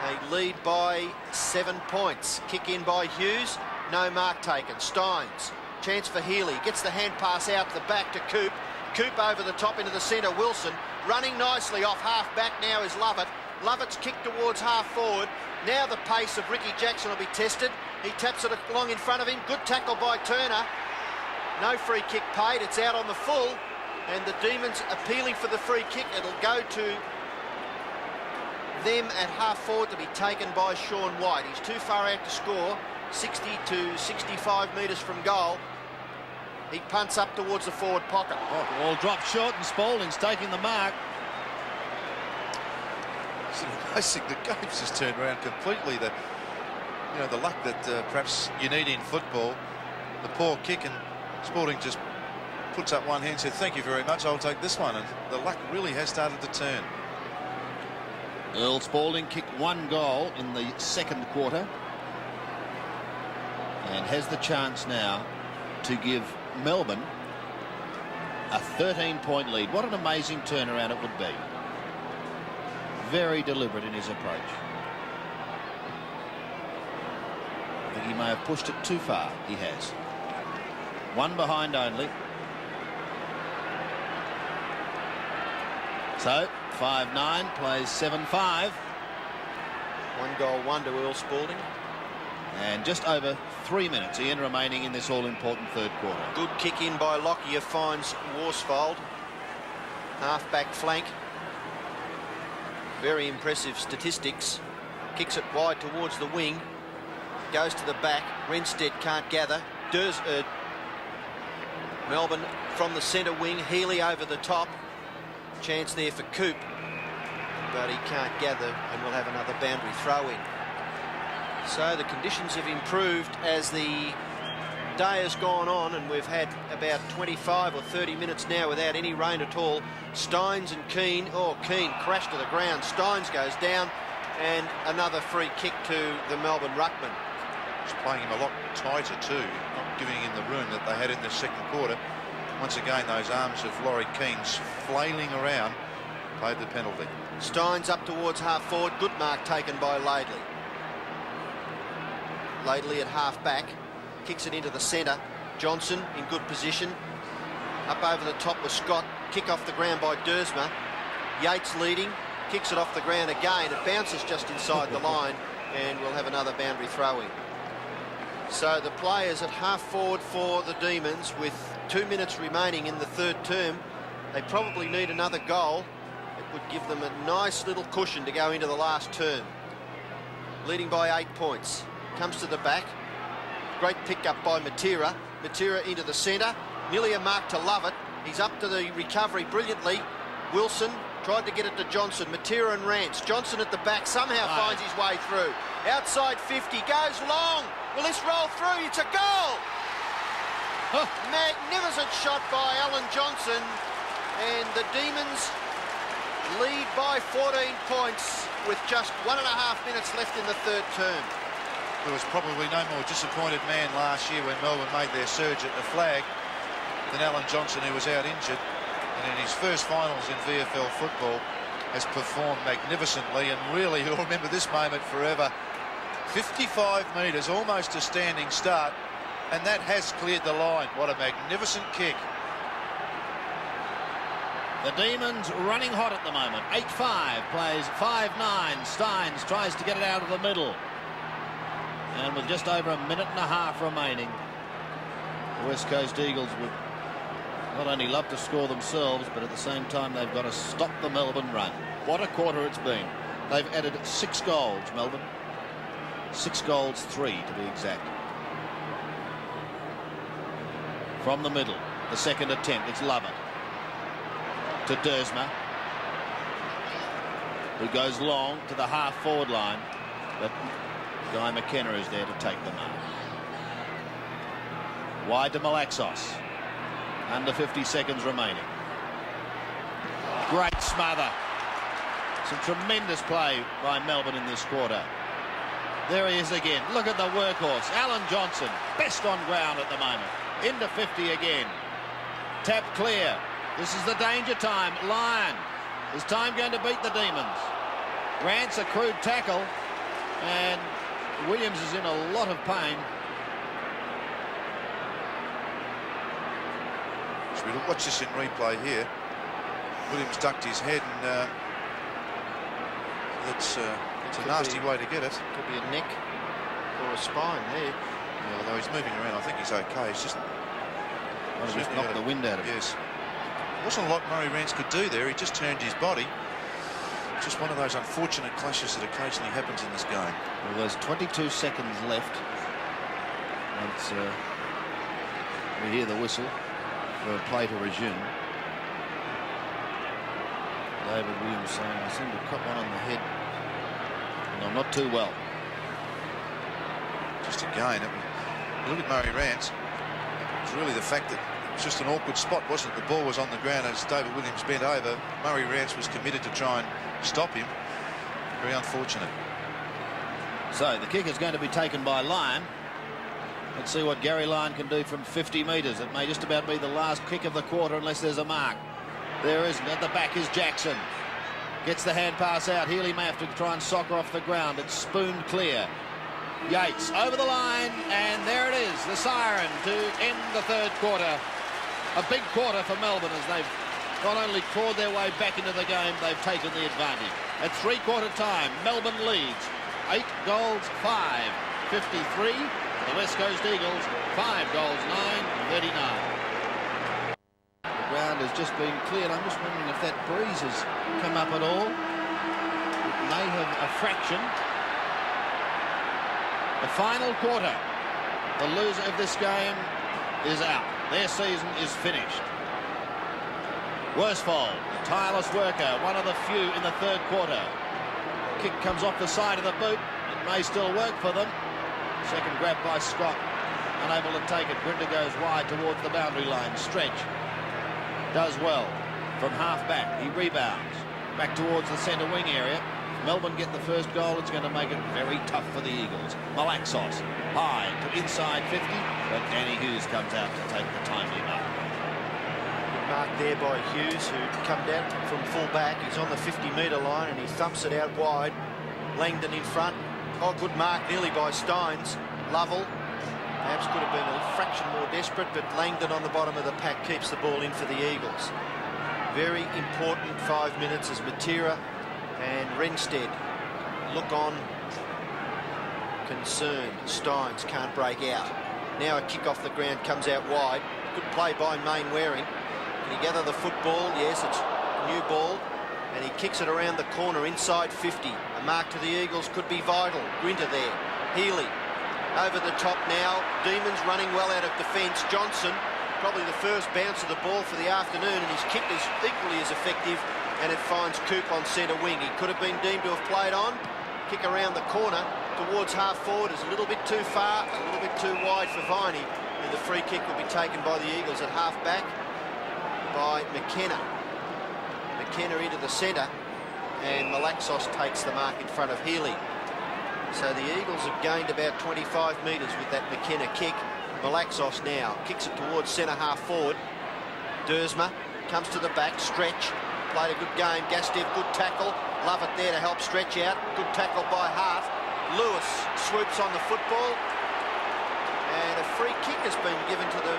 They lead by 7 points. Kick in by Hughes, no mark taken. Steins, chance for Healy, gets the hand pass out the back to Coop. Coop over the top into the centre. Wilson running nicely off half-back now is Lovett. Lovett's kicked towards half-forward. Now the pace of Ricky Jackson will be tested. He taps it along in front of him. Good tackle by Turner. No free kick paid. It's out on the full. And the Demons appealing for the free kick. It'll go to them at half-forward to be taken by Sean White. He's too far out to score. 60 to 65 metres from goal. He punts up towards the forward pocket. Oh, ball dropped short and Spalding's taking the mark. It's amazing. The game's just turned around completely. The luck that perhaps you need in football. The poor kick, and Spalding just puts up one hand and said, "Thank you very much, I'll take this one." And the luck really has started to turn. Earl Spalding kicked 1 goal in the second quarter and has the chance now to give Melbourne a 13-point lead. What an amazing turnaround it would be. Very deliberate in his approach. I think he may have pushed it too far. He has. 1 behind only. So 5-9 plays 7-5. 1 goal, 1 to Earl Spalding. And just over 3 minutes Ian remaining in this all-important third quarter. Good kick in by Lockyer, finds Worsfold. Half-back flank. Very impressive statistics. Kicks it wide towards the wing. Goes to the back. Renstead can't gather. Melbourne from the centre wing. Healy over the top. Chance there for Coop. But he can't gather and we'll have another boundary throw in. So the conditions have improved as the day has gone on, and we've had about 25 or 30 minutes now without any rain at all. Steins and Keane. Oh, Keane crashed to the ground. Steins goes down, and another free kick to the Melbourne ruckman. It's playing him a lot tighter too, not giving him the room that they had in the second quarter. Once again, those arms of Laurie Keane's flailing around paid the penalty. Steins up towards half-forward. Good mark taken by Laidley. Laidley at half-back. Kicks it into the centre. Johnson in good position. Up over the top with Scott. Kick off the ground by Dersma. Yates leading. Kicks it off the ground again. It bounces just inside the line, and we'll have another boundary throw-in. So the players at half-forward for the Demons with 2 minutes remaining in the third term. They probably need another goal. It would give them a nice little cushion to go into the last term. Leading by 8 points. Comes to the back. Great pick-up by Matera. Matera into the centre. Nearly a mark to Lovett. He's up to the recovery brilliantly. Wilson tried to get it to Johnson. Matera and Rance. Johnson at the back somehow finds his way through. Outside 50. Goes long. Will this roll through? It's a goal! Magnificent shot by Alan Johnson. And the Demons lead by 14 points with just 1.5 minutes left in the third term. There was probably no more disappointed man last year when Melbourne made their surge at the flag than Alan Johnson, who was out injured. and in his first finals in VFL football has performed magnificently, and really he'll remember this moment forever. 55 metres, almost a standing start, and that has cleared the line. What a magnificent kick. The Demons running hot at the moment. 8-5 plays 5-9. Steins tries to get it out of the middle. And with just over a minute and a half remaining, the West Coast Eagles would not only love to score themselves, but at the same time they've got to stop the Melbourne run. What a quarter it's been. They've added 6 goals, Melbourne. 6 goals, 3 to be exact. From the middle, the second attempt, it's Lovett. To Dersma, who goes long to the half-forward line, but Guy McKenna is there to take the mark. Wide to Malaxos. Under 50 seconds remaining. Great smother. Some tremendous play by Melbourne in this quarter. There he is again. Look at the workhorse. Alan Johnson, best on ground at the moment. Into 50 again. Tap clear. This is the danger time. Lyon. Is time going to beat the Demons? Grant's a crude tackle, and Williams is in a lot of pain. So we'll watch this in replay here. Williams ducked his head, and it's a nasty way to get it. Could be a neck or a spine there. Yeah, although he's moving around, I think he's okay. It's just knocked the wind out of him. Yes. It wasn't a lot Murray Rance could do there. He just turned his body. Just one of those unfortunate clashes that occasionally happens in this game. Well, there's 22 seconds left. We hear the whistle for a play to resume. David Williams saying, I seem to cop one on the head. No, not too well. Just again, look at Murray Rance. It's really the fact that it was just an awkward spot, wasn't it? The ball was on the ground as David Williams bent over. Murray Rance was committed to try and stop him. Very unfortunate. So the kick is going to be taken by Lyon. Let's see what Gary Lyon can do from 50 metres. It may just about be the last kick of the quarter unless there's a mark. There isn't. At the back is Jackson. Gets the hand pass out. Healy may have to try and soccer off the ground. It's spooned clear. Yates over the line, and there it is, the siren to end the third quarter. A big quarter for Melbourne as they've not only clawed their way back into the game, they've taken the advantage. At three-quarter time, Melbourne leads 8 goals, 5, 53. The West Coast Eagles, 5 goals, 9, 39. The ground has just been cleared. I'm just wondering if that breeze has come up at all. It may have a fraction. The final quarter. The loser of this game is out. Their season is finished. Worsfold, a tireless worker, one of the few in the third quarter. Kick comes off the side of the boot. It may still work for them. Second grab by Scott. Unable to take it. Grinder goes wide towards the boundary line. Stretch. Does well. From half back. He rebounds. Back towards the centre wing area. If Melbourne get the first goal, it's going to make it very tough for the Eagles. Malaxos. High to inside 50. But Danny Hughes comes out to take the timely mark. Good mark there by Hughes, who come down from full back. He's on the 50-metre line and he thumps it out wide. Langdon in front. Oh, good mark nearly by Steins. Lovell perhaps could have been a fraction more desperate, but Langdon on the bottom of the pack keeps the ball in for the Eagles. Very important 5 minutes as Matera and Renstead look on concerned. Steins can't break out. Now a kick off the ground comes out wide. Good play by Main Waring. Can he gather the football? Yes, it's a new ball. And he kicks it around the corner inside 50. A mark to the Eagles could be vital. Grinter there. Healy over the top now. Demons running well out of defence. Johnson, probably the first bounce of the ball for the afternoon, and his kick is equally as effective, and it finds Coop on centre wing. He could have been deemed to have played on. Kick around the corner towards half forward is a little bit too far, a little bit too wide for Viney, and the free kick will be taken by the Eagles at half back by McKenna. McKenna into the centre, and Malaxos takes the mark in front of Healy. So the Eagles have gained about 25 metres with that McKenna kick. Malaxos now kicks it towards centre half forward. Dersma comes to the back, Stretch. Played a good game. Gastev, good tackle. Lovett there to help Stretch out. Good tackle by Hart. Lewis swoops on the football. And a free kick has been given to the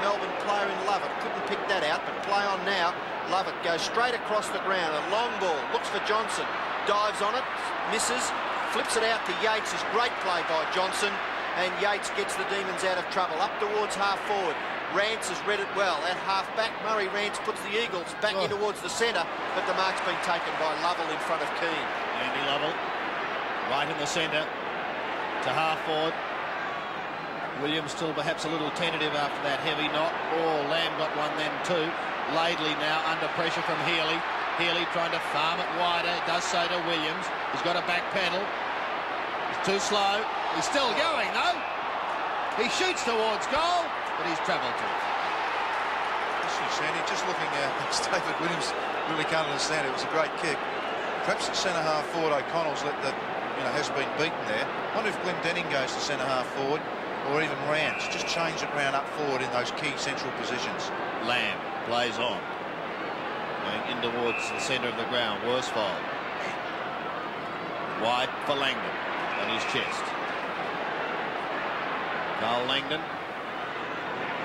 Melbourne player in Lovett. Couldn't pick that out, but play on now. Lovett goes straight across the ground. A long ball. Looks for Johnson. Dives on it. Misses. Flips it out to Yates. Is great play by Johnson. And Yates gets the Demons out of trouble. Up towards half forward. Rance has read it well. At half back, Murray Rance puts the Eagles back in towards the centre, but the mark's been taken by Lovell in front of Keane. Andy Lovell, right in the centre to half forward. Williams still perhaps a little tentative after that heavy knock. Lamb got one then too. Laidley now under pressure from Healy. Healy trying to farm it wider. It does so to Williams. He's got a back pedal. He's too slow. He's still going though. He shoots towards goal, but he's travelled to it. Listen, Sandy, just looking at David Williams, really can't understand it. It was a great kick. Perhaps at centre half forward, O'Connell's has been beaten there. I wonder if Glendenning goes to centre half forward, or even Rance. Just change it round up forward in those key central positions. Lamb plays on, going in towards the centre of the ground. Worsfold wide for Langdon on his chest. Carl Langdon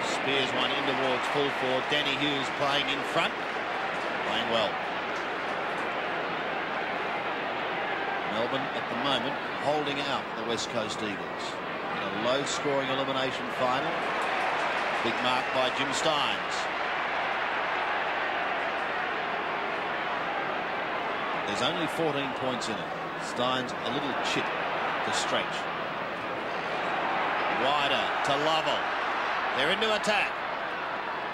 spears one in towards full forward. Danny Hughes playing in front, playing well. Melbourne at the moment holding out the West Coast Eagles in a low-scoring elimination final. Big mark by Jim Stynes. There's only 14 points in it. Stynes a little chip to Stretch. Wider to Lovell. They're into attack.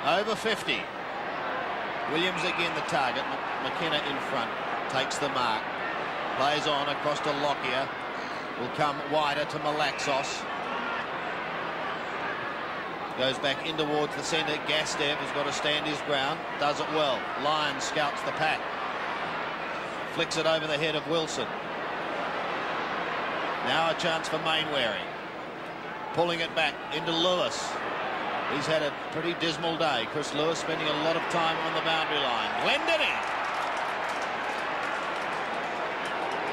Over 50. Williams again the target. McKenna in front. Takes the mark. Plays on across to Lockyer. Will come wider to Malaxos. Goes back in towards the centre. Gastev has got to stand his ground. Does it well. Lyons scouts the pack. Flicks it over the head of Wilson. Now a chance for Mainwaring. Pulling it back into Lewis. He's had a pretty dismal day. Chris Lewis spending a lot of time on the boundary line. Glendenning.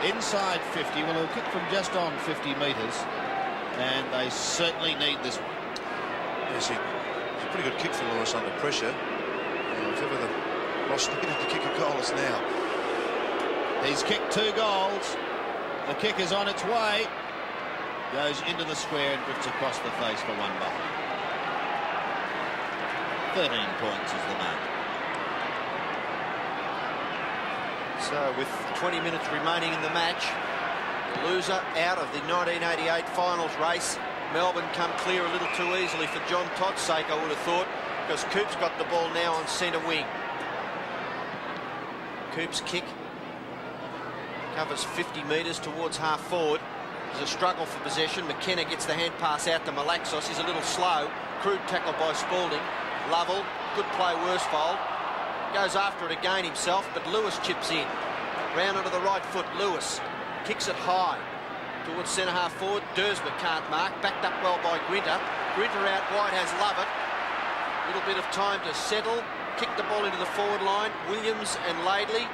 Inside 50. Well, he'll kick from just on 50 metres. And they certainly need this one. Yes, it's a pretty good kick for Lewis under pressure. If ever the Ross needed to kick a goal, it's now. He's kicked 2 goals. The kick is on its way. Goes into the square and drifts across the face for one behind. 13 points is the mark. So with 20 minutes remaining in the match, the loser out of the 1988 finals race. Melbourne come clear a little too easily for John Todd's sake, I would have thought, because Coop's got the ball now on centre wing. Coop's kick covers 50 metres towards half forward. There's a struggle for possession. McKenna gets the hand pass out to Malaxos. He's a little slow. Crude tackle by Spalding. Lovell, good play, Worsfold. Goes after it again himself, but Lewis chips in. Round onto the right foot, Lewis kicks it high towards centre half forward. Dersma can't mark. Backed up well by Grinter. Grinter out wide has Lovett. Little bit of time to settle. Kick the ball into the forward line. Williams and Laidley.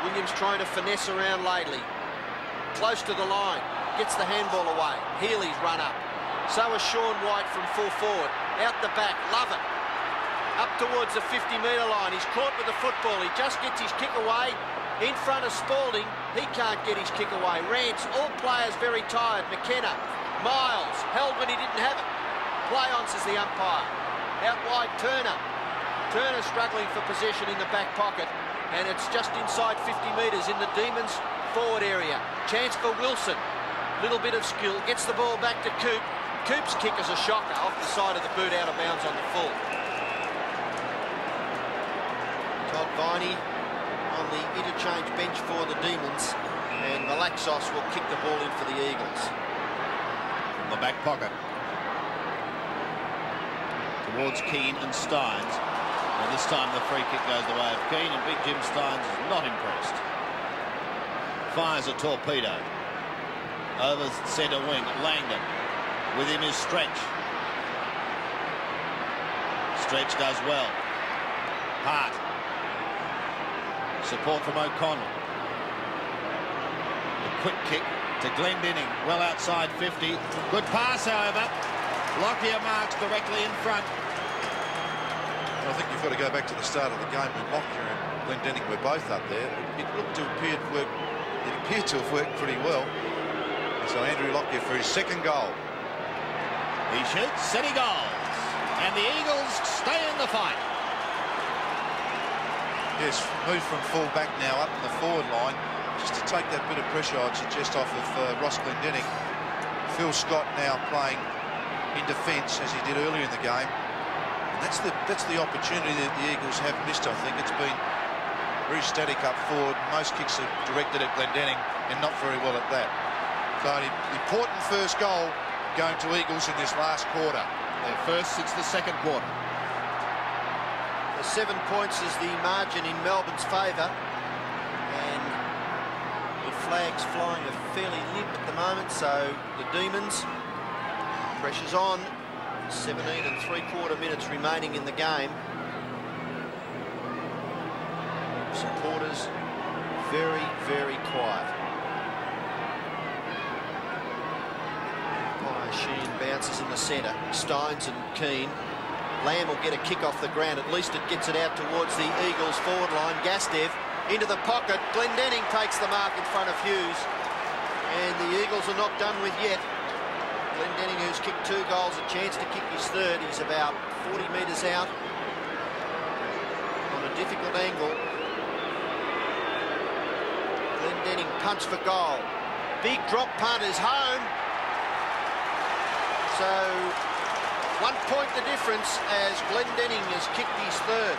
Williams trying to finesse around Laidley. Close to the line. Gets the handball away. Healy's run up. So is Sean White from full forward. Out the back, Lovett. Up towards the 50-metre line. He's caught with the football. He just gets his kick away. In front of Spalding. He can't get his kick away. Rance, all players very tired. McKenna, Miles, held when he didn't have it. Play on, says the umpire. Out wide, Turner. Turner struggling for possession in the back pocket. And it's just inside 50 metres in the Demons forward area. Chance for Wilson. Little bit of skill. Gets the ball back to Coop. Coop's kick is a shocker off the side of the boot, out of bounds on the full. Todd Viney on the interchange bench for the Demons. And Malaxos will kick the ball in for the Eagles. From the back pocket. Towards Keane and Stynes. And this time the free kick goes the way of Keane, and Big Jim Stynes is not impressed. Fires a torpedo. Over centre wing, Langdon. With him is Stretch. Stretch does well. Hart. Support from O'Connell. A quick kick to Glendinning, well outside 50. Good pass, however. Lockyer marks directly in front. I think you've got to go back to the start of the game when Lockyer and Glendinning were both up there. It appeared to have worked pretty well. And so Andrew Lockyer for his second goal. He shoots, City goals, and the Eagles stay in the fight. Yes, moved from full back now up in the forward line, just to take that bit of pressure, I'd suggest, off of Ross Glendinning. Phil Scott now playing in defence as he did earlier in the game. And that's the opportunity that the Eagles have missed, I think. It's been very static up forward. Most kicks are directed at Glendinning and not very well at that. So an important first goal going to Eagles in this last quarter. Their first since the second quarter. The 7 points is the margin in Melbourne's favour, and the flag's flying a fairly limp at the moment, so the Demons, pressure's on. 17 3/4 minutes remaining in the game. Supporters very, very quiet. Sheen bounces in the centre. Steins and Keane. Lamb will get a kick off the ground. At least it gets it out towards the Eagles forward line. Gastev into the pocket. Glendinning takes the mark in front of Hughes. And the Eagles are not done with yet. Glendinning, who's kicked 2 goals, a chance to kick his third. He's about 40 metres out on a difficult angle. Glendinning punts for goal. Big drop punt is home. So 1 point the difference as Glendinning has kicked his third.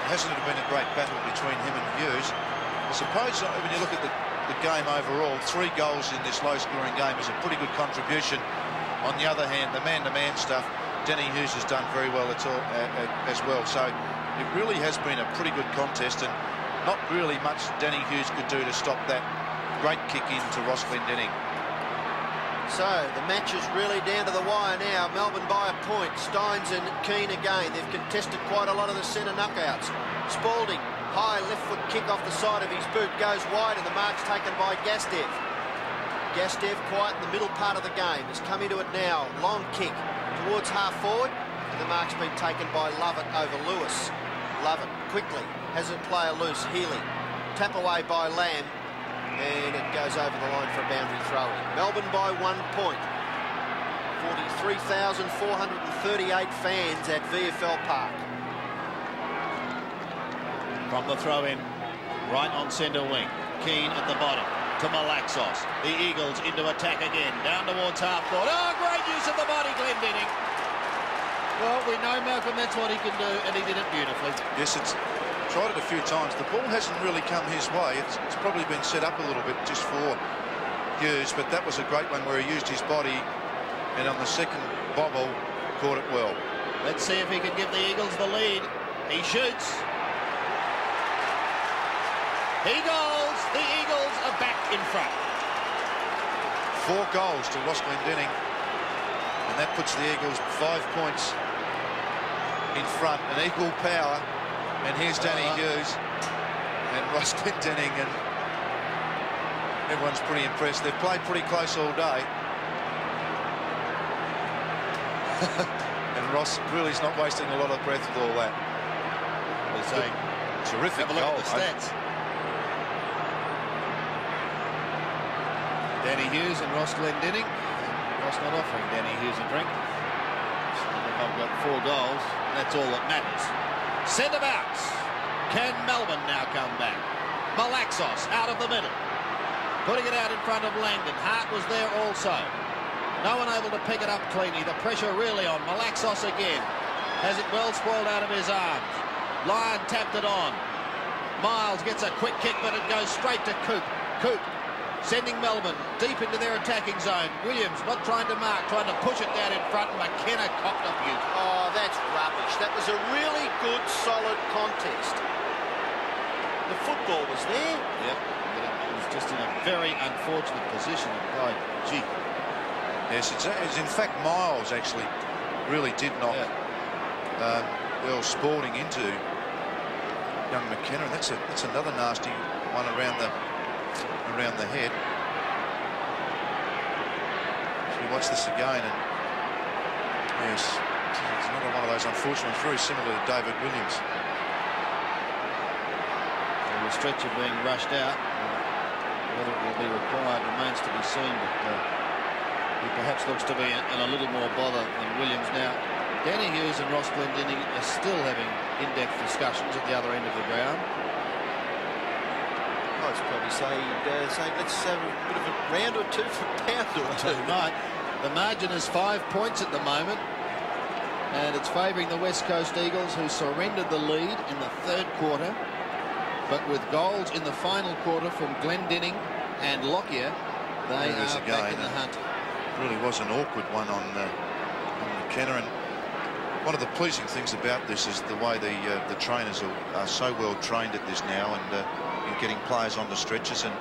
Hasn't it been a great battle between him and Hughes? I suppose when you look at the game overall, 3 goals in this low-scoring game is a pretty good contribution. On the other hand, the man-to-man stuff, Danny Hughes has done very well as well. So it really has been a pretty good contest, and not really much Danny Hughes could do to stop that great kick into Ross Glendinning. So the match is really down to the wire now. Melbourne by a point. Steins and Keane again. They've contested quite a lot of the centre knockouts. Spalding, high left foot kick off the side of his boot, goes wide, and the mark's taken by Gastev. Gastev quiet in the middle part of the game. Has come into it now. Long kick towards half forward. And the mark's been taken by Lovett over Lewis. Lovett quickly has a player loose. Healy. Tap away by Lamb. And it goes over the line for a boundary throw-in. Melbourne by 1 point. 43,438 fans at VFL Park. From the throw-in, right on centre wing. Keane at the bottom to Malaxos. The Eagles into attack again. Down towards half-court. Oh, great use of the body, Glendinning. Well, we know Malcolm, that's what he can do, and he did it beautifully. Yes, it's tried it a few times. The ball hasn't really come his way. It's probably been set up a little bit just for Hughes, but that was a great one where he used his body, and on the second bobble, caught it well. Let's see if he can give the Eagles the lead. He shoots. He goes. The Eagles are back in front. 4 goals to Ross Glendinning, and that puts the Eagles 5 points in front, an equal power. And here's Danny Hughes and Ross Glendinning, and everyone's pretty impressed. They've played pretty close all day. And Ross really is not wasting a lot of breath with all that. We'll say, terrific have a look goal. at the stats. Danny Hughes and Ross Glendinning. Ross not offering Danny Hughes a drink. So I've got 4 goals. That's all that matters. Centre-backs. Can Melbourne now come back? Malaxos out of the middle. Putting it out in front of Langdon. Hart was there also. No one able to pick it up cleanly. The pressure really on. Malaxos again. Has it well spoiled out of his arms. Lyon tapped it on. Miles gets a quick kick, but it goes straight to Coop. Coop sending Melbourne deep into their attacking zone. Williams not trying to mark, trying to push it down in front. McKenna copped a beaut. Oh, that's rubbish. That was a really good, solid contest. The football was there. Yep, but it was just in a very unfortunate position. Oh, gee. Yes, it's in fact Miles actually really did knock Earl Spalding into young McKenna, and that's another nasty one around the head. So we watch this again, and yes, it's another one of those unfortunate ones, very similar to David Williams. And the stretcher being rushed out. Whether it will be required remains to be seen, but he perhaps looks to be in a little more bother than Williams now. Danny Hughes and Ross Glendinning are still having in-depth discussions at the other end of the ground. I'd probably say let's have a bit of a round or two for a pound or two. Right. The margin is 5 points at the moment, and it's favouring the West Coast Eagles, who surrendered the lead in the third quarter. But with goals in the final quarter from Glendinning and Lockyer, they are back in the hunt. It really was an awkward one on McKenna, and one of the pleasing things about this is the way the trainers are so well trained at this now, and getting players on the stretchers, and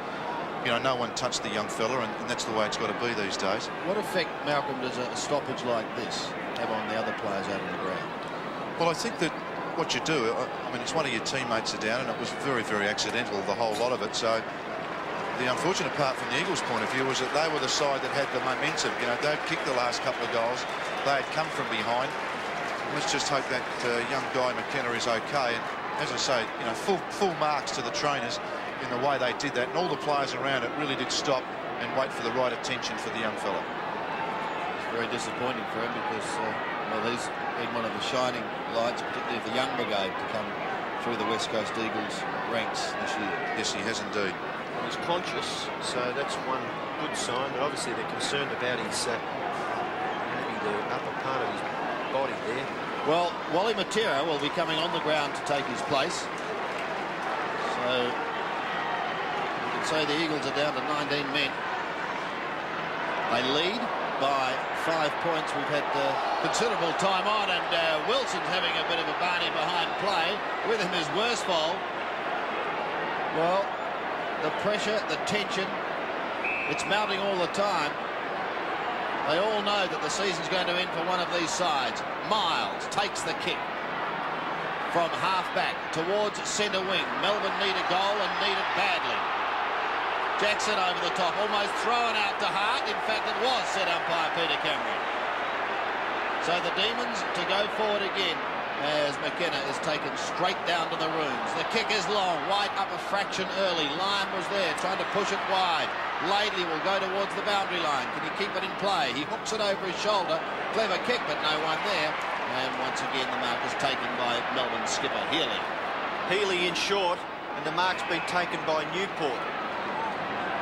you know, no one touched the young fella, and that's the way it's got to be these days. What effect, Malcolm, does a stoppage like this have on the other players out on the ground? Well, I think that what you do, I mean, it's one of your teammates are down, and it was very, very accidental, the whole lot of it. So the unfortunate part from the Eagles' point of view was that they were the side that had the momentum. You know, they'd kicked the last couple of goals. They had come from behind. Let's just hope that young guy McKenna is okay. And as I say, you know, full marks to the trainers in the way they did that, and all the players around it really did stop and wait for the right attention for the young fella. It's very disappointing for him because well, he's been one of the shining lights, particularly of the young brigade, to come through the West Coast Eagles ranks this year. Yes, he has indeed. He's conscious, so that's one good sign. But obviously they're concerned about his maybe the upper part of his body there. Well, Wally Matera will be coming on the ground to take his place. So you can say the Eagles are down to 19 men. They lead by 5 points. We've had considerable time on, and Wilson's having a bit of a Barney behind play. With him is Worsfold. Well, the pressure, the tension, it's mounting all the time. They all know that the season's going to end for one of these sides. Miles takes the kick from half-back towards centre wing. Melbourne need a goal and need it badly. Jackson over the top, almost thrown out to Hart. In fact, it was, said umpire Peter Cameron. So the Demons to go forward again as McKenna is taken straight down to the runes. The kick is long, wide up a fraction early. Lyon was there trying to push it wide. Laidley will go towards the boundary line. Can he keep it in play? He hooks it over his shoulder. Clever kick, but no one there. And once again, the mark is taken by Melbourne skipper Healy. Healy in short, and the mark's been taken by Newport.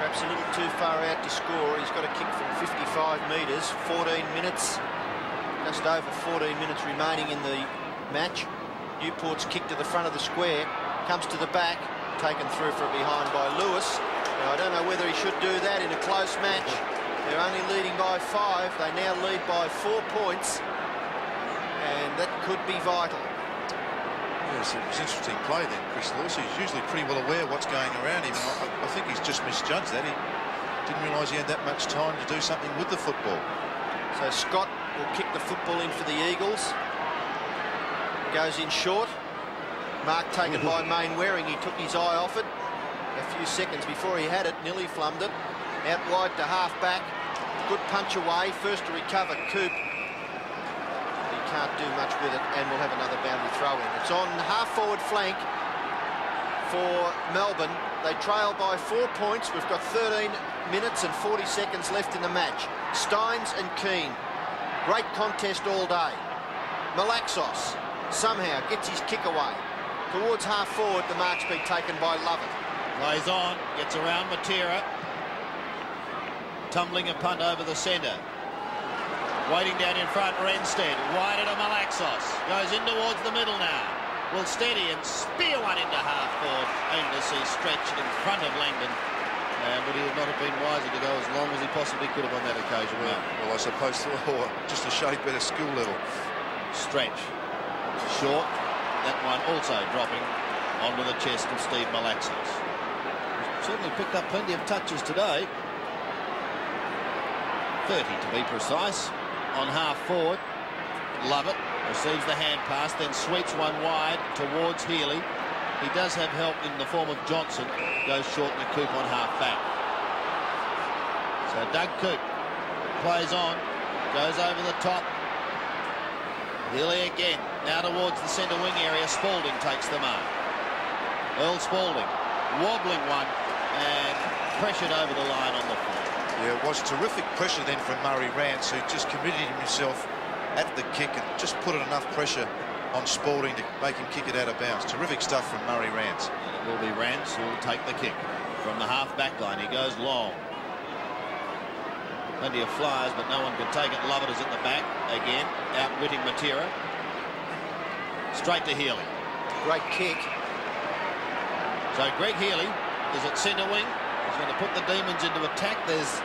Perhaps a little too far out to score. He's got a kick from 55 metres, 14 minutes. Just over 14 minutes remaining in the match. Newport's kick to the front of the square, comes to the back, taken through from behind by Lewis. Now, I don't know whether he should do that in a close match. They're only leading by 5. They now lead by 4 points, and that could be vital. Yes, it was interesting play then, Chris Lewis. He's usually pretty well aware of what's going around him. I think he's just misjudged that. He didn't realise he had that much time to do something with the football. So Scott will kick the football in for the Eagles. Goes in short. Mark taken by Mainwaring. He took his eye off it a few seconds before he had it. Nearly flummed it. Out wide to half-back. Good punch away. First to recover, Coop. He can't do much with it, and we'll have another boundary throw in. It's on half-forward flank for Melbourne. They trail by 4 points. We've got 13 minutes and 40 seconds left in the match. Steins and Keane. Great contest all day. Malaxos somehow gets his kick away. Towards half-forward, the mark's been taken by Lovett. Lays on, gets around Matera. Tumbling a punt over the centre. Waiting down in front, Renstead. Wide at a Malaxos. Goes in towards the middle now. Will steady and spear one into half-forward. Aim to see stretch in front of Langdon. Would he not have been wiser to go as long as he possibly could have on that occasion? Well, I suppose just a shade better skill level. Stretch. Short. That one also dropping onto the chest of Steve Malaxos. Certainly picked up plenty of touches today. 30 to be precise. On half-forward. Lovett receives the hand pass, then sweeps one wide towards Healy. he does have help in the form of Johnson. Goes short in the Coop on half-back. So Doug Coop plays on, goes over the top. Healy again, now towards the centre wing area. Spalding takes the mark. Earl Spalding, wobbling one, and pressured over the line on the floor. Yeah, it was terrific pressure then from Murray Rance, who just committed himself at the kick and just put enough pressure on Spalding to make him kick it out of bounds. Terrific stuff from Murray Rance. It will be Rance who will take the kick from the half-back line. He goes long. Plenty of flyers, but no one can take it. Lovett is at the back again, outwitting Matera. Straight to Healy. Great kick. So Greg Healy is at centre wing. He's going to put the Demons into attack. There's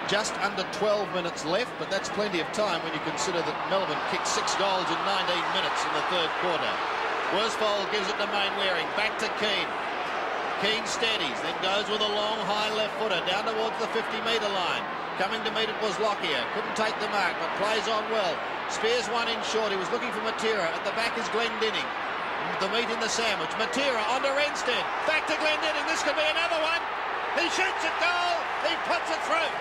just under 12 minutes left, but that's plenty of time when you consider that Melbourne kicked 6 goals in 19 minutes in the third quarter. Worsfold gives it to Mainwaring. Back to Keane. Keane steadies, then goes with a long high left footer down towards the 50-metre line. Coming to meet it was Lockyer. Couldn't take the mark, but plays on well. Spears one in short. He was looking for Matera. At the back is Glendinning. The meat in the sandwich. Matera onto Renstead. Back to Glendinning. This could be another one. He shoots it goal. He puts it through.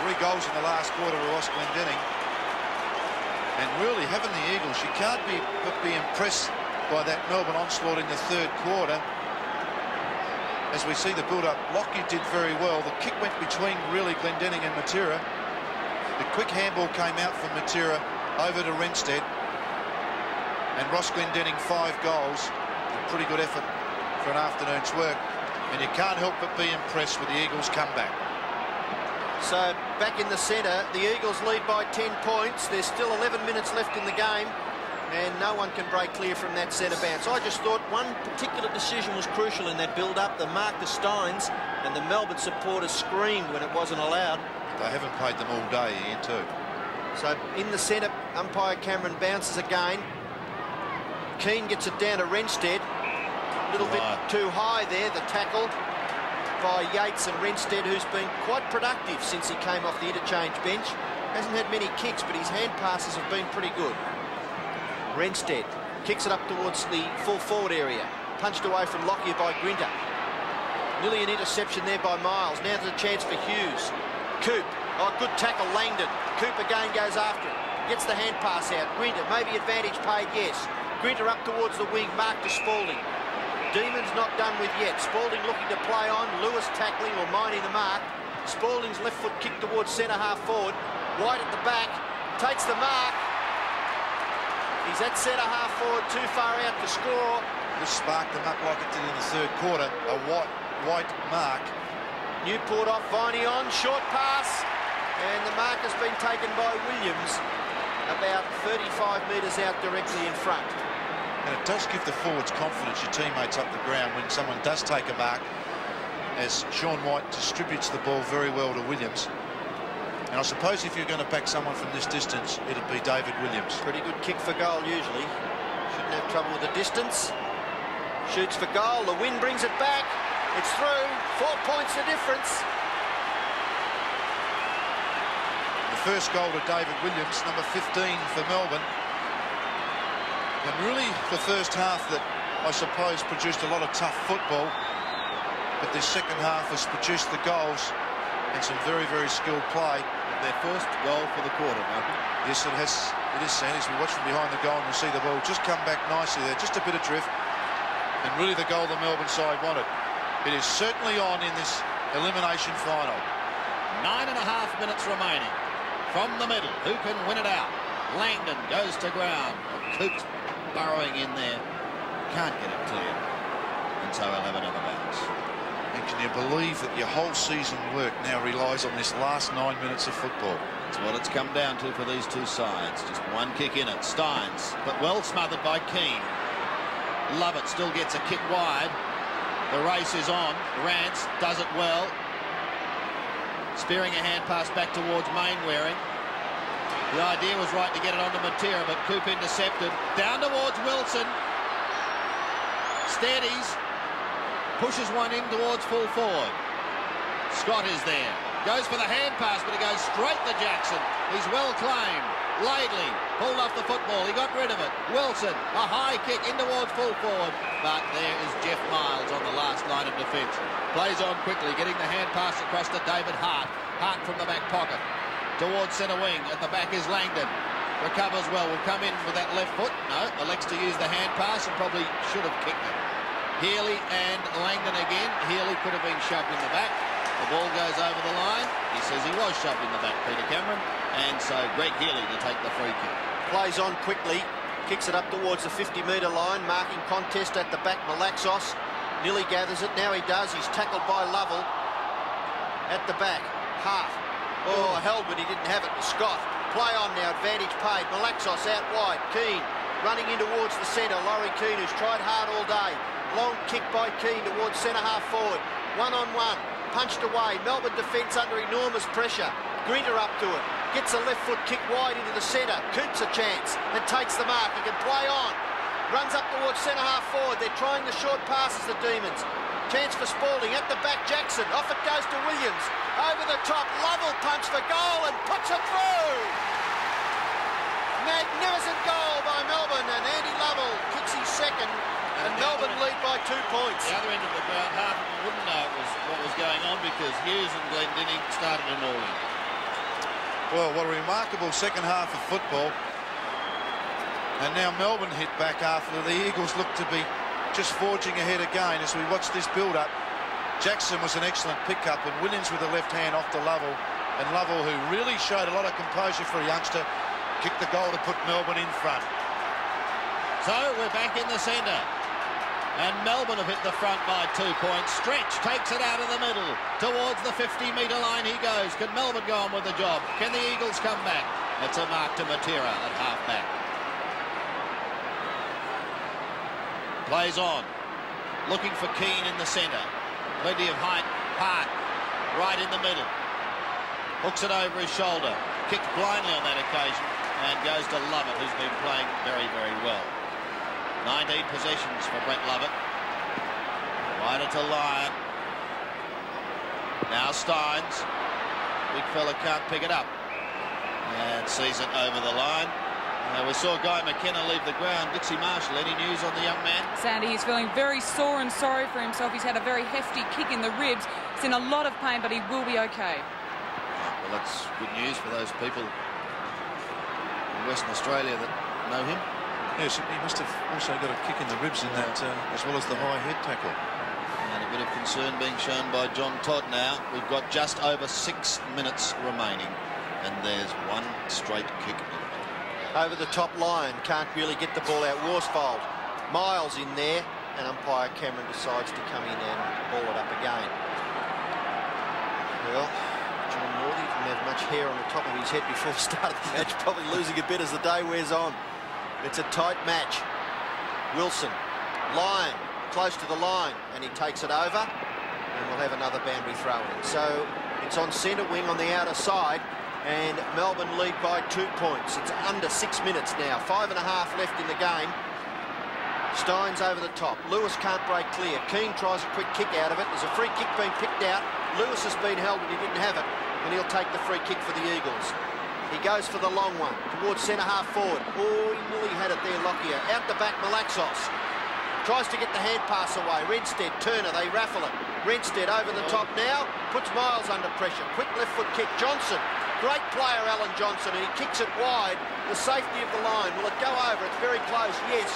3 goals in the last quarter for Ross Glendinning. And really, having the Eagles, you can't but be impressed by that Melbourne onslaught in the third quarter. As we see the build-up, Lockyer did very well. The kick went between really Glendinning and Matera. The quick handball came out from Matera over to Renstead. And Ross Glendinning 5 goals. A pretty good effort for an afternoon's work. And you can't help but be impressed with the Eagles' comeback. So back in the centre, the Eagles lead by 10 points. There's still 11 minutes left in the game, and no one can break clear from that centre bounce. I just thought one particular decision was crucial in that build-up. The mark to Steins, and the Melbourne supporters screamed when it wasn't allowed. They haven't played them all day, Ian, too. So in the centre, umpire Cameron bounces again. Keane gets it down to Renstead. A little bit too high there, the tackle by Yates and Renstead, who's been quite productive since he came off the interchange bench. Hasn't had many kicks, but his hand passes have been pretty good. Renstead kicks it up towards the full forward area. Punched away from Lockyer by Grinter. Nearly an interception there by Miles. Now there's a chance for Hughes. Coop. Oh, good tackle, Langdon. Coop again goes after it. Gets the hand pass out. Grinter, maybe advantage paid, yes. Grinter up towards the wing, mark to Spalding. Demons not done with yet. Spalding looking to play on. Lewis tackling or minding the mark. Spalding's left foot kick towards centre half forward. White at the back. Takes the mark. He's at centre half forward, too far out to score. This sparked them up like it did in the third quarter. A white mark. Newport off, Viney on. Short pass. And the mark has been taken by Williams. About 35 metres out directly in front. And it does give the forwards confidence, your teammates up the ground, when someone does take a mark, as Sean White distributes the ball very well to Williams. And I suppose if you're going to back someone from this distance, it'd be David Williams. Pretty good kick for goal usually. Shouldn't have trouble with the distance. Shoots for goal. The wind brings it back. It's through. 4 points the difference. The first goal to David Williams, number 15 for Melbourne. And really the first half that I suppose produced a lot of tough football, but this second half has produced the goals and some very, very skilled play. Their first goal for the quarter, Malcolm. Yes, it is, Sam. As we watch from behind the goal and we see the ball just come back nicely there, just a bit of drift, and really the goal the Melbourne side wanted. It is certainly on in this elimination final. 9.5 minutes remaining. From the middle, who can win it out? Langdon goes to ground. Coop's burrowing in there. Can't get it clear. And so he'll have another bounce. And can you believe that your whole season work now relies on this last 9 minutes of football? It's what it's come down to for these two sides. Just one kick in it. Steins, but well smothered by Keane. Lovett still gets a kick wide. The race is on. Rance does it well. Spearing a hand pass back towards Mainwaring. The idea was right to get it onto Matera, but Coop intercepted. Down towards Wilson. Steadies. Pushes one in towards full forward. Scott is there. Goes for the hand pass, but it goes straight to Jackson. He's well claimed. Laidley pulled off the football. He got rid of it. Wilson, a high kick in towards full forward. But there is Jeff Miles on the last line of defence. Plays on quickly, getting the hand pass across to David Hart. Hart from the back pocket. Towards centre wing. At the back is Langdon. Recovers well. Will come in with that left foot. No, elects to use the hand pass and probably should have kicked it. Healy and Langdon again. Healy could have been shoved in the back. The ball goes over the line. He says he was shoved in the back, Peter Cameron. And so Greg Healy to take the free kick. Plays on quickly. Kicks it up towards the 50-metre line. Marking contest at the back. Malaxos nearly gathers it. Now he does. He's tackled by Lovell. At the back. Hart. Oh, held, but he didn't have it. Scott. Play on now. Advantage paid. Malaxos out wide. Keane running in towards the centre. Laurie Keane, who's tried hard all day. Long kick by Keane towards centre-half forward. One-on-one. Punched away. Melbourne defence under enormous pressure. Grinter up to it. Gets a left foot kick wide into the centre. Keeps a chance and takes the mark. He can play on. Runs up towards centre-half forward. They're trying the short passes, the Demons. Chance for Spalding. At the back, Jackson. Off it goes to Williams. Over the top. Lovell punch for goal and puts it through. Magnificent goal by Melbourne, and Andy Lovell kicks his second. And Melbourne lead by 2 points. The other end of the ground, half of them wouldn't know what was going on because Hughes and Glendinning started an all-in. Well, what a remarkable second half of football. And now Melbourne hit back after the Eagles looked to be just forging ahead again as we watch this build-up. Jackson was an excellent pick-up, and Williams with the left hand off to Lovell. And Lovell, who really showed a lot of composure for a youngster, kicked the goal to put Melbourne in front. So we're back in the centre. And Melbourne have hit the front by 2 points. Stretch takes it out of the middle. Towards the 50-metre line he goes. Can Melbourne go on with the job? Can the Eagles come back? It's a mark to Matera at half-back. Plays on. Looking for Keane in the centre. Plenty of height. Hart right in the middle. Hooks it over his shoulder. Kicked blindly on that occasion. And goes to Lovett, who's been playing very, very well. 19 possessions for Brett Lovett. Wider to Lyon. Now Steins. Big fella can't pick it up. And sees it over the line. We saw Guy McKenna leave the ground. Dixie Marshall, any news on the young man? Sandy, he's feeling very sore and sorry for himself. He's had a very hefty kick in the ribs. He's in a lot of pain, but he will be okay. Well, that's good news for those people in Western Australia that know him. Yes, he must have also got a kick in the ribs in that, as well as the high head tackle. And a bit of concern being shown by John Todd now. We've got just over 6 minutes remaining, and there's one straight kick in it. Over the top line, can't really get the ball out. Worsfold, Miles in there, and umpire Cameron decides to come in and ball it up again. Well, John Northey didn't have much hair on the top of his head before the start of the match, probably losing a bit as the day wears on. It's a tight match. Wilson, Lyon, close to the line, and he takes it over, and we'll have another boundary throw in. So it's on centre wing on the outer side, and Melbourne lead by 2 points. It's under 6 minutes now. 5.5 left in the game. Steins over the top. Lewis can't break clear. Keane tries a quick kick out of it. There's a free kick being picked out. Lewis has been held, but he didn't have it, and he'll take the free kick for the Eagles. He goes for the long one towards centre-half forward. Oh, he nearly had it there, Lockyer. Out the back, Malaxos. Tries to get the hand pass away. Redstead, Turner, they raffle it. Redstead over the top now. Puts Miles under pressure. Quick left foot kick. Johnson. Great player, Alan Johnson, and he kicks it wide. The safety of the line. Will it go over? It's very close. Yes.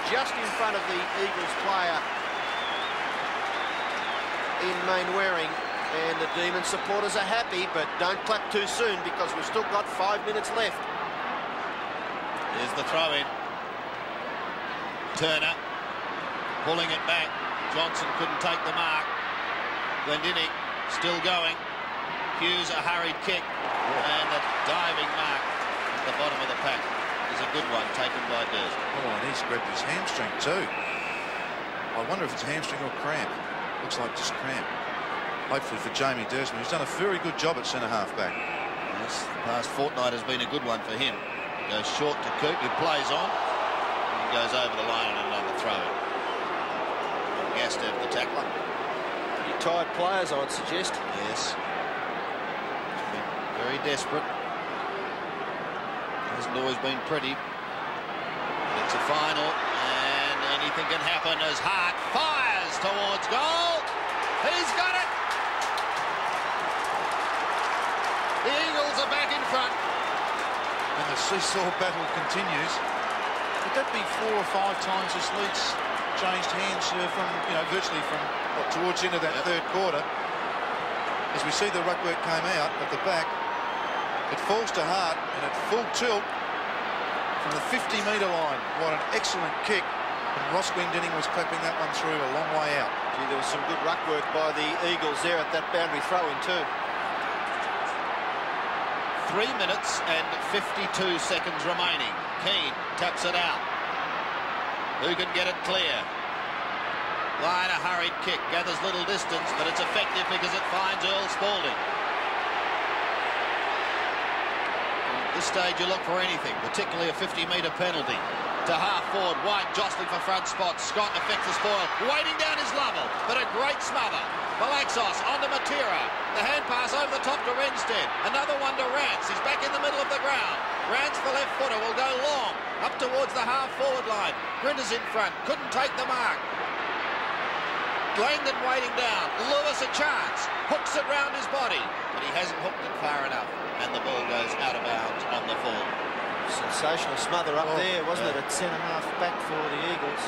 Just in front of the Eagles player in Mainwaring. And the Demon supporters are happy, but don't clap too soon because we've still got 5 minutes left. Here's the throw-in. Turner pulling it back. Johnson couldn't take the mark. Glendinning still going. Hughes a hurried kick. And a diving mark at the bottom of the pack is a good one taken by Durst. Oh, and he's grabbed his hamstring too. I wonder if it's hamstring or cramp. Looks like just cramp. Hopefully for Jamie Dursman, who's done a very good job at centre-half back. Yes, the past fortnight has been a good one for him. Goes short to Coop, who plays on. And goes over the line on another throw. Gassed over the tackler. Pretty tired players, I would suggest. Yes. Very desperate. Hasn't always been pretty. It's a final, and anything can happen as Hart fires towards goal. He's got it. The Eagles are back in front. And the seesaw battle continues. Could that be 4 or 5 times this lead's changed hands from, virtually from towards the end of that third quarter? As we see the ruckwork came out at the back, it falls to Hart and at full tilt from the 50-metre line. What an excellent kick. And Ross Glendinning was clapping that one through a long way out. Gee, there was some good ruck work by the Eagles there at that boundary throw-in too. 3 minutes and 52 seconds remaining. Keane taps it out. Who can get it clear? Lyon, a hurried kick, gathers little distance, but it's effective because it finds Earl Spalding. At this stage you look for anything, particularly a 50-metre penalty. To half forward, White jostling for front spot. Scott affects the spoil, waiting down his Lovell, but a great smother. Malaxos onto Matera. The hand pass over the top to Renstead. Another one to Rance. He's back in the middle of the ground. Rance, the left footer, will go long up towards the half forward line. Grinder's in front, couldn't take the mark. Langdon waiting down. Lewis a chance. Hooks it round his body, but he hasn't hooked it far enough, and the ball goes out of bounds on the full. Sensational smother up there, wasn't it, at centre-half back for the Eagles.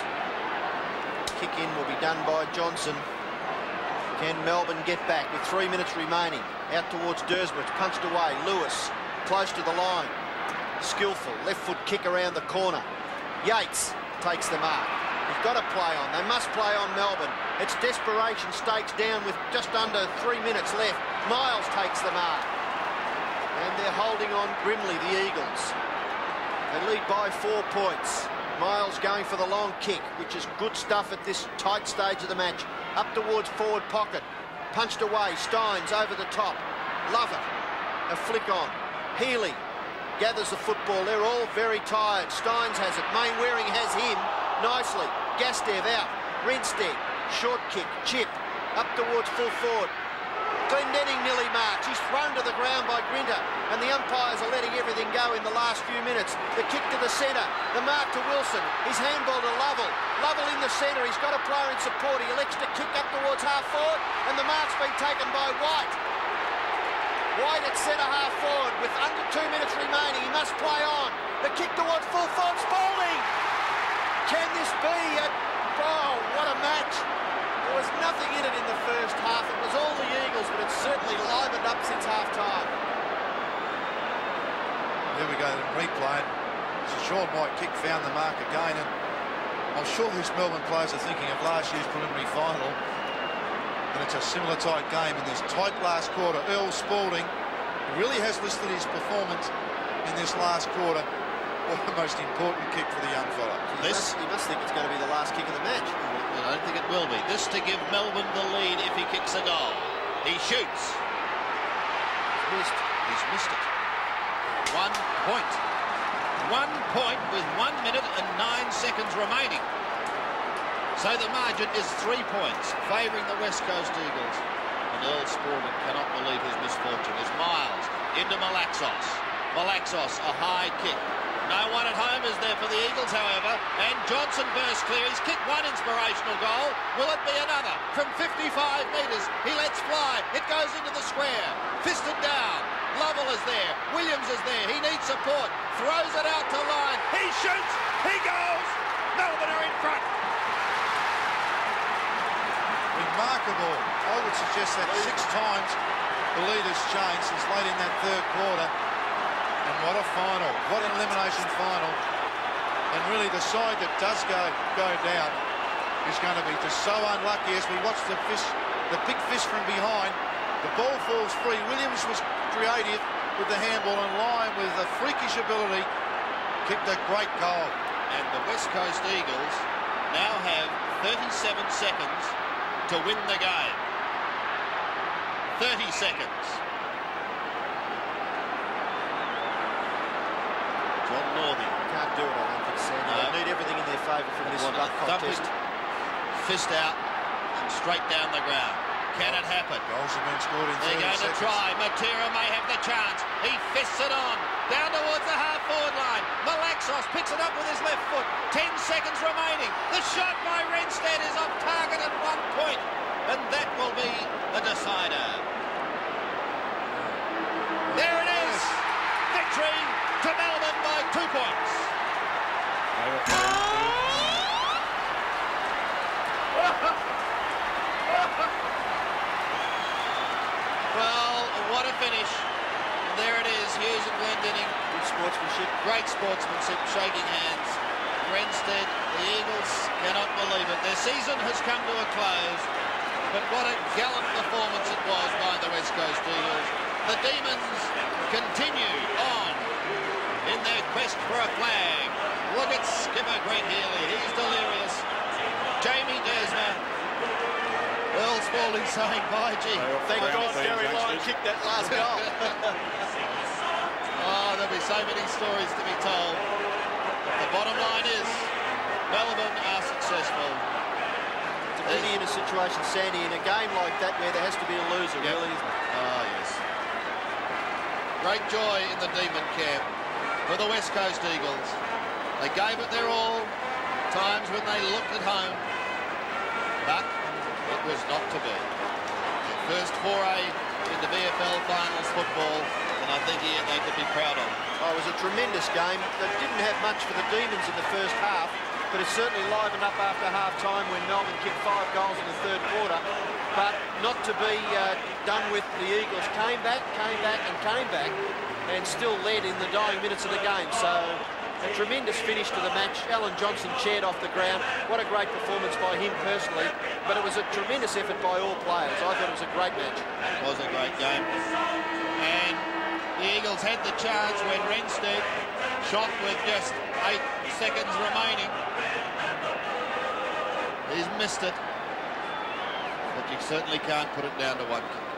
Kick in will be done by Johnson. Can Melbourne get back with 3 minutes remaining? Out towards Dersbridge, punched away. Lewis, close to the line. Skillful, left foot kick around the corner. Yates takes the mark. They've got to play on. They must play on Melbourne. It's desperation stakes down with just under 3 minutes left. Miles takes the mark. And they're holding on grimly, the Eagles. They lead by 4 points. Miles going for the long kick, which is good stuff at this tight stage of the match. Up towards forward pocket. Punched away. Steins over the top. Love it. A flick on. Healy gathers the football. They're all very tired. Steins has it. Mainwaring has him nicely. Gastev out. Renstead. Short kick. Chip. Up towards full forward. Glendinning nearly marks. He's thrown to the ground by Grinter, and the umpires are letting everything go in the last few minutes. The kick to the centre. The mark to Wilson. His handball to Lovell. Lovell in the centre. He's got a player in support. He elects to kick up towards half forward, and the mark's been taken by White. White at centre half forward with under 2 minutes remaining. He must play on. The kick towards full forward. Spalding. Can this be a... Oh, what a match. There was nothing in it in the first half. It was all the Eagles, but it's certainly livened up since half-time. There we go, the replay. So Sean White kick found the mark again, and I'm sure these Melbourne players are thinking of last year's preliminary final, and it's a similar tight game in this tight last quarter. Earl Spalding really has listed his performance in this last quarter. What the most important kick for the young fella. He must think it's going to be the last kick of the match. I don't think it will be. This to give Melbourne the lead if he kicks a goal. He shoots. He's missed it. 1 point. 1 point with 1 minute and 9 seconds remaining. So the margin is 3 points, favouring the West Coast Eagles. And Earl Spalding cannot believe his misfortune. As Miles into Malaxos. Malaxos, a high kick. No one at home is there for the Eagles, however, and Johnson bursts clear. He's kicked one inspirational goal. Will it be another? From 55 metres, he lets fly. It goes into the square. Fisted down. Lovell is there. Williams is there. He needs support. Throws it out to line. He shoots. He goes. Melbourne are in front. Remarkable. I would suggest that 6 times the lead has changed since late in that third quarter. And what a final, what an elimination final. And really the side that does go down is going to be just so unlucky as we watch the big fist from behind. The ball falls free. Williams was creative with the handball, and Lyon with a freakish ability kicked a great goal. And the West Coast Eagles now have 37 seconds to win the game. 30 seconds. John Northey. Can't do it, I don't think, Sam. No. They need everything in their favour from this rough contest. Fist out and straight down the ground. Can it happen? Goals have been scored in 30 They're going seconds. to try. Matera may have the chance. He fists it on. Down towards the half-forward line. Malaxos picks it up with his left foot. 10 seconds remaining. The shot by Renstead is off target at 1 point. And that will be a decider. There it is. Victory to Melbourne by 2 points. Well, what a finish. There it is, Hughes and Glendinning. Good sportsmanship. Great sportsmanship, shaking hands. Renstead, the Eagles cannot believe it. Their season has come to a close, but what a gallant performance it was by the West Coast Eagles. The Demons continue on in their quest for a flag. Look at skipper Greg Healy, he's delirious. Jamie Desma. Earl Spalding saying bye, G. Thank God Gary Lyon kicked that last goal. Oh, there'll be so many stories to be told. The bottom line is, Melbourne are successful. It's a pity in a situation, Sandy, in a game like that where there has to be a loser, Yep. really. Oh, yes. Great joy in the Demon camp for the West Coast Eagles. They gave it their all, times when they looked at home, but it was not to be. Their first foray into VFL finals football, and I think they could be proud of. Oh, it was a tremendous game. They didn't have much for the Demons in the first half, but it certainly livened up after half-time when Melbourne kicked 5 goals in the third quarter. But not to be done with, the Eagles came back, and still led in the dying minutes of the game. So a tremendous finish to the match. Alan Johnson chaired off the ground. What a great performance by him personally. But it was a tremendous effort by all players. I thought it was a great match. It was a great game. And the Eagles had the chance when Renstead shot with just 8 seconds remaining. He's missed it. But you certainly can't put it down to 1 kick.